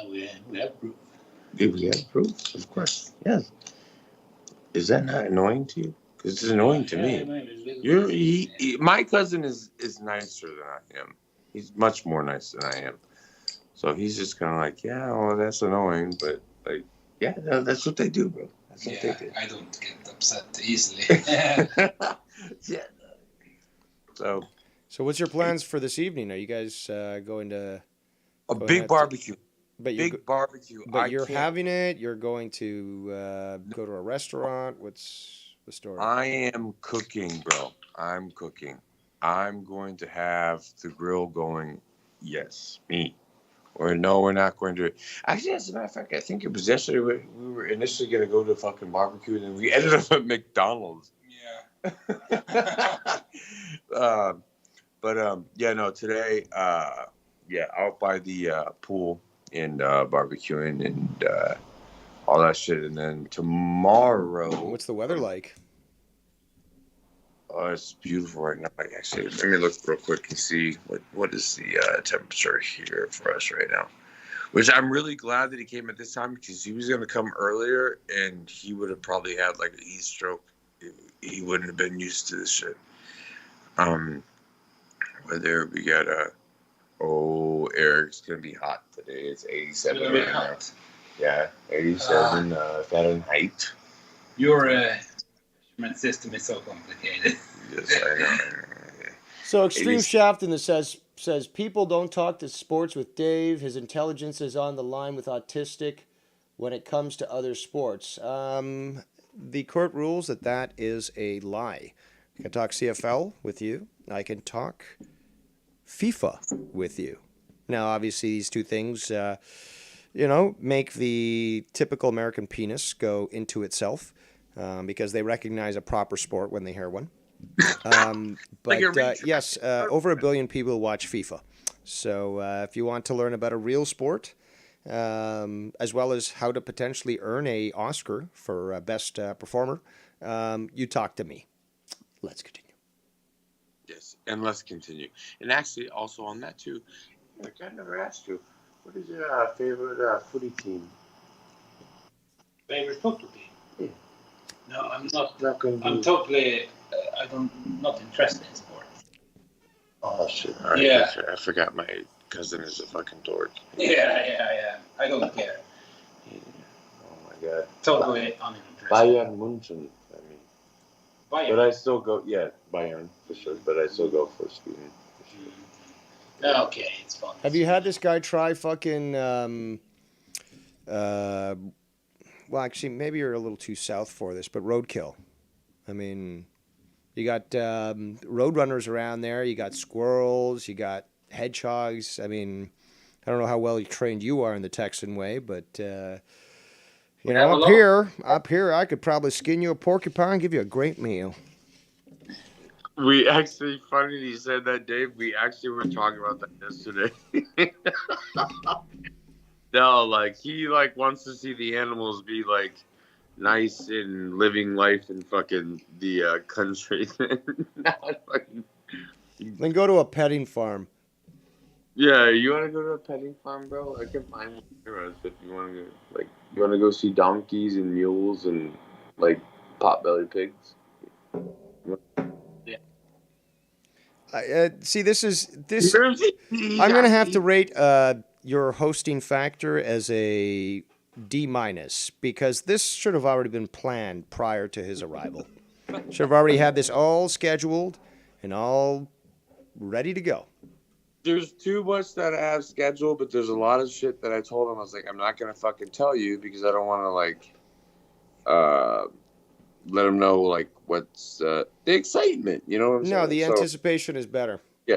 we have proof. we have proof, of course. Yes. Is that not annoying to you? Because it's annoying to me. My cousin is nicer than I am. He's much more nice than I am. So he's just kind of like, yeah, well, that's annoying, but like, yeah, no, that's what they do, bro. That's what they do. I don't get upset easily. Yeah. So what's your plans for this evening? Are you guys going to a big barbecue? Barbecue. But you're having it. You're going to go to a restaurant. What's the story? I am cooking, bro. I'm cooking. I'm going to have the grill going. Yes, me. Or no, we're not going to. Actually, as a matter of fact, I think it was yesterday. We were initially going to go to a fucking barbecue, and then we ended up at McDonald's. Yeah. Today, out by the pool and barbecuing and all that shit. And then tomorrow. What's the weather like? Oh, it's beautiful right now. Actually, let me look real quick and see what is the temperature here for us right now. Which I'm really glad that he came at this time, because he was going to come earlier and he would have probably had like a heat stroke. He wouldn't have been used to this shit. Whether we got Eric's gonna be hot today. It's 87 right now. Yeah, 87 Fahrenheit. Your measurement system is so complicated. Yes, I know. So Extreme Shaft in the says people don't talk to sports with Dave. His intelligence is on the line with autistic when it comes to other sports. The court rules that is a lie. I can talk CFL with you. I can talk FIFA with you. Now, obviously, these two things, make the typical American penis go into itself because they recognize a proper sport when they hear one. Yes, over 1 billion people watch FIFA. So if you want to learn about a real sport, as well as how to potentially earn a Oscar for best performer, you talk to me. Let's continue. Yes, and let's continue. And actually, also on that too, I never asked you, what is your favorite footy team? Favorite football team? Yeah. No, I'm not. I'm totally. I'm not interested in sport. Oh shit! All right, yeah. I forgot my cousin is a fucking dork. Yeah. I don't care. Yeah. Oh my god. Totally uninterested. Bayern München. Bayern. But I still go. Yeah, Bayern for sure. But I still go for Sweden. For sure. Okay, it's fun. Have you had this guy try fucking? Well, actually, maybe you're a little too south for this, but roadkill. I mean, you got roadrunners around there. You got squirrels. You got hedgehogs. I mean, I don't know how well trained you are in the Texan way, but you know, up here, I could probably skin you a porcupine and give you a great meal. We actually, funny you said that, Dave. We actually were talking about that yesterday. No, like he like wants to see the animals be like nice and living life in fucking the country. Not fucking. Then go to a petting farm. Yeah, you want to go to a petting farm, bro? I can find one near us if you want to go. Like, you want to go see donkeys and mules and like potbelly pigs. See, this. I'm gonna have to rate your hosting factor as a D- because this should have already been planned prior to his arrival. Should have already had this all scheduled and all ready to go. There's too much that I have scheduled, but there's a lot of shit that I told him. I was like, I'm not gonna fucking tell you because I don't want to like, let him know like what's the excitement. You know what I'm saying? No, the anticipation is better. Yeah,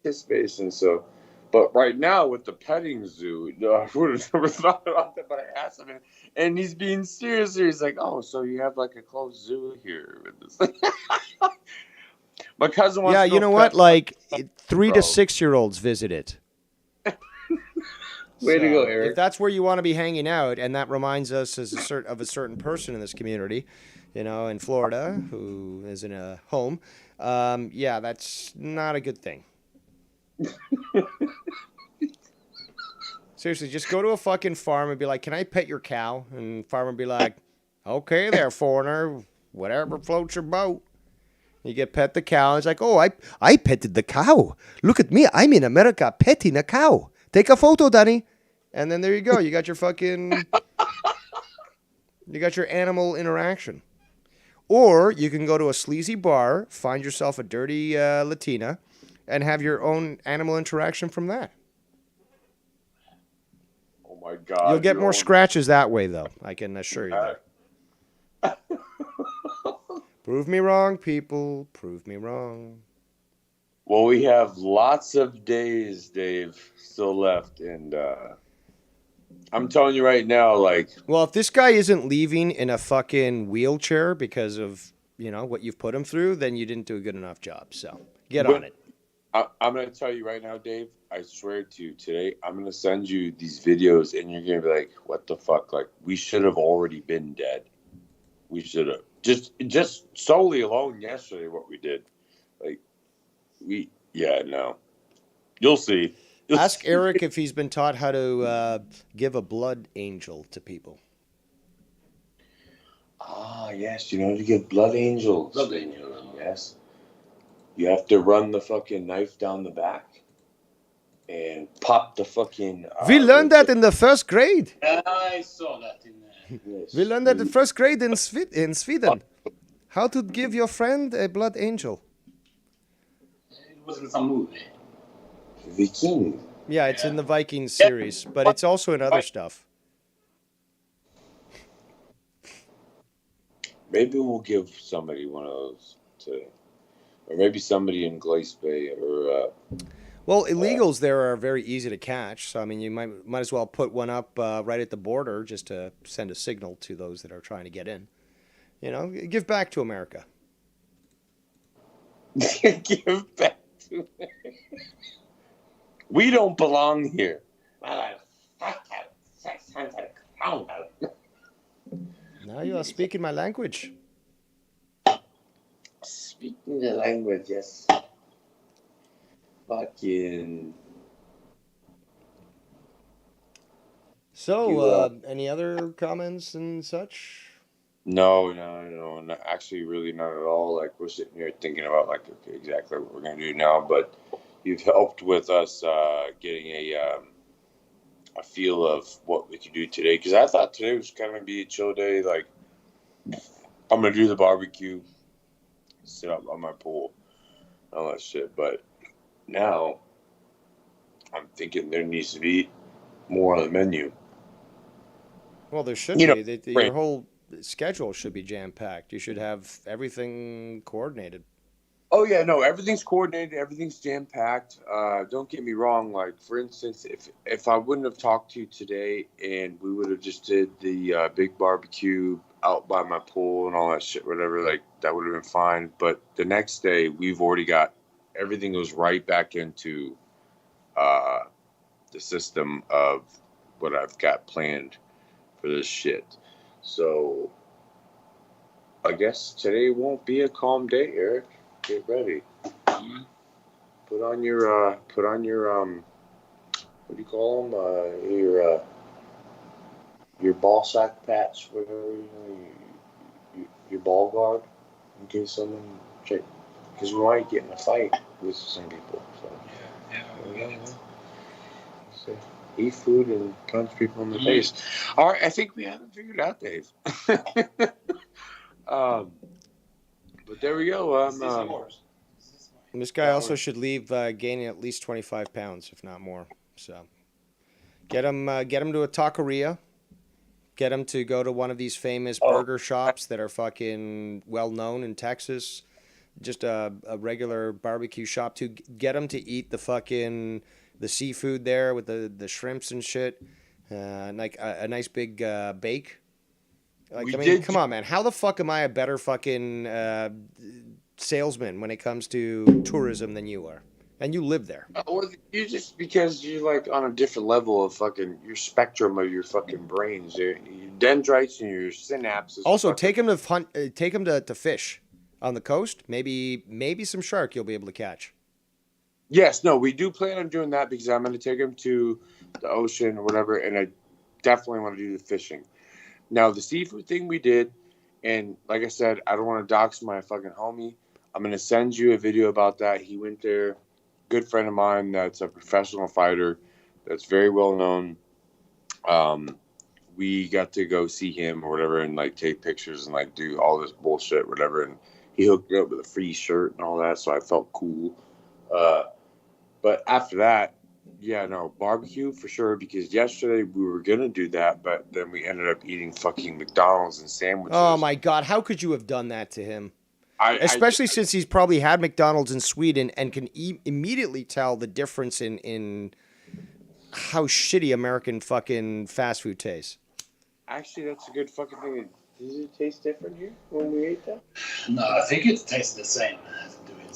anticipation. So, but right now with the petting zoo, I would have never thought about that. But I asked him, and he's being serious here. He's like, "Oh, so you have like a closed zoo here with this?" My cousin wants. Yeah, to you know what? Like 3 to 6 year olds visit it. Way to go, Eric. If that's where you want to be hanging out, and that reminds us of a certain person in this community, you know, in Florida, who is in a home, yeah, that's not a good thing. Seriously, just go to a fucking farm and be like, "Can I pet your cow?" And farmer would be like, "Okay, there, foreigner, whatever floats your boat." You get pet the cow. And it's like, "Oh, I petted the cow. Look at me. I'm in America petting a cow. Take a photo, Danny." And then there you go. You got your animal interaction. Or you can go to a sleazy bar, find yourself a dirty Latina, and have your own animal interaction from that. Oh my God! You'll get more scratches that way, though. I can assure you that. Prove me wrong, people. Prove me wrong. Well, we have lots of days, Dave, still left, and I'm telling you right now, like... Well, if this guy isn't leaving in a fucking wheelchair because of, you know, what you've put him through, then you didn't do a good enough job, so get on it. I'm going to tell you right now, Dave, I swear to you, today, I'm going to send you these videos, and you're going to be like, what the fuck? Like, we should have already been dead. We should have. Just solely alone yesterday what we did. Like, no. You'll see. Ask Eric if he's been taught how to give a blood angel to people. Ah, yes, you know, to give blood angels. Blood angels. Yes. You have to run the fucking knife down the back and pop the fucking... we learned that in the first grade. I saw that in Yes. We learned that in first grade in Sweden. How to give your friend a blood angel. it was in some movie. Viking. Yeah, it's in the Vikings series, but it's also in other stuff. Maybe we'll give somebody one of those today. Or maybe somebody in Glace Bay or... Well, illegals there are very easy to catch. So, I mean, you might as well put one up right at the border just to send a signal to those that are trying to get in. You know, give back to America. Give back to America. We don't belong here. Now you are speaking my language. Speaking the language, yes. Fucking. So, any other comments and such? No, not, actually, really not at all. Like, we're sitting here thinking about, like, okay, exactly what we're going to do now, but you've helped with us getting a feel of what we could do today, because I thought today was going to be a chill day. Like, I'm going to do the barbecue, sit up on my pool, all that shit, but now I'm thinking there needs to be more on the menu. Well, there should be. Your whole schedule should be jam packed. You should have everything coordinated. Oh yeah, no, everything's coordinated, everything's jam packed. Don't get me wrong. Like for instance, if I wouldn't have talked to you today and we would have just did the big barbecue out by my pool and all that shit, whatever, like that would have been fine. But the next day, we've already got everything goes right back into the system of what I've got planned for this shit. So I guess today won't be a calm day, Eric. Get ready. Put on your what do you call them? Your ball sack patch, whatever, your ball guard, in case someone check, because we might get in a fight with some people. So so, eat food and punch people in the face. All right, I think we haven't figured out, Dave. But there we go. This guy also should leave gaining at least 25 pounds, if not more. So get him to a taqueria. Get him to go to one of these famous burger shops that are fucking well known in Texas. Just a regular barbecue shop to get him to eat the seafood there with the shrimps and shit. Like a nice big bake. Like, I mean, come on, man. How the fuck am I a better fucking salesman when it comes to tourism than you are? And you live there. Well, you just because you're like on a different level of fucking your spectrum of your fucking brains, your dendrites and your synapses. Also, take him to fish on the coast. Maybe some shark you'll be able to catch. Yes, no, we do plan on doing that because I'm going to take him to the ocean or whatever, and I definitely want to do the fishing. Now, the seafood thing we did, and like I said, I don't want to dox my fucking homie. I'm going to send you a video about that. He went there. Good friend of mine that's a professional fighter that's very well known. We got to go see him or whatever and like take pictures and like do all this bullshit, whatever. And he hooked me up with a free shirt and all that, so I felt cool. But after that, yeah, no, barbecue for sure, because yesterday we were going to do that, but then we ended up eating fucking McDonald's and sandwiches. Oh, my God. How could you have done that to him? Especially since he's probably had McDonald's in Sweden and can immediately tell the difference in how shitty American fucking fast food tastes. Actually, that's a good fucking thing. Does it taste different here when we ate that? No, I think it tastes the same.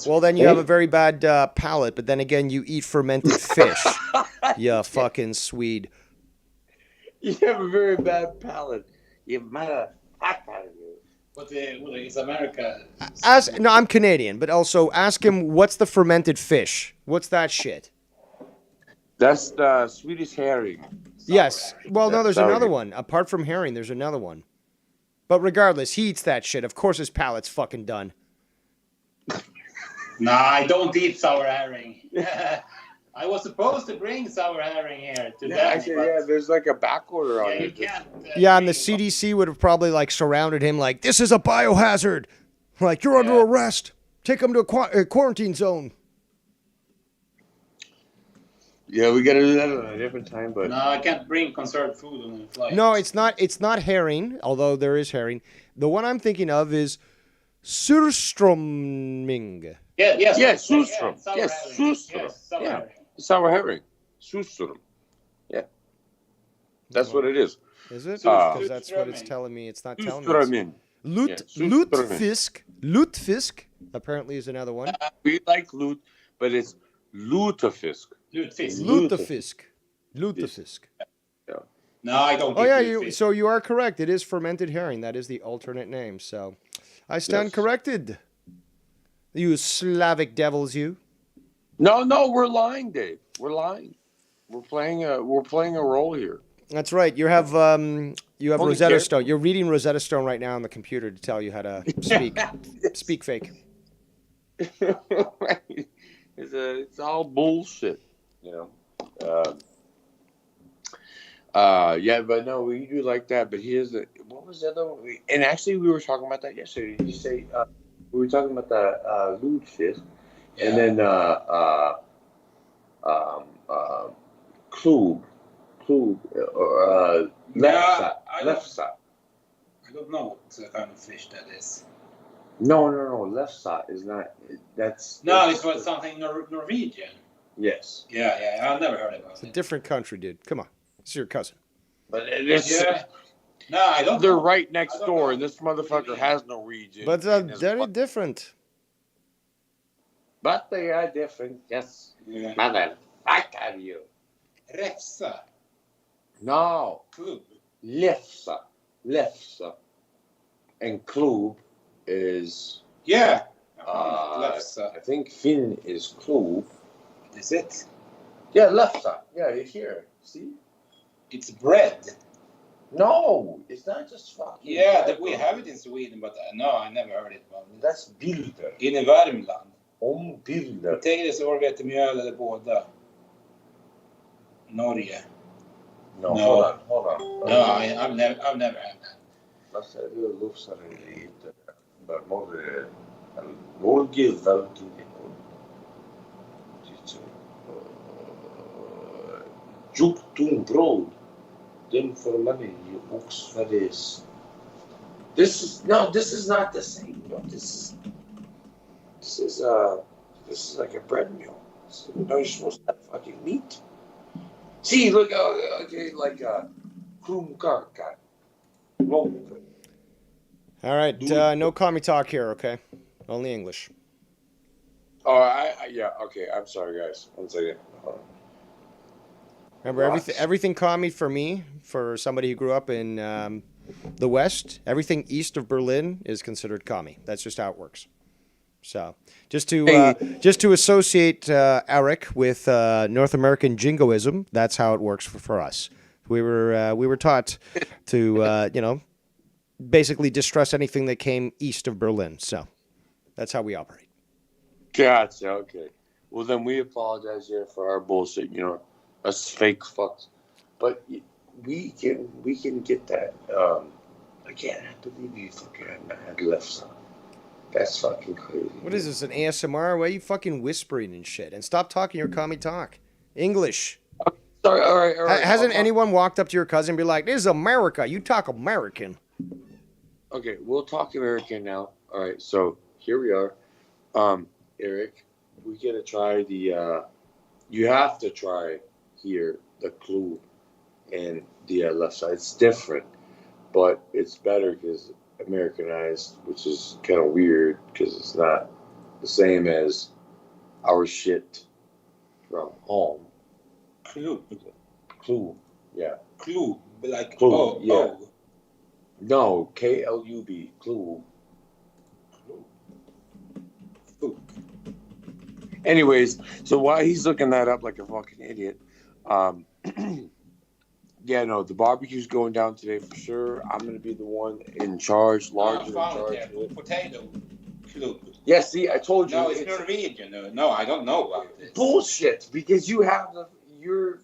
Well, then you have a very bad palate, but then again, you eat fermented fish. You fucking Swede. You have a very bad palate. You might have hot palate. But is America... No, I'm Canadian, but also ask him, what's the fermented fish? What's that shit? That's the Swedish herring. Yes. Well, no, there's another one. Apart from herring, there's another one. But regardless, he eats that shit. Of course his palate's fucking done. Nah, I don't eat sour herring. I was supposed to bring sour herring here today. Actually, there's like a back order on it. And the CDC would have probably like surrounded him like, this is a biohazard. Like, you're under arrest. Take him to a quarantine zone. Yeah, we got to do that at a different time, but... No, I can't bring conserved food on the flight. No, it's not herring, although there is herring. The one I'm thinking of is surströmming. Yes, surström. Yes, surström. Yeah, sour herring. Surström. Yeah. That's what it is. Is it? Because that's what it's telling me. It's not telling me. Lutfisk. Lutfisk apparently is another one. We like loot, but it's lutefisk. Lutefisk. Yeah. No, I don't. Oh yeah, so you are correct. It is fermented herring. That is the alternate name. So I stand corrected. You Slavic devils, you. No, we're lying, Dave. We're lying. We're playing a role here. That's right. You have Rosetta Stone. You're reading Rosetta Stone right now on the computer to tell you how to speak. Speak fake. It's all bullshit, you know. Yeah, but no, we do like that. But here's what was the other one? And actually, we were talking about that yesterday. Did you say we were talking about the lutefisk, and then klub or left side. I don't know what kind of fish that is. No. Lefsa is not. That's It was something Norwegian. Yes. Yeah. I've never heard about It's a it. different country, dude. Come on. It's your cousin. But it's No, I don't. they're know. right next I don't door, know. and this What do you motherfucker mean? has Norwegian. But in his very blood. different. But they are different. Yes. Yeah. Mother, fuck are you? Räfsa. No. Club. Lefsa. And klub is. Yeah. I think Finn is klub. What is it? Yeah, lefsa. Yeah, here. See? It's bread. No, it's not just fucking. Yeah, bread, we bro. have it in Sweden, but no, I never heard it about it. That's bilder. In Värmland. Bilder. Potatoes or vetemjöl eller båda. Norge. No, No. hold on. No, I've never had that. Basta io lo sarei per morire Norge verkligen Juktunbrod den för money och Sveriges. This is not the same. No, this is like a bread meal. No, you're supposed to have fucking meat. See, look, okay, like krumkaka. Well, All right. No commie talk here, okay? Only English. oh, yeah, okay. I'm sorry, guys. 1 second. Hold on. Remember, Rocks. everything commie for me, for somebody who grew up in the West, everything east of Berlin is considered commie. That's just how it works. So, just to associate Eric with North American jingoism, that's how it works for us. We were taught to basically distrust anything that came east of Berlin. So, that's how we operate. Gotcha. Okay. Well, then we apologize here for our bullshit. Us fake fucks. But we can get that. I can't believe you fucking had left some. That's fucking crazy. What is this, an ASMR? Why are you fucking whispering and shit? And stop talking your commie talk. English. Sorry. All right. Hasn't anyone walked up to your cousin and be like, "This is America. You talk American." Okay, we'll talk American now. All right. So here we are. Eric, we gotta try the. You have to try here the clue and the left side. It's different, but it's better because Americanized, which is kind of weird because it's not the same as our shit from home. Club. Clue, yeah. Club. Like Clue, yeah. Oh. No, KLUB, clue. Club. Anyways, so while he's looking that up like a fucking idiot, yeah, no, the barbecue's going down today for sure. I'm gonna be the one in charge, larger in charge. Potato club. Yeah, see, I told you. No, it's Norwegian. No, I don't know about this. Bullshit, because you have your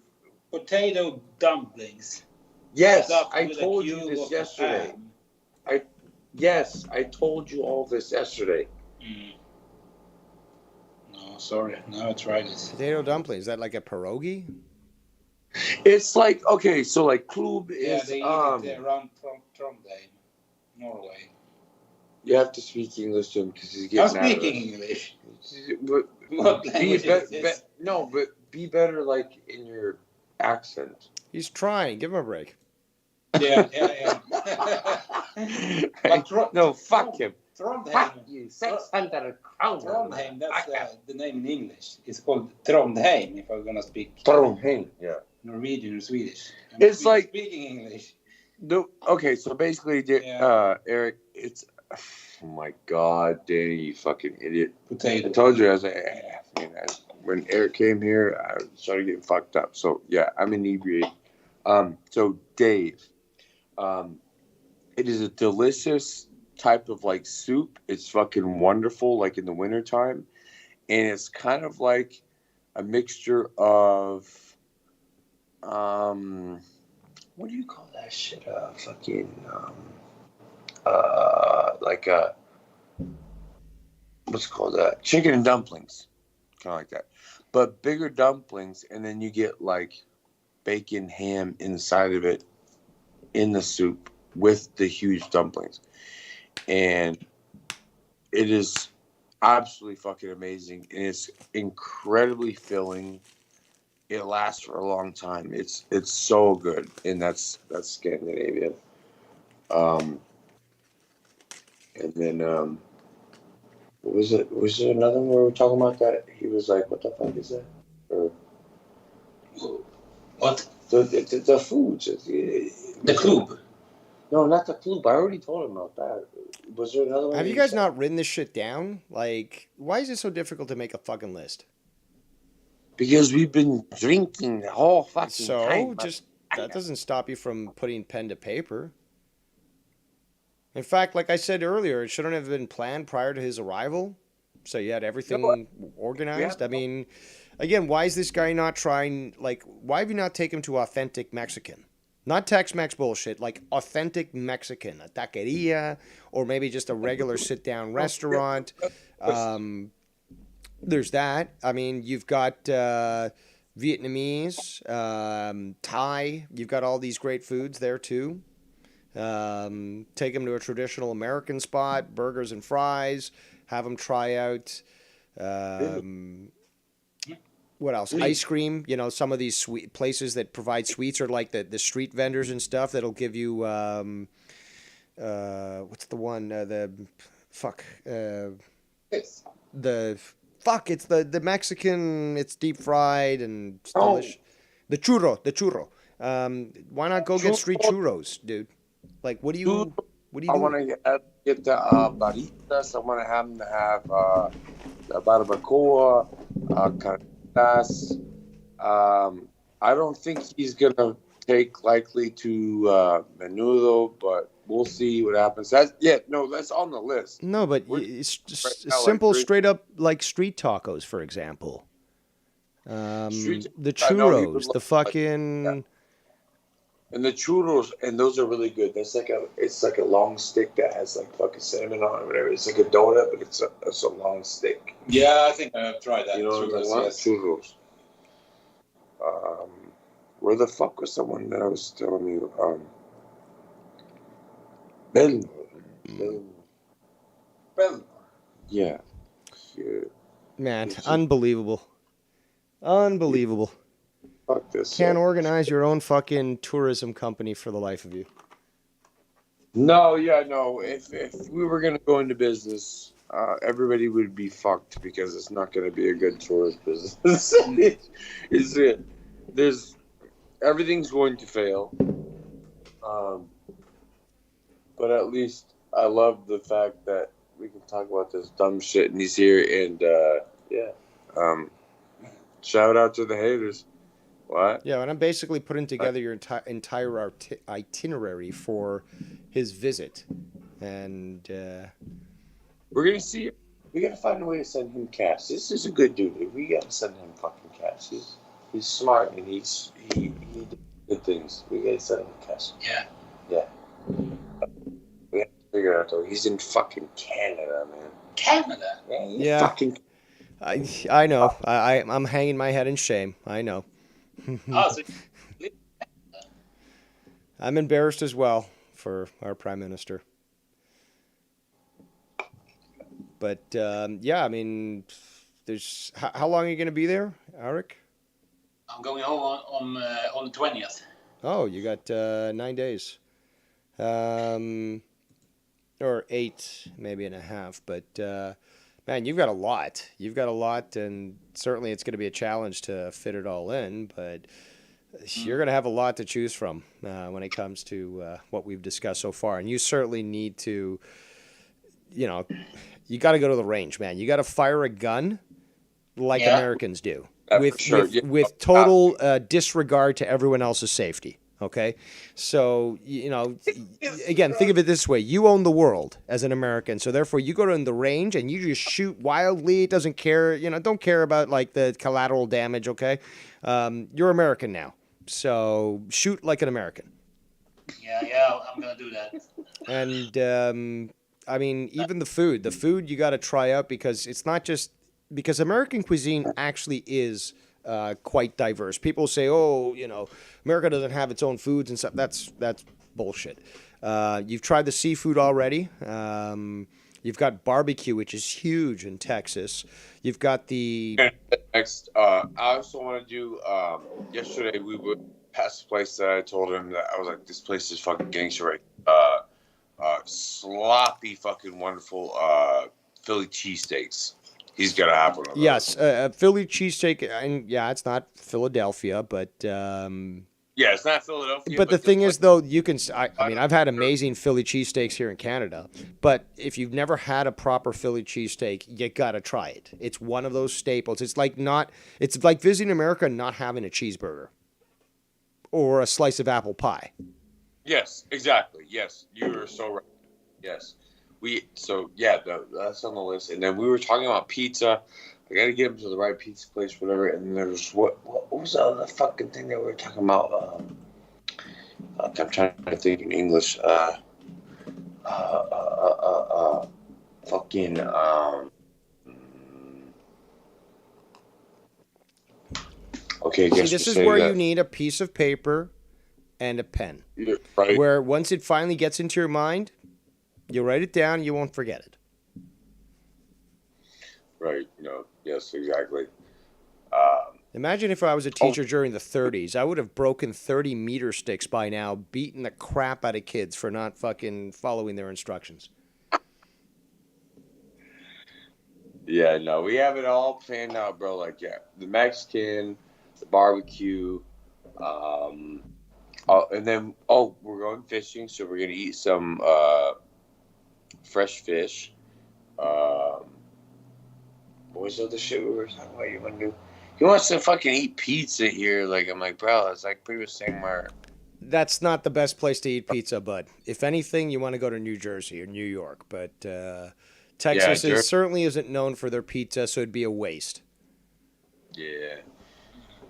Potato dumplings. yes. Stuffed I with a told you cube this of yesterday. ham. Yes, I told you all this yesterday. No, sorry. Now I tried it. Potato dumpling. Is that like a pierogi? It's like okay, so like klub Yeah, is they eat it around Trondheim, Norway. you have to speak English to him because he's getting I'm out of speaking it. English. But What be language is this? but be better like in your accent. He's trying. Give him a break. Yeah. But No, fuck him. Trondheim. Fuck you. 600 crowns. Trondheim, that's the name in English. It's called Trondheim, if I'm going to speak Trondheim. Yeah. Norwegian or Swedish. It's like- speaking English. No, okay, so basically, Eric, it's oh my god, Danny, you fucking idiot. Potato. I told you, I was like, when Eric came here, I started getting fucked up. So yeah, I'm inebriated. So Dave, it is a delicious type of like soup. It's fucking wonderful, like in the wintertime. And it's kind of like a mixture of what do you call that shit? Like what's it called? Chicken and dumplings, kind of like that, but bigger dumplings, and then you get like bacon, ham inside of it in the soup. with the huge dumplings, and it is absolutely fucking amazing, and it's incredibly filling. It lasts for a long time. It's so good, and that's Scandinavian. Um, and then what was it? Was there another one where we were talking about that? He was like, "What the fuck is that?" Or What? the foods. The club? No, not the club. I already told him about that. Was there another one? Have that you he guys said? not written this shit down? Like, why is it so difficult to make a fucking list? Because we've been drinking the whole fucking So, time. just that doesn't stop you from putting pen to paper. In fact, like I said earlier, it shouldn't have been planned prior to his arrival. So you had everything organized. I mean, again, why is this guy not trying, like, why have you not taken him to authentic Mexican? Not Tex-Mex bullshit, like authentic Mexican, a taqueria, or maybe just a regular sit-down restaurant. There's that. I mean, you've got Vietnamese, Thai. You've got all these great foods there too. Take them to a traditional American spot, burgers and fries. Have them try out. What else? Ice cream. You know, some of these sweet places that provide sweets are like the street vendors and stuff that'll give you. What's the one? It's the Mexican. It's deep fried and it's delicious. The churro. Why not go get street churros, dude? Like, what do you I do? want to get the barritas. I want to have them to have the barbacoa, carnitas. I don't think he's gonna take likely to menudo, but we'll see what happens. That's on the list. No, but it's just right now, simple, like, straight up, like street tacos, for example. The I know he would churros, the love, fucking. yeah. And the churros, and those are really good. It's like a long stick that has like fucking cinnamon on it or whatever. It's like a donut, but it's a long stick. Yeah, I think I've tried that. You know what I'm talking about? Yes. Churros. Where the fuck was the one that I was telling you? Bell. Yeah. Man, unbelievable. Fuck this. Can't organize your own fucking tourism company for the life of you. No. If we were gonna go into business, everybody would be fucked because it's not gonna be a good tourist business. Everything's going to fail. But at least I love the fact that we can talk about this dumb shit and he's here and shout out to the haters. What? Yeah, and I'm basically putting together your entire itinerary for his visit, and we're gonna see. We gotta find a way to send him cash. This is a good dude. We gotta send him fucking cash. He's smart and he did good things. We gotta send him cash. Yeah. We have to figure it out though. He's in fucking Canada, man. Canada? Yeah. Fucking. I know. I'm hanging my head in shame. I know. I'm embarrassed as well for our prime minister. But I mean, there's how long are you going to be there, Eric? I'm going home on the 20th. Oh, you got 9 days, or 8, maybe and a half. But man, you've got a lot. And certainly it's going to be a challenge to fit it all in. But you're going to have a lot to choose from when it comes to what we've discussed so far. And you certainly need to, you got to go to the range, man. You got to fire a gun like Americans do, with total disregard to everyone else's safety. Okay, so again, think of it this way: you own the world as an American, so therefore you go to the range and you just shoot wildly. It doesn't care, don't care about like the collateral damage. Okay, you're American now, so shoot like an American. Yeah, I'm gonna do that. And I mean, even the food you got to try out because it's not just because American cuisine actually is. Quite diverse. People say, "Oh, America doesn't have its own foods and stuff." That's bullshit. You've tried the seafood already. You've got barbecue, which is huge in Texas. You've got the Next, I also want to do. Yesterday we were past the place that I told him that I was like, this place is fucking gangster, right? Sloppy, fucking wonderful Philly cheesesteaks. He's got to have one of those. yes, Philly cheesesteak, and yeah, it's not Philadelphia, but Yeah, it's not Philadelphia. but the thing is, though, you can. I mean, I've had amazing Philly cheesesteaks here in Canada, but if you've never had a proper Philly cheesesteak, you gotta try it. It's one of those staples. It's like not. It's like visiting America and not having a cheeseburger or a slice of apple pie. Yes, exactly. Yes, you are so right. Yes, that's on the list. And then we were talking about pizza. I got to get him to the right pizza place, whatever. And there's what was the other fucking thing that we were talking about? I'm trying to think in English. Fucking. Okay, I See, guess this we'll is say where that. you need a piece of paper and a pen. Yeah, right. Where once it finally gets into your mind, you write it down, you won't forget it. Right. Yes, exactly. Imagine if I was a teacher during the 30s. I would have broken 30 meter sticks by now, beating the crap out of kids for not fucking following their instructions. Yeah, no, we have it all planned out, bro. Like, yeah, the Mexican, the barbecue, and then we're going fishing, so we're gonna eat some fresh fish. What was the other shit we were talking about? You want to do? He wants to fucking eat pizza here. Like, I'm like, bro, it's like pretty much somewhere. That's not the best place to eat pizza, bud. If anything, you want to go to New Jersey or New York. But Texas certainly isn't known for their pizza, so it'd be a waste. Yeah.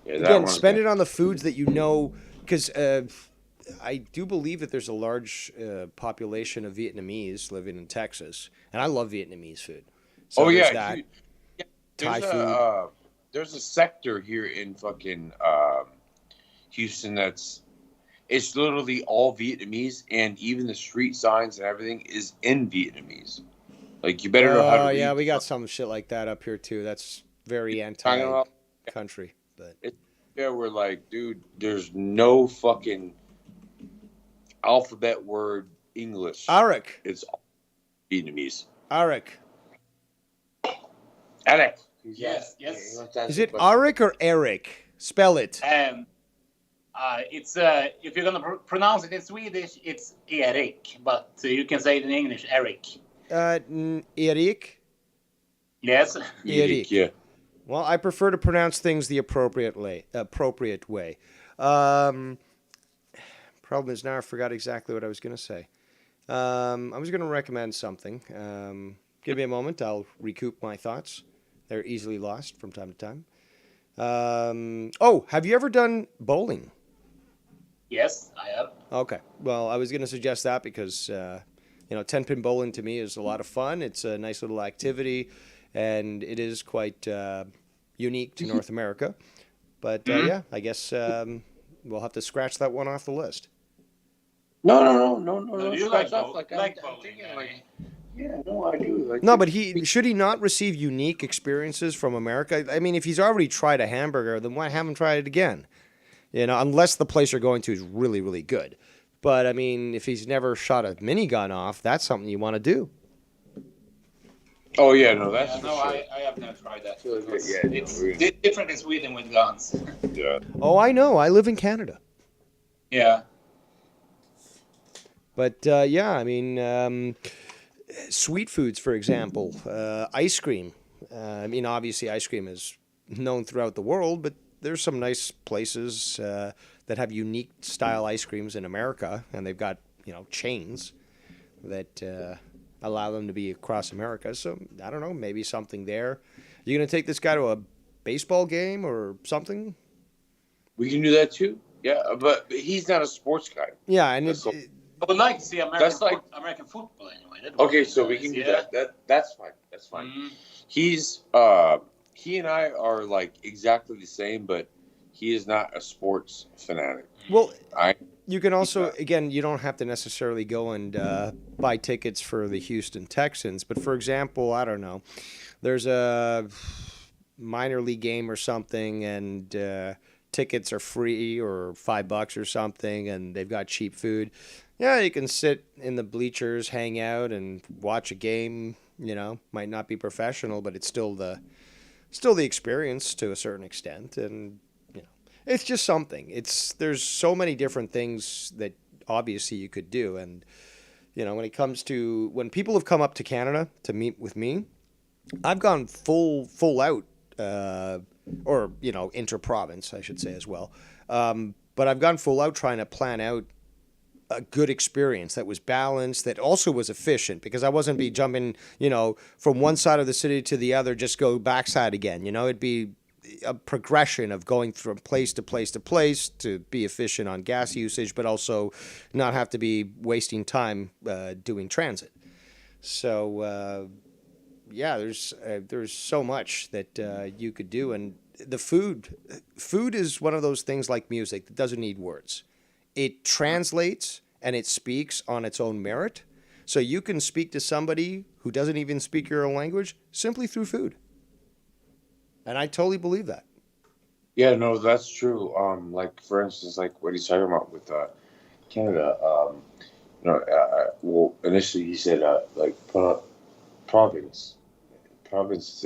Again, spend it on the foods that you know, because I do believe that there's a large population of Vietnamese living in Texas, and I love Vietnamese food. So there's that. Thai food. There's a sector here in fucking Houston it's literally all Vietnamese, and even the street signs and everything is in Vietnamese. Like, you better know how to read. Oh, yeah, we got some shit like that up here, too. That's very anti-country. But we're like, dude, there's no fucking alphabet word English. Arik. It's all Vietnamese. Arik. Arik. Yes. Is it Arik or Eric? Spell it. It's if you're gonna pronounce it in Swedish, it's Erik, but you can say it in English, Eric. Erik? Yes. Erik. Yeah. Well, I prefer to pronounce things the appropriate way. Problem is now I forgot exactly what I was going to say. I was going to recommend something. Give me a moment. I'll recoup my thoughts. They're easily lost from time to time. Have you ever done bowling? Yes, I have. Okay. Well, I was going to suggest that because 10-pin bowling to me is a lot of fun. It's a nice little activity, and it is quite unique to North America. But yeah, I guess we'll have to scratch that one off the list. No. You like bowling? Yeah, no, I do. No, but should he not receive unique experiences from America? I mean, if he's already tried a hamburger, then why haven't tried it again? Unless the place you're going to is really, really good. But I mean, if he's never shot a minigun off, that's something you want to do. Oh yeah, no, that's for sure. I have never tried that. It's different in Sweden with guns. Yeah. Oh, I know. I live in Canada. Yeah. But yeah, I mean, sweet foods, for example, ice cream. I mean, obviously, ice cream is known throughout the world, but there's some nice places that have unique style ice creams in America, and they've got chains that allow them to be across America. So I don't know, maybe something there. You gonna take this guy to a baseball game or something? We can do that too. Yeah, but he's not a sports guy. Yeah, and I would like to see American football anyway. Okay, so we can do that. That's fine. That's fine. Mm-hmm. He's he and I are like exactly the same, but he is not a sports fanatic. Well, You can also, again, you don't have to necessarily go and buy tickets for the Houston Texans, but for example, I don't know, there's a minor league game or something, and tickets are free or $5 or something, and they've got cheap food. Yeah, you can sit in the bleachers, hang out, and watch a game. You know, might not be professional, but it's still the experience to a certain extent, and it's just something. There's so many different things that obviously you could do, and when it comes to when people have come up to Canada to meet with me, I've gone full out, or inter-province, I should say as well. But I've gone full out trying to plan out a good experience that was balanced, that also was efficient, because I wasn't be jumping, from one side of the city to the other, just go backside again. It'd be a progression of going from place to place to place to be efficient on gas usage, but also not have to be wasting time doing transit. So, there's so much that you could do, and the food is one of those things like music that doesn't need words. It translates and it speaks on its own merit. So you can speak to somebody who doesn't even speak your own language simply through food. And I totally believe that. Yeah, no, that's true. Like for instance, like what he's talking about with Canada. Well, initially he said province. Province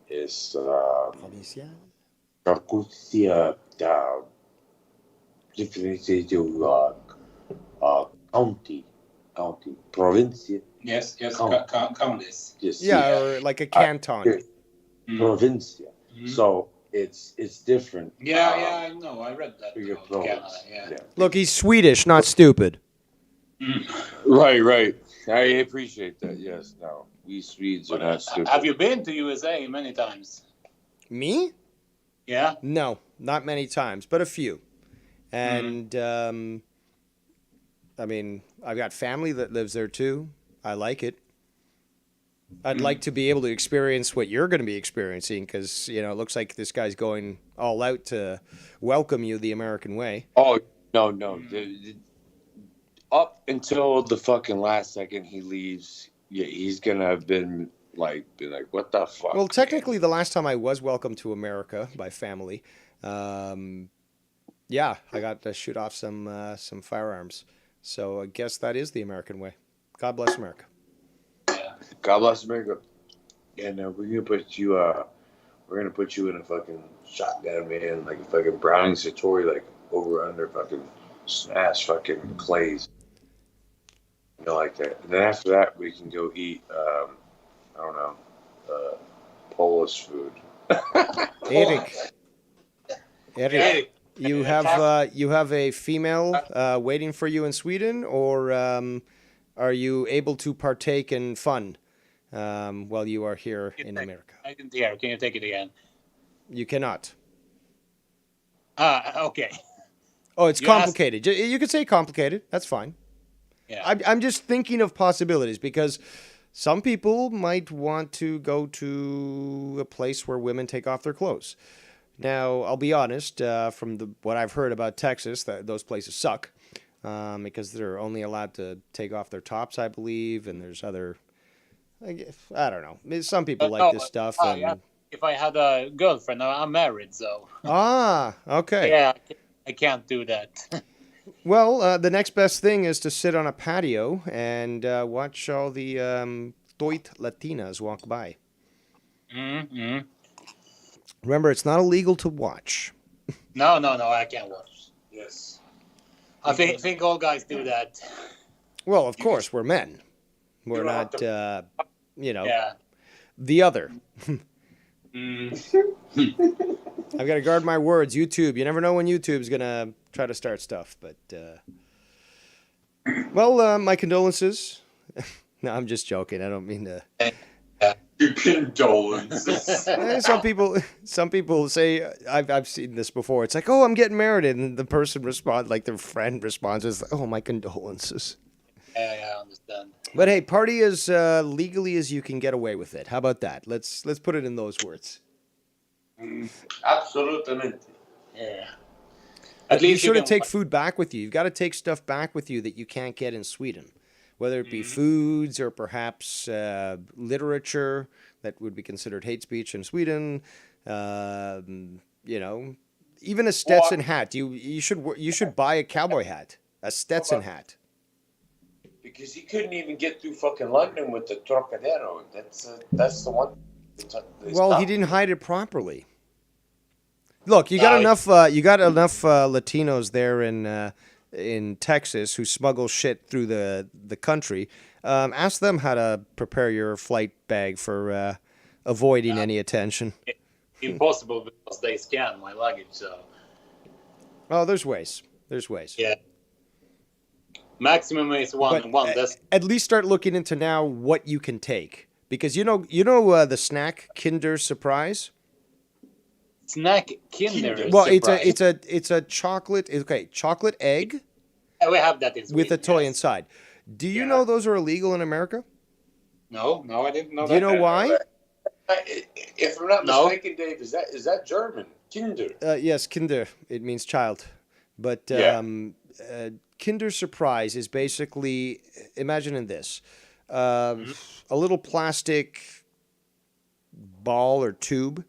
is Provincia different to county, provincia. Yes, counties. Yes, Yeah, or like a canton. Provincia. So it's different. Yeah, I know. I read that. Bigger about province. Canada, yeah. Look, he's Swedish, not stupid. Right. I appreciate that. Yes. No, we Swedes are not stupid. Have you been to USA many times? Me? Yeah. No, not many times, but a few. And, I mean, I've got family that lives there too. I like it. I'd like to be able to experience what you're going to be experiencing, because, it looks like this guy's going all out to welcome you the American way. Oh, no. Up until the fucking last second he leaves, yeah, he's going to have been like, what the fuck? Well, technically, the last time I was welcomed to America by family, yeah, I got to shoot off some firearms. So I guess that is the American way. God bless America. Yeah. God bless America. And we're gonna put you in a fucking shotgun, man, like a fucking Browning Satori, like over under fucking smash fucking clays. Like that. And then after that we can go eat I don't know, Polish food. Eric. You have a female waiting for you in Sweden, or are you able to partake in fun while you are here in America? I didn't hear. Can you take it again? You cannot. Okay. Oh, it's complicated. You could say complicated. That's fine. Yeah. I'm just thinking of possibilities, because some people might want to go to a place where women take off their clothes. Now, I'll be honest, from what I've heard about Texas, those places suck, because they're only allowed to take off their tops, I believe, and there's other, I don't know. Some people like this stuff. Yeah. If I had a girlfriend, I'm married, so. Okay. Yeah, I can't do that. Well, the next best thing is to sit on a patio and watch all the Toit Latinas walk by. Mm-hmm. Remember, it's not illegal to watch. No, I can't watch. Yes. I think all guys do that. Well, of course, we're men. We're not, the other. I've got to guard my words. YouTube. You never know when YouTube's going to try to start stuff. But, my condolences. No, I'm just joking. I don't mean to. Your condolences. Some people say, I've seen this before. It's like, oh, I'm getting married. And the person responds, like their friend responds, is like, oh, my condolences. Yeah, I understand. But hey, party as legally as you can get away with it. How about that? Let's put it in those words. Absolutely. Yeah. At you least you shouldn't can. take food back with you. You've got to take stuff back with you that you can't get in Sweden, whether it be foods or perhaps literature that would be considered hate speech in Sweden. You know, even a Stetson hat. You should buy a cowboy hat, a Stetson hat. Because he couldn't even get through fucking London with the Trocadero. That's the one. Well, he didn't hide it properly. Look, you got enough Latinos there in Texas who smuggle shit through the country. Ask them how to prepare your flight bag for avoiding any attention. Impossible because they scan my luggage. So. Oh, there's ways. There's ways. Yeah. Maximum is one. At least start looking into now what you can take, because you know the snack Kinder Surprise. Snack Kinder. Well, Surprise. it's a chocolate. Okay, chocolate egg. Yeah, we have that in Sweden, with a toy inside. Do you know those are illegal in America? No, I didn't know that. Do you know why? If I'm not mistaken, Dave, is that German? Kinder. Yes, Kinder. It means child. But Kinder Surprise is basically, imagine this, a little plastic ball or tube,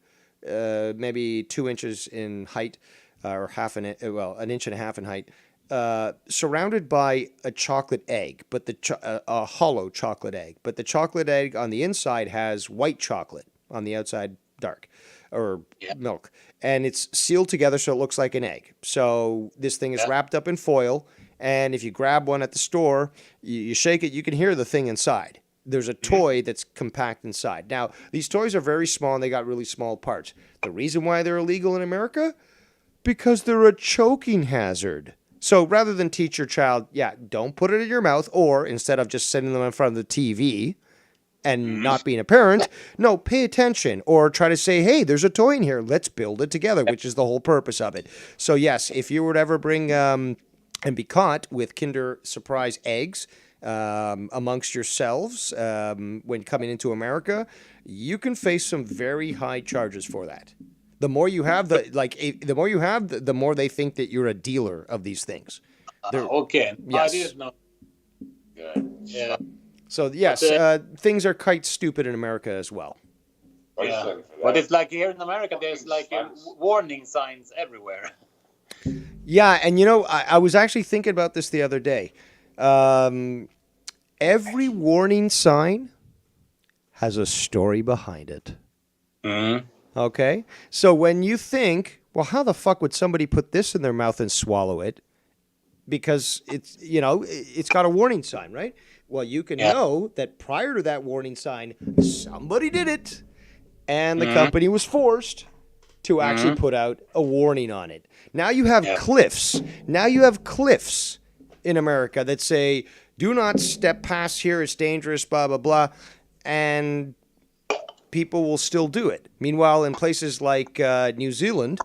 maybe 2 inches in height, or an inch and a half in height, surrounded by a chocolate egg, but a hollow chocolate egg. But the chocolate egg on the inside has white chocolate, on the outside dark, or milk. And it's sealed together so it looks like an egg. So this thing is wrapped up in foil, and if you grab one at the store, you shake it, you can hear the thing inside. There's a toy that's compact inside. Now, these toys are very small, and they got really small parts. The reason why they're illegal in America? Because they're a choking hazard. So rather than teach your child, don't put it in your mouth, or instead of just sitting them in front of the TV and not being a parent, no, pay attention, or try to say, hey, there's a toy in here. Let's build it together, which is the whole purpose of it. So yes, if you would ever bring and be caught with Kinder Surprise eggs amongst yourselves when coming into America, you can face some very high charges for that. The more you have, the more they think that you're a dealer of these things. Okay. Yes. I didn't know. Yeah. So yes, things are quite stupid in America as well. Yeah. But it's like here in America, there's like warning signs everywhere. Yeah, and you know, I was actually thinking about this the other day. Every warning sign has a story behind it. Mm-hmm. Okay? So when you think, well, how the fuck would somebody put this in their mouth and swallow it? Because it's got a warning sign, right? Well, you can know that prior to that warning sign, somebody did it, and the company was forced to actually put out a warning on it. Now you have cliffs. Now you have cliffs in America that say, do not step past here, it's dangerous, blah, blah, blah. And people will still do it. Meanwhile, in places like New Zealand,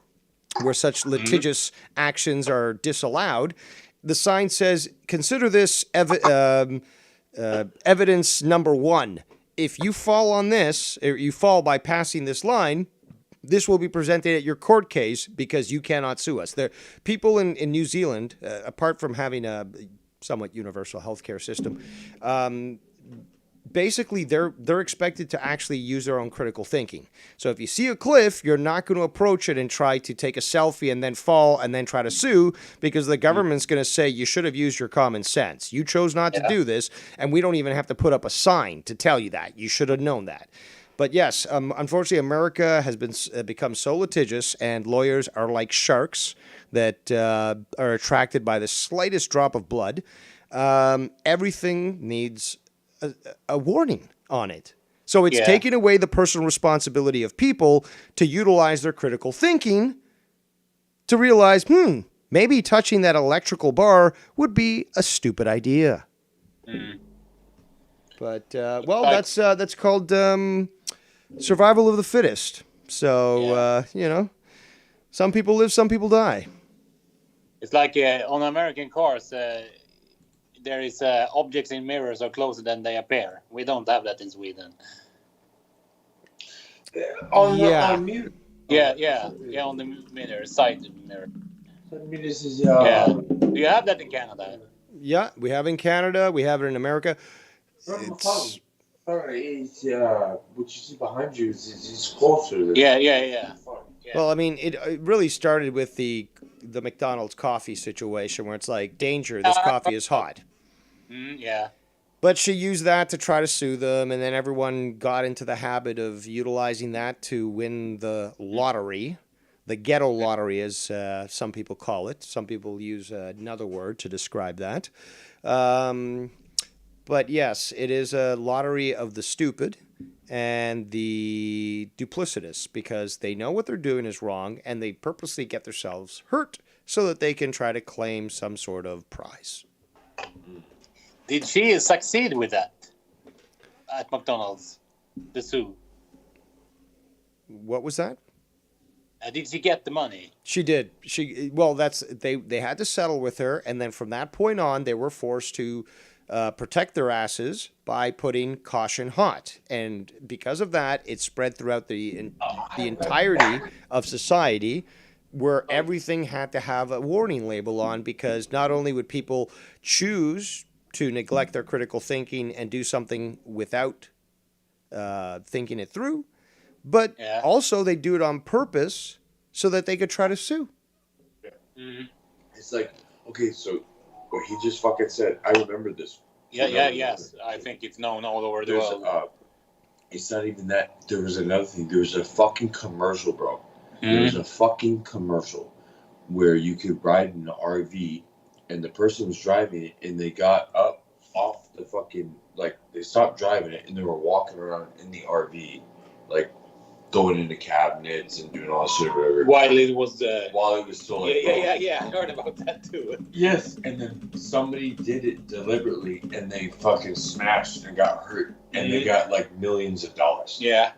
where such litigious actions are disallowed, the sign says, consider this evidence number 1. If you fall on this, or you fall by passing this line, this will be presented at your court case because you cannot sue us. There, people in New Zealand, apart from having a somewhat universal healthcare system, basically they're expected to actually use their own critical thinking. So if you see a cliff, you're not going to approach it and try to take a selfie and then fall and then try to sue, because the government's going to say you should have used your common sense. You chose not to do this, and we don't even have to put up a sign to tell you that. You should have known that. But yes, unfortunately, America has become so litigious, and lawyers are like sharks that are attracted by the slightest drop of blood. Everything needs a warning on it. So it's taking away the personal responsibility of people to utilize their critical thinking to realize, maybe touching that electrical bar would be a stupid idea. But, that's called survival of the fittest. So, some people live, some people die. It's like on American cars, there is objects in mirrors are closer than they appear. We don't have that in Sweden. On mirror. Yeah, on the mirror, side mirror. I mean, this is Yeah. Do you have that in Canada? Yeah, we have in Canada. We have it in America. It's what you see behind you is closer. Yeah. Well, I mean, it really started with the McDonald's coffee situation where it's like, danger, this coffee is hot. Yeah. But she used that to try to sue them, and then everyone got into the habit of utilizing that to win the lottery, the ghetto lottery, as some people call it. Some people use another word to describe that. But yes, it is a lottery of the stupid and the duplicitous because they know what they're doing is wrong and they purposely get themselves hurt so that they can try to claim some sort of prize. Did she succeed with that at McDonald's? The sue. What was that? Did she get the money? She did. They had to settle with her, and then from that point on, they were forced to protect their asses by putting caution hot, and because of that, it spread throughout the entirety of society, where everything had to have a warning label on, because not only would people choose to neglect their critical thinking and do something without thinking it through, but also they do it on purpose so that they could try to sue. It's like, okay, so what he just fucking said, I remember this. Yes. I think it's known all over the world. It's not even that. There was another thing. There was a fucking commercial, bro. There was a fucking commercial where you could ride in an RV and the person was driving it and they got up off the fucking, like, they stopped driving it and they were walking around in the RV, like, going into cabinets and doing all that shit or whatever. While it was still like... Yeah, I heard about that too. Yes, and then somebody did it deliberately and they fucking smashed and got hurt and they got, like, millions of dollars. Yeah.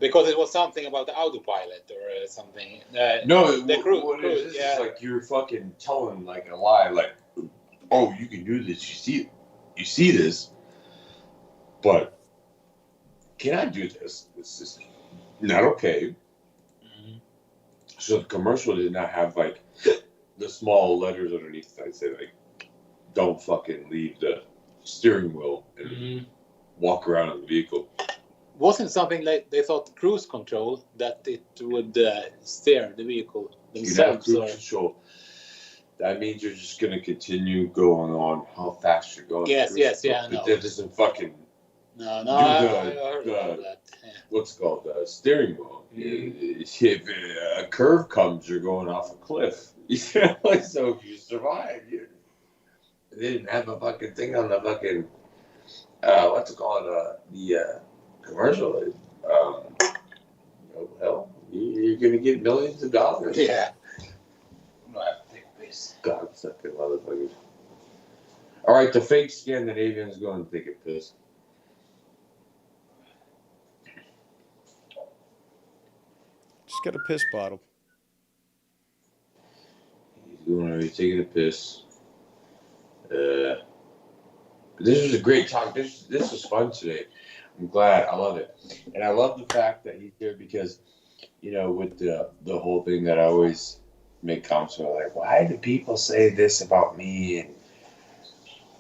Because it was something about the autopilot or something. The cruise. It's just like you're fucking telling like a lie, like, oh, you can do this. You see this, but can I do this? This is not okay. So the commercial did not have like the small letters underneath that say like, don't fucking leave the steering wheel and walk around in the vehicle. Wasn't something like they thought cruise control that it would steer the vehicle themselves? You have cruise control. That means you're just going to continue going on how fast you're going. Yes, I know. That doesn't fucking I heard about that. Yeah. What's it called? The steering wheel. If a curve comes, you're going off a cliff. So if you survive, they didn't have a fucking thing on the fucking, what's it called? The commercial. Hell, you're going to get millions of dollars. Yeah. I'm going to have to take a piss. God-sucking motherfuckers. All right, the fake Scandinavian's going to take a piss. Just get a piss bottle. He's taking a piss. This was a great talk. This was fun today. I'm glad. I love it. And I love the fact that he's here because, with the whole thing that I always make comments about, like, why do people say this about me? And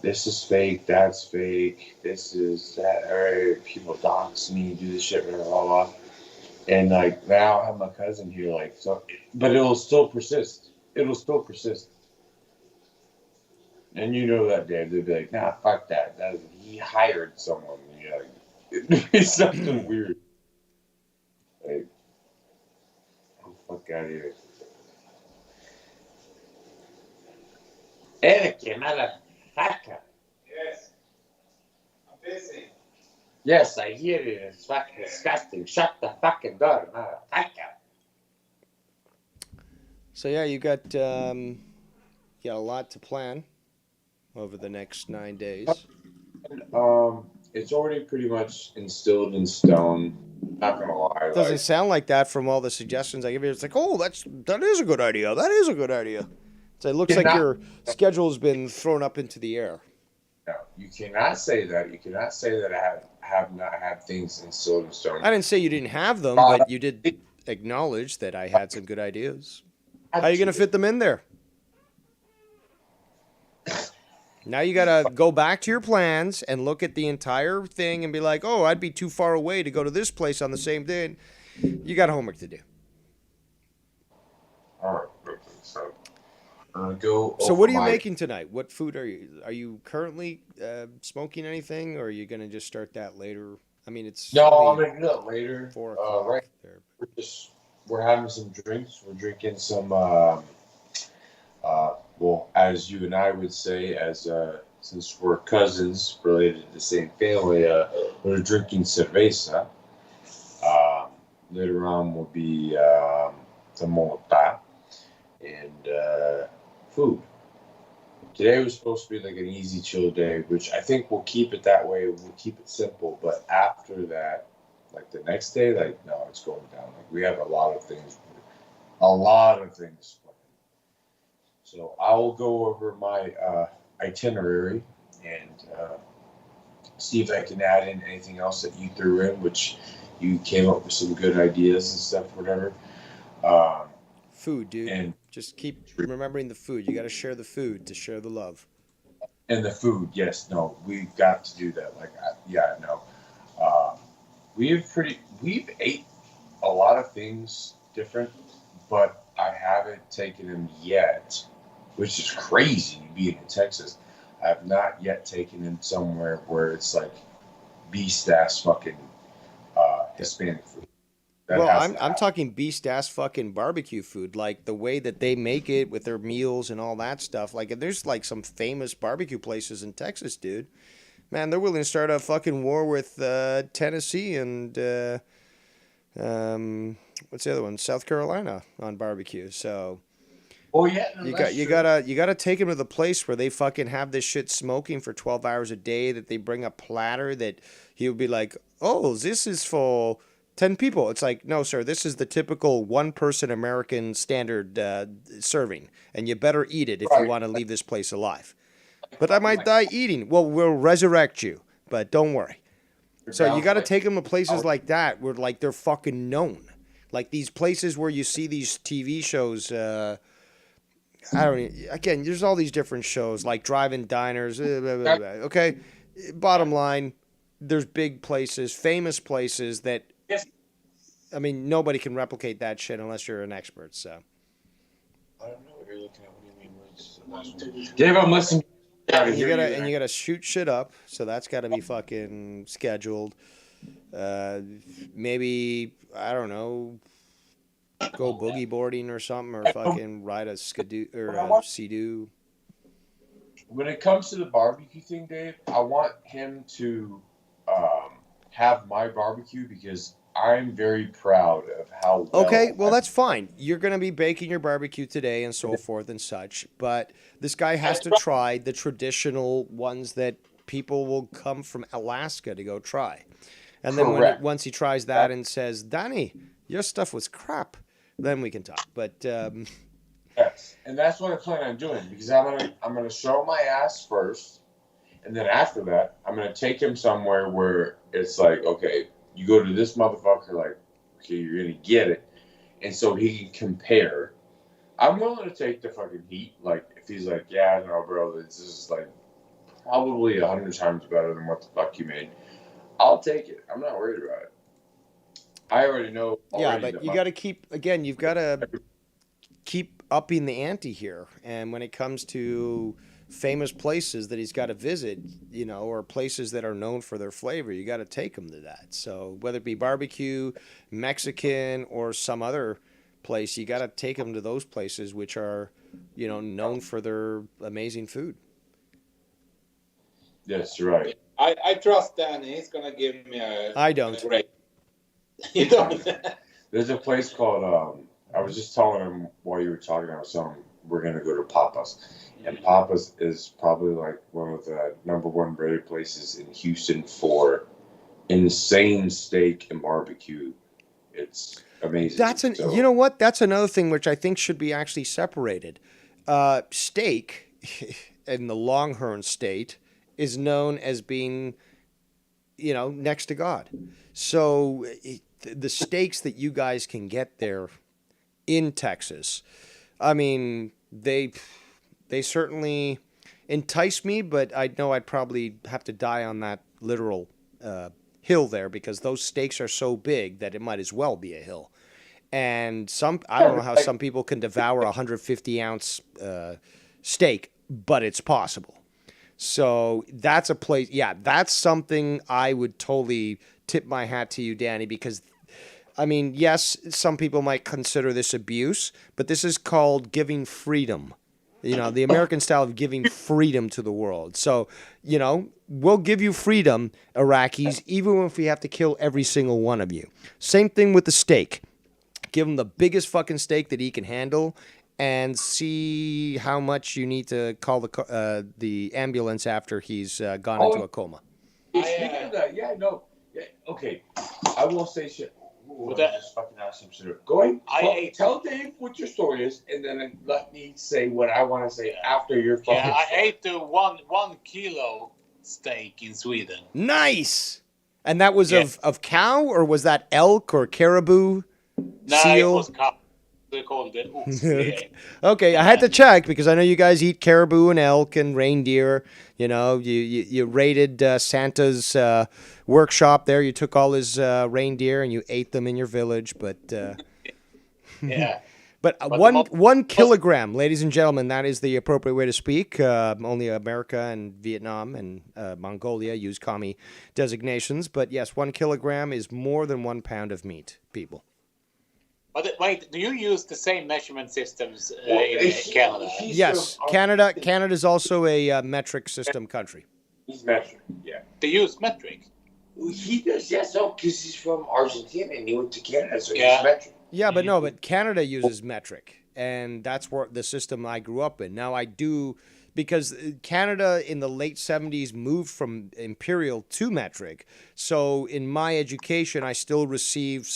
this is fake, that's fake, this is that, or people dox me, do this shit, blah, blah, blah. And, like, now I have my cousin here, like, so, but it'll still persist. And you know that, Dave. They'd be like, nah, fuck that. He hired someone. It's something weird. Like, oh, fuck out of here. Eric, you motherfucker. Yes. I'm busy. Yes, I hear you. It's fucking disgusting. Shut the fucking door, motherfucker. So yeah, you got a lot to plan over the next 9 days. It's already pretty much instilled in stone. Not gonna lie. It doesn't sound like that from all the suggestions I give you. It's like, oh, that is a good idea. That is a good idea. So it looks like your schedule has been thrown up into the air. No, you cannot say that. You cannot say that I have not had things instilled in stone. I didn't say you didn't have them, but you did acknowledge that I had some good ideas. How are you going to fit them in there? Now you got to go back to your plans and look at the entire thing and be like, oh, I'd be too far away to go to this place on the same day. You got homework to do. All right, perfect. So, go. So what are you making tonight? What food are you? Are you currently smoking anything, or are you going to just start that later? I mean, it's No, I'll only make it up later. 4 o'clock Right. there. We're having some drinks. We're drinking some. Well, as you and I would say, as since we're cousins related to the same family, we're drinking cerveza. Later on will be some molota and food. Today was supposed to be like an easy chill day, which I think we'll keep it that way. We'll keep it simple. But after that, like the next day, like no, it's going down. Like we have a lot of things planned. So I will go over my itinerary and see if I can add in anything else that you threw in, which you came up with some good ideas and stuff, whatever. Food, dude. And just keep remembering the food. You got to share the food to share the love. And the food, yes, no, we've got to do that. Like, no. We've ate a lot of things different, but I haven't taken them yet, which is crazy being in Texas. I have not yet taken them somewhere where it's like beast-ass fucking Hispanic food. Well, I'm talking beast-ass fucking barbecue food, like the way that they make it with their meals and all that stuff. Like, there's like some famous barbecue places in Texas, dude. Man, they're willing to start a fucking war with Tennessee and what's the other one? South Carolina on barbecue. So, oh yeah, no, you gotta take them to the place where they fucking have this shit smoking for 12 hours a day. That they bring a platter that he'll be like, oh, this is for 10 people. It's like, no, sir, this is the typical one-person American standard serving, and you better eat it if you want to leave this place alive. But I might die eating. Well, we'll resurrect you, but don't worry. So you got to take them to places like that where, like, they're fucking known. Like these places where you see these TV shows. Again, there's all these different shows, like drive-in diners. Okay, bottom line, there's big places, famous places that. I mean, nobody can replicate that shit unless you're an expert. So. I don't know what you're looking at. What do you mean? Dave, I'm listening. You gotta shoot shit up, so that's got to be fucking scheduled. Maybe I don't know, go boogie boarding or something, or fucking ride a skidoo or a sea-doo. When it comes to the barbecue thing, Dave, I want him to have my barbecue because I'm very proud of how well. Okay, well, that's fine. You're going to be baking your barbecue today and so forth and such, but this guy has to try the traditional ones that people will come from Alaska to go try. And then once he tries that and says, Danny, your stuff was crap, then we can talk. But yes, and that's what I plan on doing because I'm gonna show my ass first, and then after that, I'm gonna take him somewhere where it's like, okay, you go to this motherfucker, like, okay, you're gonna get it, and so he can compare. I'm willing to take the fucking heat, like if he's like, yeah, no, bro, this is like probably 100 times better than what the fuck you made. I'll take it. I'm not worried about it. I already know. Yeah, but you got to you've got to keep upping the ante here. And when it comes to famous places that he's got to visit, or places that are known for their flavor, you got to take him to that. So whether it be barbecue, Mexican, or some other place, you got to take him to those places which are, known for their amazing food. Yes, you're right. I trust Danny. He's gonna give me a. I don't. Great. You don't. There's a place called. I was just telling him while you were talking. I was telling him we're gonna go to Papa's, and Papa's is probably like one of the #1 rated places in Houston for insane steak and barbecue. It's amazing. You know what? That's another thing which I think should be actually separated. Steak in the Longhorn State is known as being, next to God. So the steaks that you guys can get there in Texas I mean, they certainly entice me, but I know I'd probably have to die on that literal hill there because those steaks are so big that it might as well be a hill. And I don't know how some people can devour a 150 ounce steak, but it's possible. So that's a place. Yeah, that's something I would totally tip my hat to you, Danny, because I mean, yes, some people might consider this abuse, but this is called giving freedom. You know, the American style of giving freedom to the world. So, you know, we'll give you freedom, Iraqis, even if we have to kill every single one of you. Same thing with the steak. Give him the biggest fucking steak that he can handle and see how much you need to call the ambulance after he's gone into a coma. Speaking of that, okay. I won't say shit. But that- just fucking ask him shit. Go ahead. Tell Dave what your story is, and then let me say what I want to say after your fucking. Yeah, I ate the 1 kilo steak in Sweden. Nice! And that was of cow, or was that elk or caribou? No, seal? it was cow. They called it oxfilé. Okay, I had to check because I know you guys eat caribou and elk and reindeer. You know, you raided Santa's workshop there. You took all his reindeer and you ate them in your village. But Yeah. but one kilogram, ladies and gentlemen, that is the appropriate way to speak. Only America and Vietnam and Mongolia use commie designations. But yes, 1 kilogram is more than 1 pound of meat, people. But wait, do you use the same measurement systems in Canada? Yes, Canada is also a metric system country. He's metric, yeah. They use metric. He does, yes, no, because he's from Argentina and he went to Canada, so Yeah. he's metric. Yeah, but Canada uses metric, and that's where the system I grew up in. Now I do, because Canada in the late 70s moved from imperial to metric. So in my education, I still received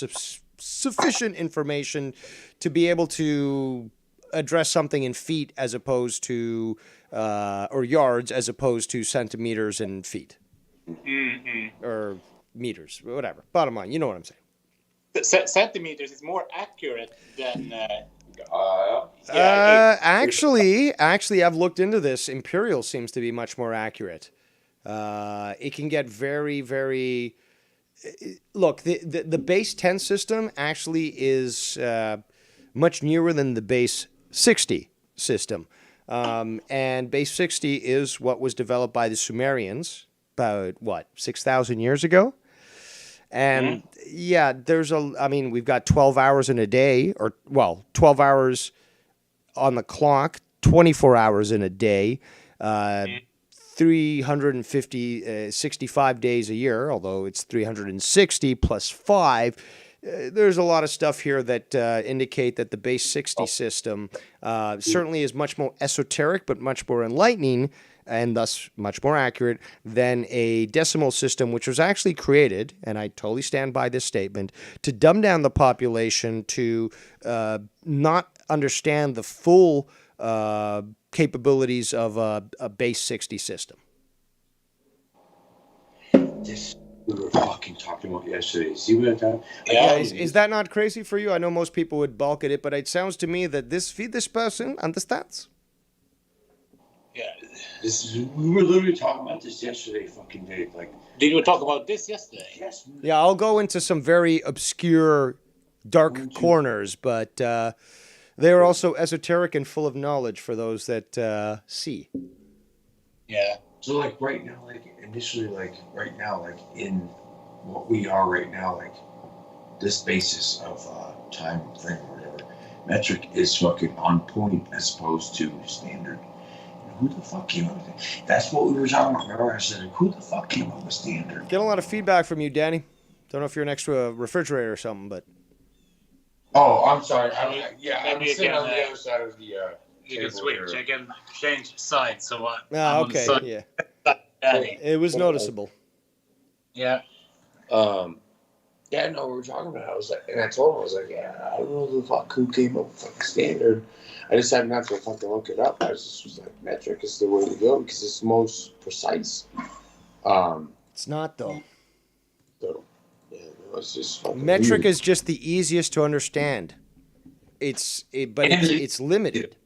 sufficient information to be able to address something in feet as opposed to, or yards as opposed to centimeters and feet. Mm-hmm. Or meters, whatever. Bottom line, you know what I'm saying. Centimeters is more accurate than. Actually, I've looked into this. Imperial seems to be much more accurate. It can get very, very. Look, the base 10 system actually is much newer than the base 60 system, and base 60 is what was developed by the Sumerians about 6,000 years ago. And yeah, we've got 12 hours in a day, 12 hours on the clock, 24 hours in a day, 65 days a year, although it's 360 plus 5. There's a lot of stuff here that indicate that the base 60 system certainly is much more esoteric, but much more enlightening, and thus much more accurate than a decimal system, which was actually created, and I totally stand by this statement, to dumb down the population to not understand the full capabilities of a base 60 system. This we were fucking talking about yesterday. See what I'm talking? Yeah, is that not crazy for you? I know most people would balk at it, but it sounds to me that this person understands. Yeah, we were literally talking about this yesterday, fucking Dave. Like, did we talk about this yesterday? Yes. Yeah, I'll go into some very obscure, dark corners, but they are also esoteric and full of knowledge for those that see. Yeah. So, like, right now, like, initially, like, right now, like, in what we are right now, like, this basis of time thing or whatever, metric is fucking on point as opposed to standard. Who the fuck came up with it? That's what we were talking about. Remember, I said, who the fuck came up with standard? Getting a lot of feedback from you, Danny. Don't know if you're next to a refrigerator or something, but. Oh, I'm sorry. I'm sitting on the other side of the. You can switch. I can change sides. So what? Okay. Yeah. It was noticeable. Yeah. Yeah, no, we were talking about it. I was like, and I told him, I was like, yeah, I don't know who the fuck who came up with fucking standard. I decided not to fucking look it up. I was like, metric is the way to go because it's most precise. It's not though. So, yeah, no, it's just fucking metric weird. is just the easiest to understand. but it's limited.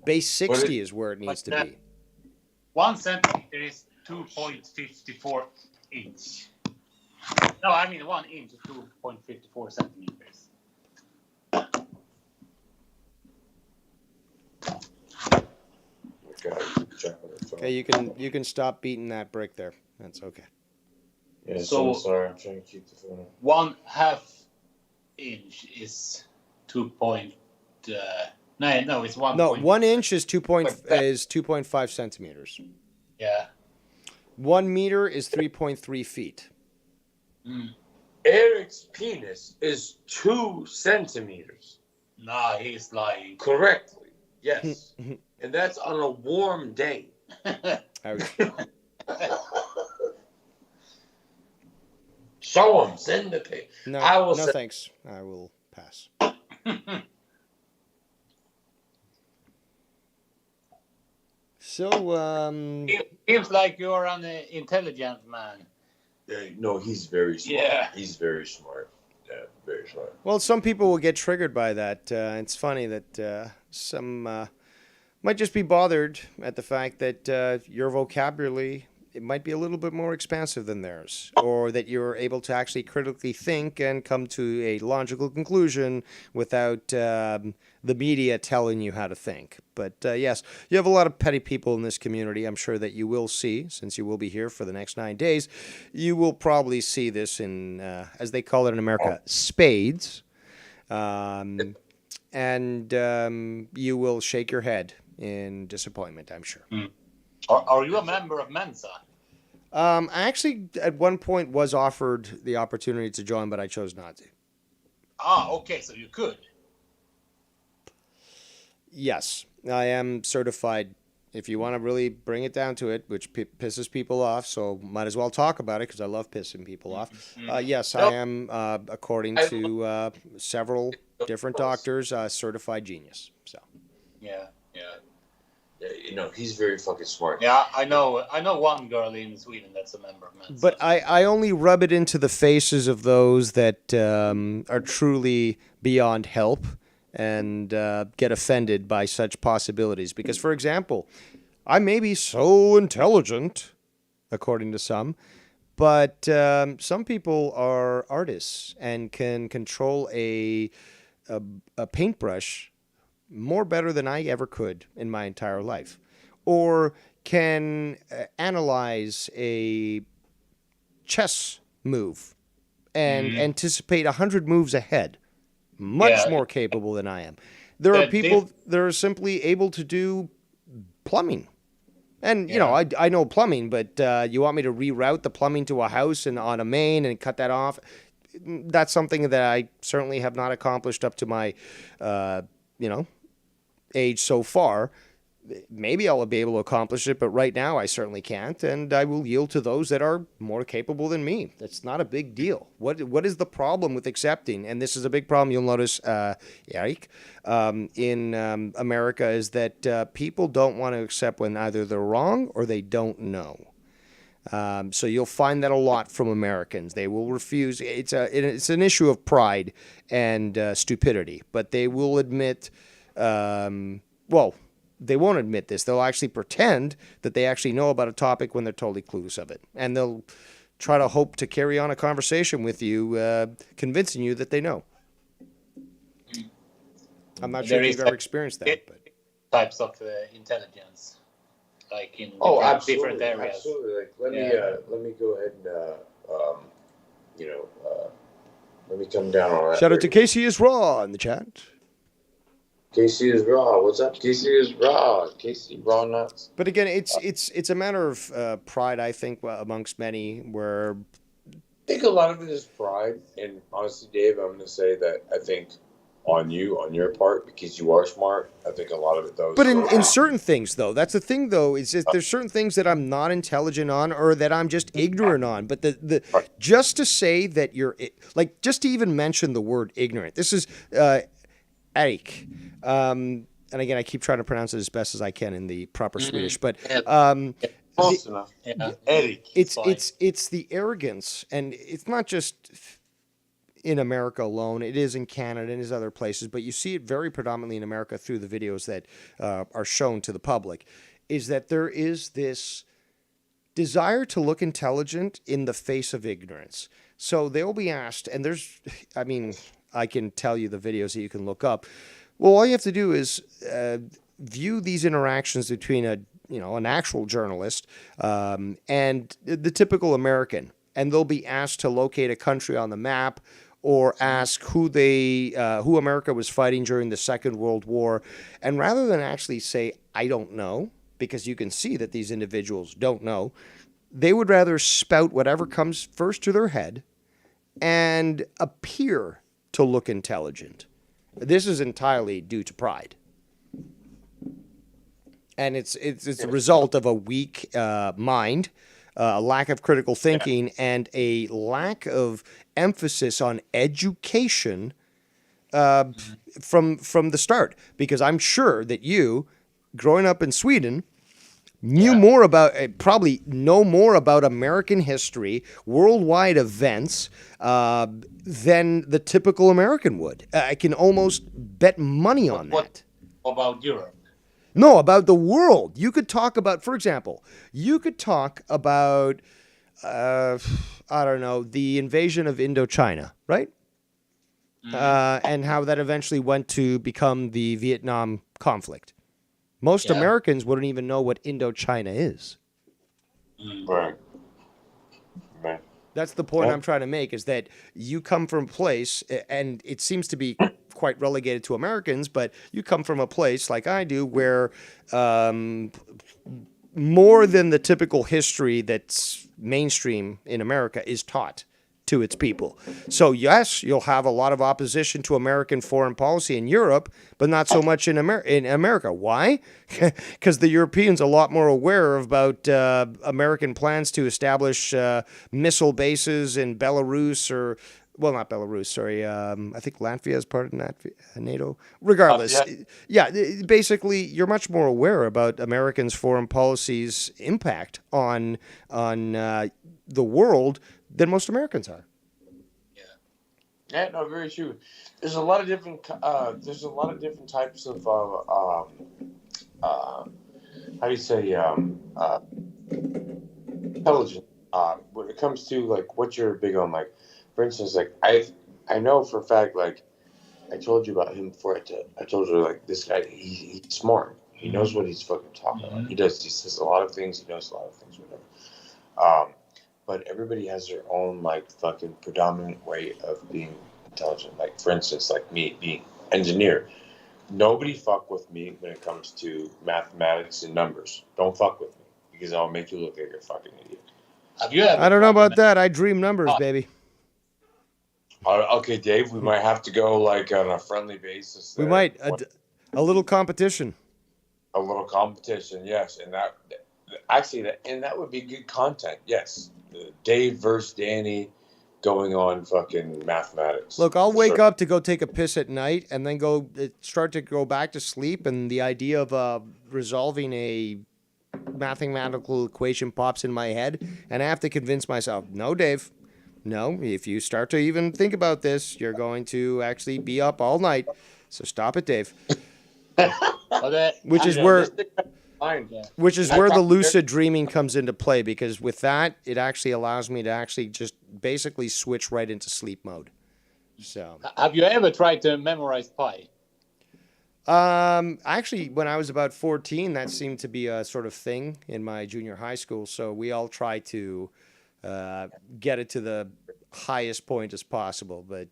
Base 60 is where it needs to be. 1 centimeter is 2.54 inch. No, I mean 1 inch is 2.54 centimeters. Okay, you can stop beating that brick there. That's okay. Yeah, So- sorry, I'm trying to keep the phone. 1/2 inch is 2. No, it's 1. No, 1 inch is 2.5 centimeters. Yeah. 1 meter is 3.3 feet. Eric's penis is 2 centimeters. Nah, he's lying. Correctly, yes. And that's on a warm day. Show him, send the pic. No, thanks. I will pass. So, Seems like you're an intelligent man. No, he's very smart. Yeah. He's very smart. Yeah, very smart. well, some people will get triggered by that. It's funny that some might just be bothered at the fact that your vocabulary, it might be a little bit more expansive than theirs, or that you're able to actually critically think and come to a logical conclusion without the media telling you how to think. But yes, you have a lot of petty people in this community. I'm sure that you will see, since you will be here for the next 9 days, you will probably see this in, as they call it in America, spades. And you will shake your head in disappointment, I'm sure. Are you a member of Mensa? I actually, at one point, was offered the opportunity to join, but I chose not to. Ah, okay, so you could. Yes, I am certified. If you want to really bring it down to it, which pisses people off, so might as well talk about it because I love pissing people off. Yes, I am, according to several different doctors, a certified genius. So. Yeah. Yeah, he's very fucking smart. Yeah, I know one girl in Sweden that's a member of Mensa. But I only rub it into the faces of those that are truly beyond help and get offended by such possibilities. Because, for example, I may be so intelligent, according to some, but some people are artists and can control a paintbrush more better than I ever could in my entire life, or can analyze a chess move and anticipate 100 moves ahead, much more capable than I am. There are people that are simply able to do plumbing. And, you know, I know plumbing, but you want me to reroute the plumbing to a house and on a main and cut that off? That's something that I certainly have not accomplished up to my, age so far. Maybe I'll be able to accomplish it, but right now I certainly can't, and I will yield to those that are more capable than me. That's not a big deal. What is the problem with accepting? And this is a big problem you'll notice, Eric, in America, is that people don't want to accept when either they're wrong or they don't know. So you'll find that a lot from Americans. They will refuse. It's an issue of pride and stupidity, but they will admit. They won't admit this. They'll actually pretend that they actually know about a topic when they're totally clueless of it. And they'll try to hope to carry on a conversation with you, convincing you that they know. I'm not sure if you've ever experienced that. But types of intelligence, like in different areas. Absolutely. Like, let me go ahead and, let me come down on that. Shout out to Casey is Raw in the chat. Casey is raw. What's up? Casey is raw. Casey raw nuts. But again, it's a matter of pride, I think, amongst many. Where I think a lot of it is pride, and honestly, Dave, I'm going to say that I think on your part, because you are smart, I think a lot of it though. But in certain things, though, that's the thing, though, is that there's certain things that I'm not intelligent on, or that I'm just ignorant on. But just to say that you're like, just to even mention the word ignorant. This is. Eric, and again, I keep trying to pronounce it as best as I can in the proper Swedish, but close enough. Eric. It's the arrogance, and it's not just in America alone. It is in Canada and is other places, but you see it very predominantly in America through the videos that are shown to the public, is that there is this desire to look intelligent in the face of ignorance. So they'll be asked, and I can tell you the videos that you can look up. Well, all you have to do is view these interactions between an actual journalist and the typical American, and they'll be asked to locate a country on the map or ask who America was fighting during the Second World War, and rather than actually say, I don't know, because you can see that these individuals don't know, they would rather spout whatever comes first to their head and appear to look intelligent. This is entirely due to pride. And it's a result of a weak mind, a lack of critical thinking, and a lack of emphasis on education from the start. Because I'm sure that you, growing up in Sweden, knew more about, probably know more about American history, worldwide events, than the typical American would. I can almost bet money on that. What about Europe? No, about the world. You could talk about, for example, the invasion of Indochina, right? And how that eventually went to become the Vietnam conflict. Most Americans wouldn't even know what Indochina is. Right. That's the point I'm trying to make, is that you come from a place, and it seems to be quite relegated to Americans, but you come from a place like I do where more than the typical history that's mainstream in America is taught to its people. So yes, you'll have a lot of opposition to American foreign policy in Europe, but not so much in America. Why? Because the Europeans are a lot more aware about American plans to establish missile bases in Belarus not Belarus, sorry. I think Latvia is part of NATO. Regardless, basically, you're much more aware about Americans' foreign policy's impact on the world than most Americans are. Yeah, no, very true. There's a lot of different types of how do you say intelligence when it comes to like what you're big on. Like, for instance, like I know for a fact, like I told you about him before. I told you, like, this guy, he's smart. He knows what he's fucking talking about. He says a lot of things. He knows a lot of things, whatever. But everybody has their own, like, fucking predominant way of being intelligent. Like, for instance, like me being engineer. Nobody fuck with me when it comes to mathematics and numbers. Don't fuck with me, because I'll make you look like a fucking idiot. Have you ever I don't know about that. I dream numbers, baby. Okay, Dave, we might have to go, like, on a friendly basis. We might. A little competition. A little competition, yes. And that would be good content, yes. Dave versus Danny going on fucking mathematics. Look, I'll wake up to go take a piss at night and then start to go back to sleep, and the idea of resolving a mathematical equation pops in my head, and I have to convince myself, no, Dave, no, if you start to even think about this, you're going to actually be up all night. So stop it, Dave. Which is where the lucid dreaming comes into play, because with that, it actually allows me to actually just basically switch right into sleep mode. So, have you ever tried to memorize pi? Actually, when I was about 14, that seemed to be a sort of thing in my junior high school. So we all try to get it to the highest point as possible. But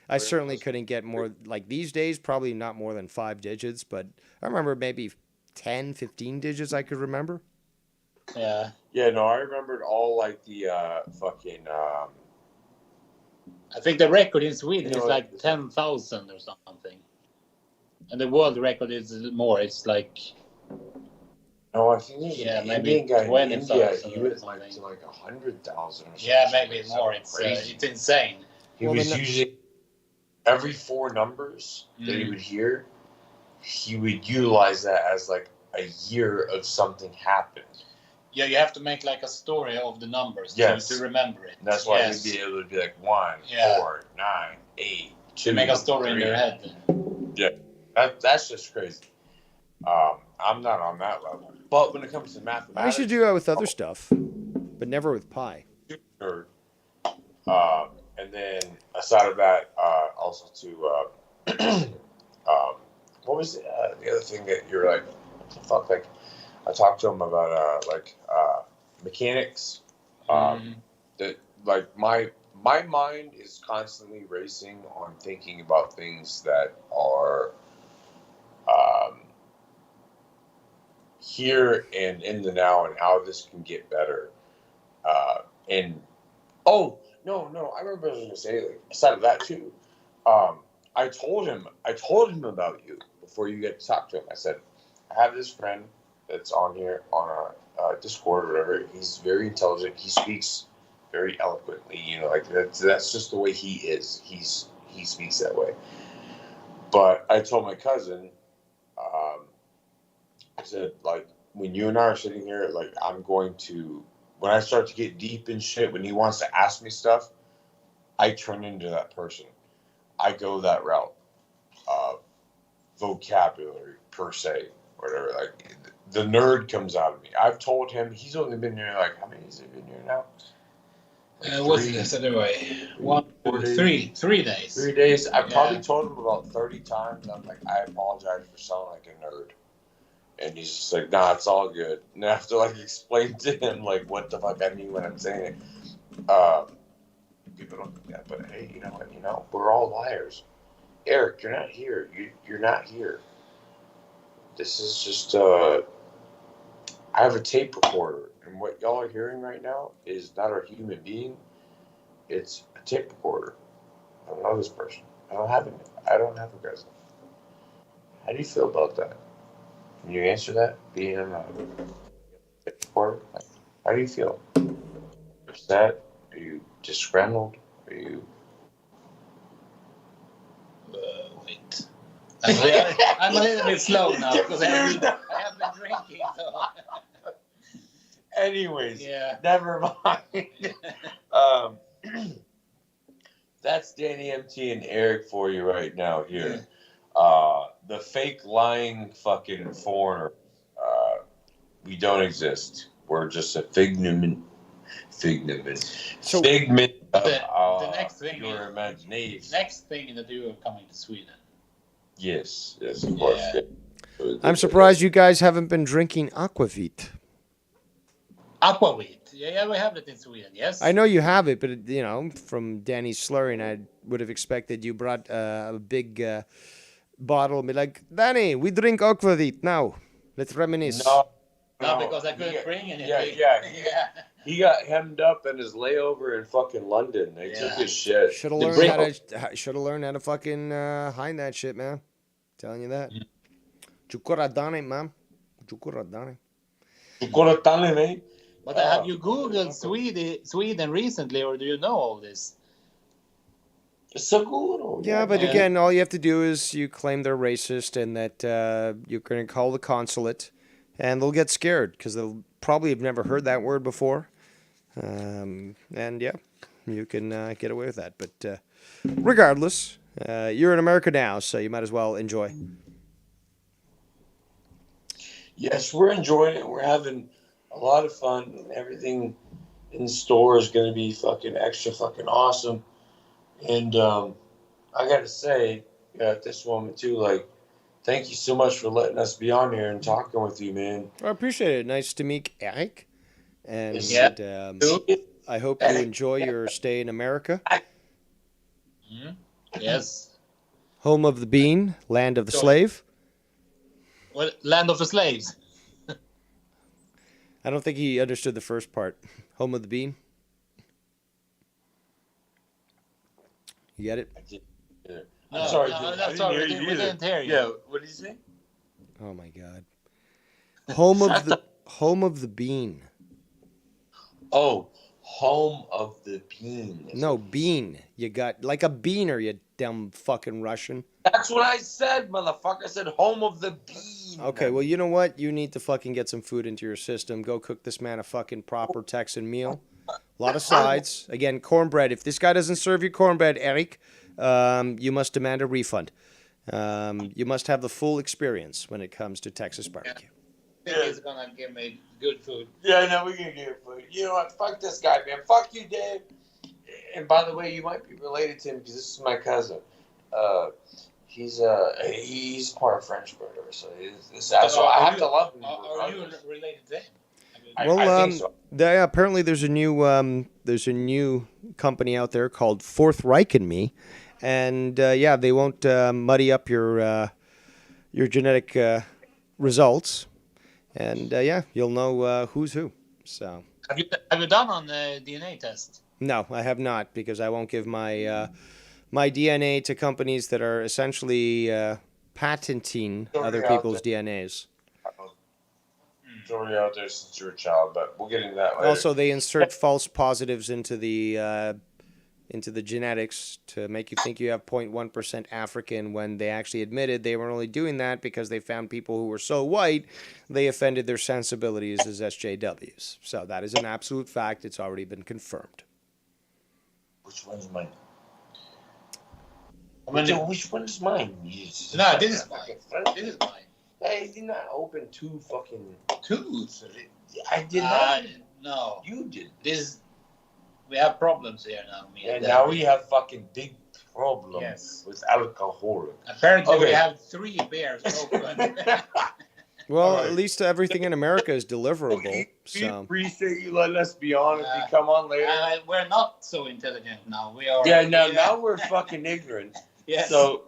I certainly couldn't get more, like these days, probably not more than 5 digits. But I remember maybe 10, 15 digits I could remember. Yeah. Yeah, no, I remembered all, like, the fucking... I think the record in Sweden is like 10,000 or something. And the world record is more. It's like... No, I think there's an Indian guy in India. He was like to like 100,000 or something. Yeah, maybe more. It's insane. He was using every 4 numbers that he would hear. He would utilize that as like a year of something happened. Yeah, you have to make like a story of the numbers to remember it. That's why Yes. he'd be able to be like 1, Yeah. 4, 9, 8, 2. To make a story 3. in their head. Yeah, that's just crazy. I'm not on that level. But when it comes to mathematics, I should do that with other stuff, but never with pi. nerd. And then aside of that, also to what was the other thing that you're like, what the fuck? Like, I talked to him about mechanics. That like my mind is constantly racing on thinking about things that are here and in the now and how this can get better. And oh no, I remember I was going to say, like, aside of that too. I told him about you before you get to talk to him. I said, I have this friend that's on here on our Discord or whatever. He's very intelligent. He speaks very eloquently. You know, like that's just the way he is. He speaks that way. But I told my cousin, I said, like, when you and I are sitting here, like, I'm going to, when I start to get deep in shit, when he wants to ask me stuff, I turn into that person. I go that route. Vocabulary, per se, whatever. Like, the nerd comes out of me. I've told him, he's only been here, like, how many has he been here now? Like what's this anyway? 1, 2, 3. 3 days. 3 days. I probably told him about 30 times. I'm like, I apologize for sounding like a nerd. And he's just like, nah, it's all good. And I have to, like, explain to him, like, what the fuck I mean when I'm saying it. People don't think that, but hey, you know what? You know, we're all liars. Eric, you're not here. You're not here. This is just, I have a tape recorder, and what y'all are hearing right now is not a human being. It's a tape recorder. I don't know this person. I don't have a cousin. How do you feel about that? Can you answer that? Being on a tape recorder? Like, how do you feel? Upset? Are you disgruntled? Are you... Wait. I'm a little bit slow now because I have been drinking. So. Anyways, yeah. Never mind. That's Danny MT and Eric for you right now here. The fake lying fucking foreigner. We don't exist. We're just a figment So, figment of the next thing your imagination. Next thing that you are coming to Sweden. Yes, of course. Yeah. I'm surprised you guys haven't been drinking aquavit. Aquavit. Yeah, we have it in Sweden, yes. I know you have it, but, you know, from Danny's slurring, I would have expected you brought a big bottle and be like, Danny, we drink aquavit now. Let's reminisce. No, because I couldn't bring anything. Yeah. He got hemmed up in his layover in fucking London. They took his shit. Should have learned how to fucking hide that shit, man. Telling you that. Chukuradane, man. Chukuradane. Chukuradane, man. But have you Googled Sweden recently, or do you know all this? Seguro. Yeah, but again, all you have to do is you claim they're racist and that you're going to call the consulate, and they'll get scared because they'll probably have never heard that word before. And yeah, you can get away with that. But regardless, you're in America now, so you might as well enjoy. Yes, we're enjoying it. We're having a lot of fun. Everything in the store is going to be fucking extra fucking awesome. And I got to say, at this moment too, like, thank you so much for letting us be on here and talking with you, man. I appreciate it. Nice to meet Eric. And I hope you enjoy your stay in America. Yes. Home of the bean, land of the slave. Well, land of the slaves. I don't think he understood the first part. Home of the bean. You get it? I'm sorry. No, sorry. We didn't hear you. Yeah, what did you say? Oh my God. Home of the bean. Oh, home of the bean. No, bean. You got like a beaner, you dumb fucking Russian. That's what I said, motherfucker. I said home of the bean. Okay, well, you know what? You need to fucking get some food into your system. Go cook this man a fucking proper Texan meal. A lot of sides. Again, cornbread. If this guy doesn't serve you cornbread, Eric, you must demand a refund. You must have the full experience when it comes to Texas barbecue. He's gonna give me good food. Yeah, no, we're gonna get food. You know what? Fuck this guy, man. Fuck you, Dave. And by the way, you might be related to him because this is my cousin. He's part of French Burger, so so I have to love him. Are you related to him? Well, I think so. apparently there's a new company out there called Fourth Reich and Me, and yeah, they won't muddy up your genetic results, and yeah, you'll know who's who. So Have you done on the DNA test? no, I have not, because I won't give my DNA to companies that are essentially patenting other people's DNAs. It's already out there since you were a child, but we'll get into that later. Also, they insert false positives into the genetics to make you think you have 0.1% African, when they actually admitted they were only doing that because they found people who were so white they offended their sensibilities as SJWs. So that is an absolute fact. It's already been confirmed. Which one's mine? Which one's mine? No, this is mine. This is mine. I did not open two fucking... Two? I did not. No. You did. We have problems here now. And now we have fucking big problems with alcohol. Apparently we have 3 beers open. Well, at least everything in America is deliverable. We So appreciate you letting us be on if you come on later. We're not so intelligent now. We are. Yeah, now we're fucking ignorant. Yes. So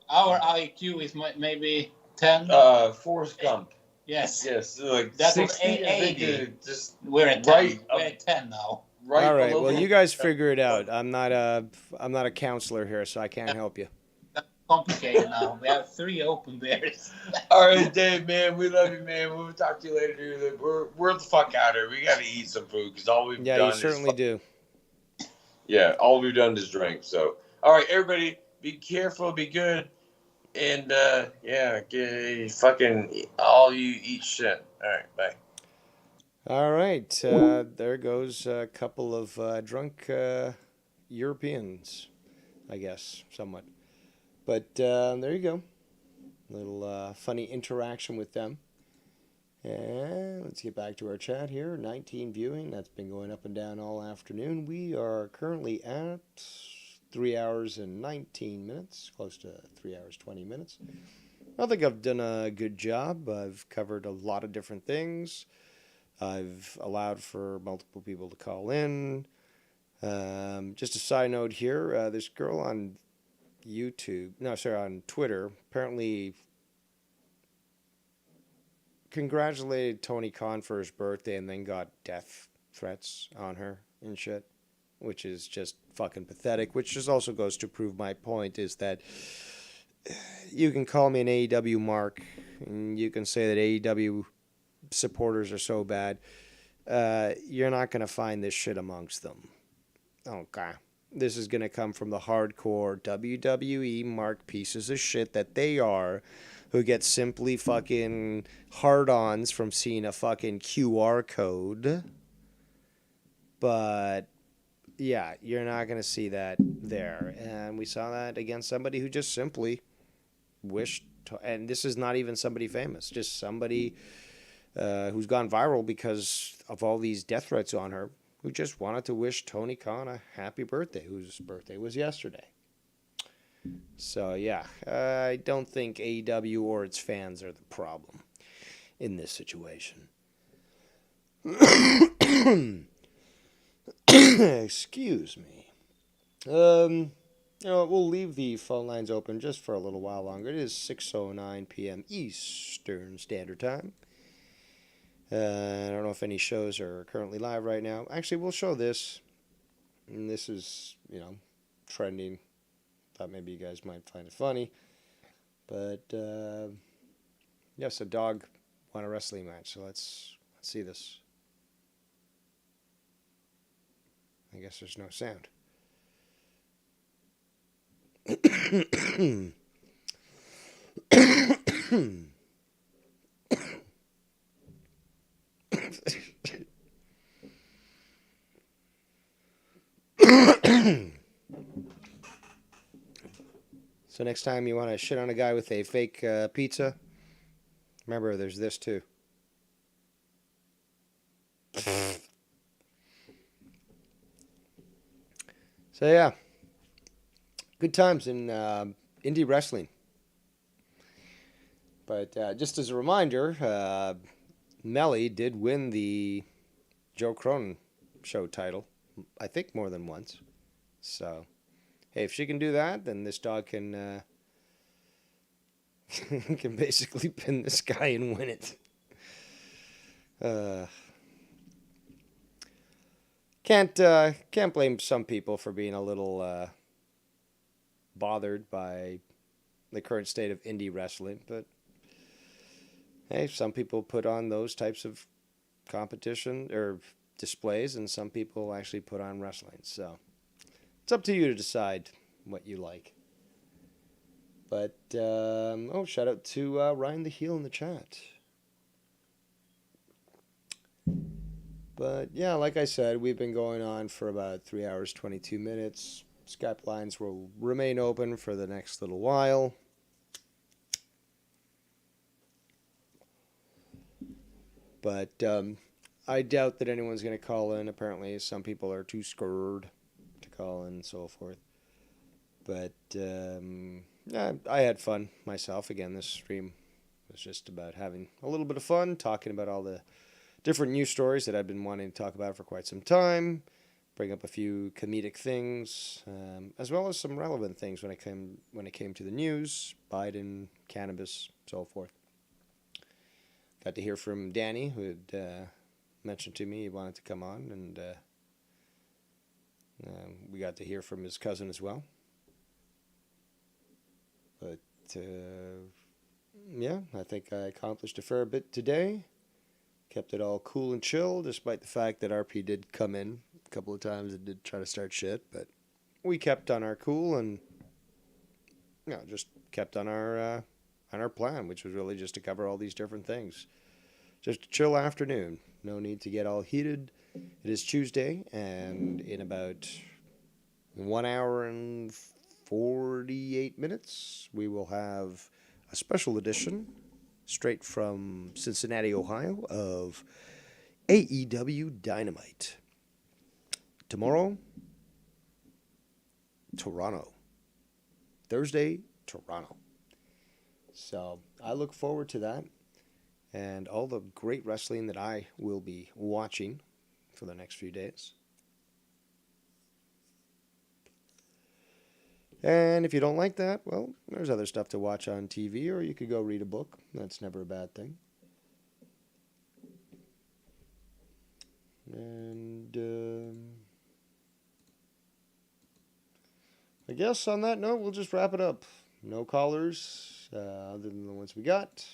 our IQ is maybe 10. Forrest Gump. Yes. Yes. Like That 60, was 80. Just We're at 10. right We're at 10 now. right. all right, below well, the- you guys figure it out. I'm not a counselor here, so I can't help you. Complicated now. We have 3 open beers. All right, Dave, man, we love you, man. We'll talk to you later, dude. We're the fuck out of here. We got to eat some food because all we've Yeah, done you certainly do. Yeah, all we've done is drink. So, all right, everybody, be careful, be good, and yeah, fucking all you eat shit. All right, bye. All right, there goes a couple of drunk Europeans, I guess, somewhat. But there you go. Little funny interaction with them. And let's get back to our chat here. 19 viewing. That's been going up and down all afternoon. We are currently at 3 hours and 19 minutes, close to 3 hours, 20 minutes. I think I've done a good job. I've covered a lot of different things. I've allowed for multiple people to call in. Just a side note here, this girl on on Twitter, apparently congratulated Tony Khan for his birthday and then got death threats on her and shit, which is just fucking pathetic, which just also goes to prove my point, is that you can call me an AEW mark, and you can say that AEW supporters are so bad. You're not going to find this shit amongst them. Okay. This is going to come from the hardcore WWE mark pieces of shit that they are, who get simply fucking hard-ons from seeing a fucking QR code. But, yeah, you're not going to see that there. And we saw that against somebody who just simply wished, and this is not even somebody famous, just somebody who's gone viral because of all these death threats on her, who just wanted to wish Tony Khan a happy birthday, whose birthday was yesterday. So, yeah, I don't think AEW or its fans are the problem in this situation. Excuse me. We'll leave the phone lines open just for a little while longer. It is 6:09 p.m. Eastern Standard Time. I don't know if any shows are currently live right now. Actually, we'll show this. And this is, trending. Thought maybe you guys might find it funny. But, yes, a dog won a wrestling match. So let's see this. I guess there's no sound. So next time you want to shit on a guy with a fake pizza, remember there's this too. So yeah, good times in indie wrestling. But just as a reminder, Melly did win the Joe Cronin show title, I think more than once. So, hey, if she can do that, then this dog can can basically pin this guy and win it. Can't blame some people for being a little bothered by the current state of indie wrestling, but hey, some people put on those types of competition or displays, and some people actually put on wrestling. So it's up to you to decide what you like. But shout out to Ryan the Heel in the chat. But yeah, like I said, we've been going on for about 3 hours, 22 minutes. Skype lines will remain open for the next little while. But I doubt that anyone's going to call in. Apparently, some people are too scared to call in and so forth. But yeah, I had fun myself. Again, this stream was just about having a little bit of fun, talking about all the different news stories that I've been wanting to talk about for quite some time. Bring up a few comedic things, as well as some relevant things when it came to the news, Biden, cannabis, so forth. Got to hear from Danny, who had mentioned to me he wanted to come on, and we got to hear from his cousin as well. But yeah, I think I accomplished a fair bit today. Kept it all cool and chill, despite the fact that RP did come in a couple of times and did try to start shit. But we kept on our cool and just kept on our plan, which was really just to cover all these different things. Just a chill afternoon. No need to get all heated. It is Tuesday, and in about 1 hour and 48 minutes, we will have a special edition straight from Cincinnati, Ohio, of AEW Dynamite. Tomorrow, Toronto. Thursday, Toronto. So I look forward to that and all the great wrestling that I will be watching for the next few days. And if you don't like that, well, there's other stuff to watch on TV, or you could go read a book. That's never a bad thing. And I guess on that note, we'll just wrap it up. No callers, other than the ones we got.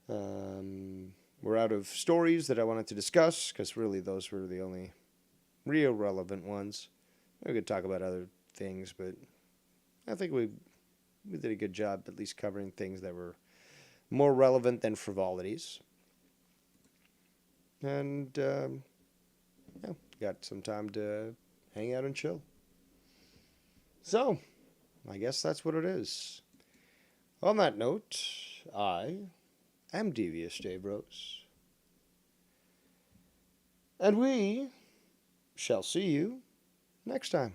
We're out of stories that I wanted to discuss, because really those were the only real relevant ones. We could talk about other things, but I think we did a good job at least covering things that were more relevant than frivolities. And got some time to hang out and chill. So, I guess that's what it is. On that note, I am Devious Dave Rose. And we shall see you next time.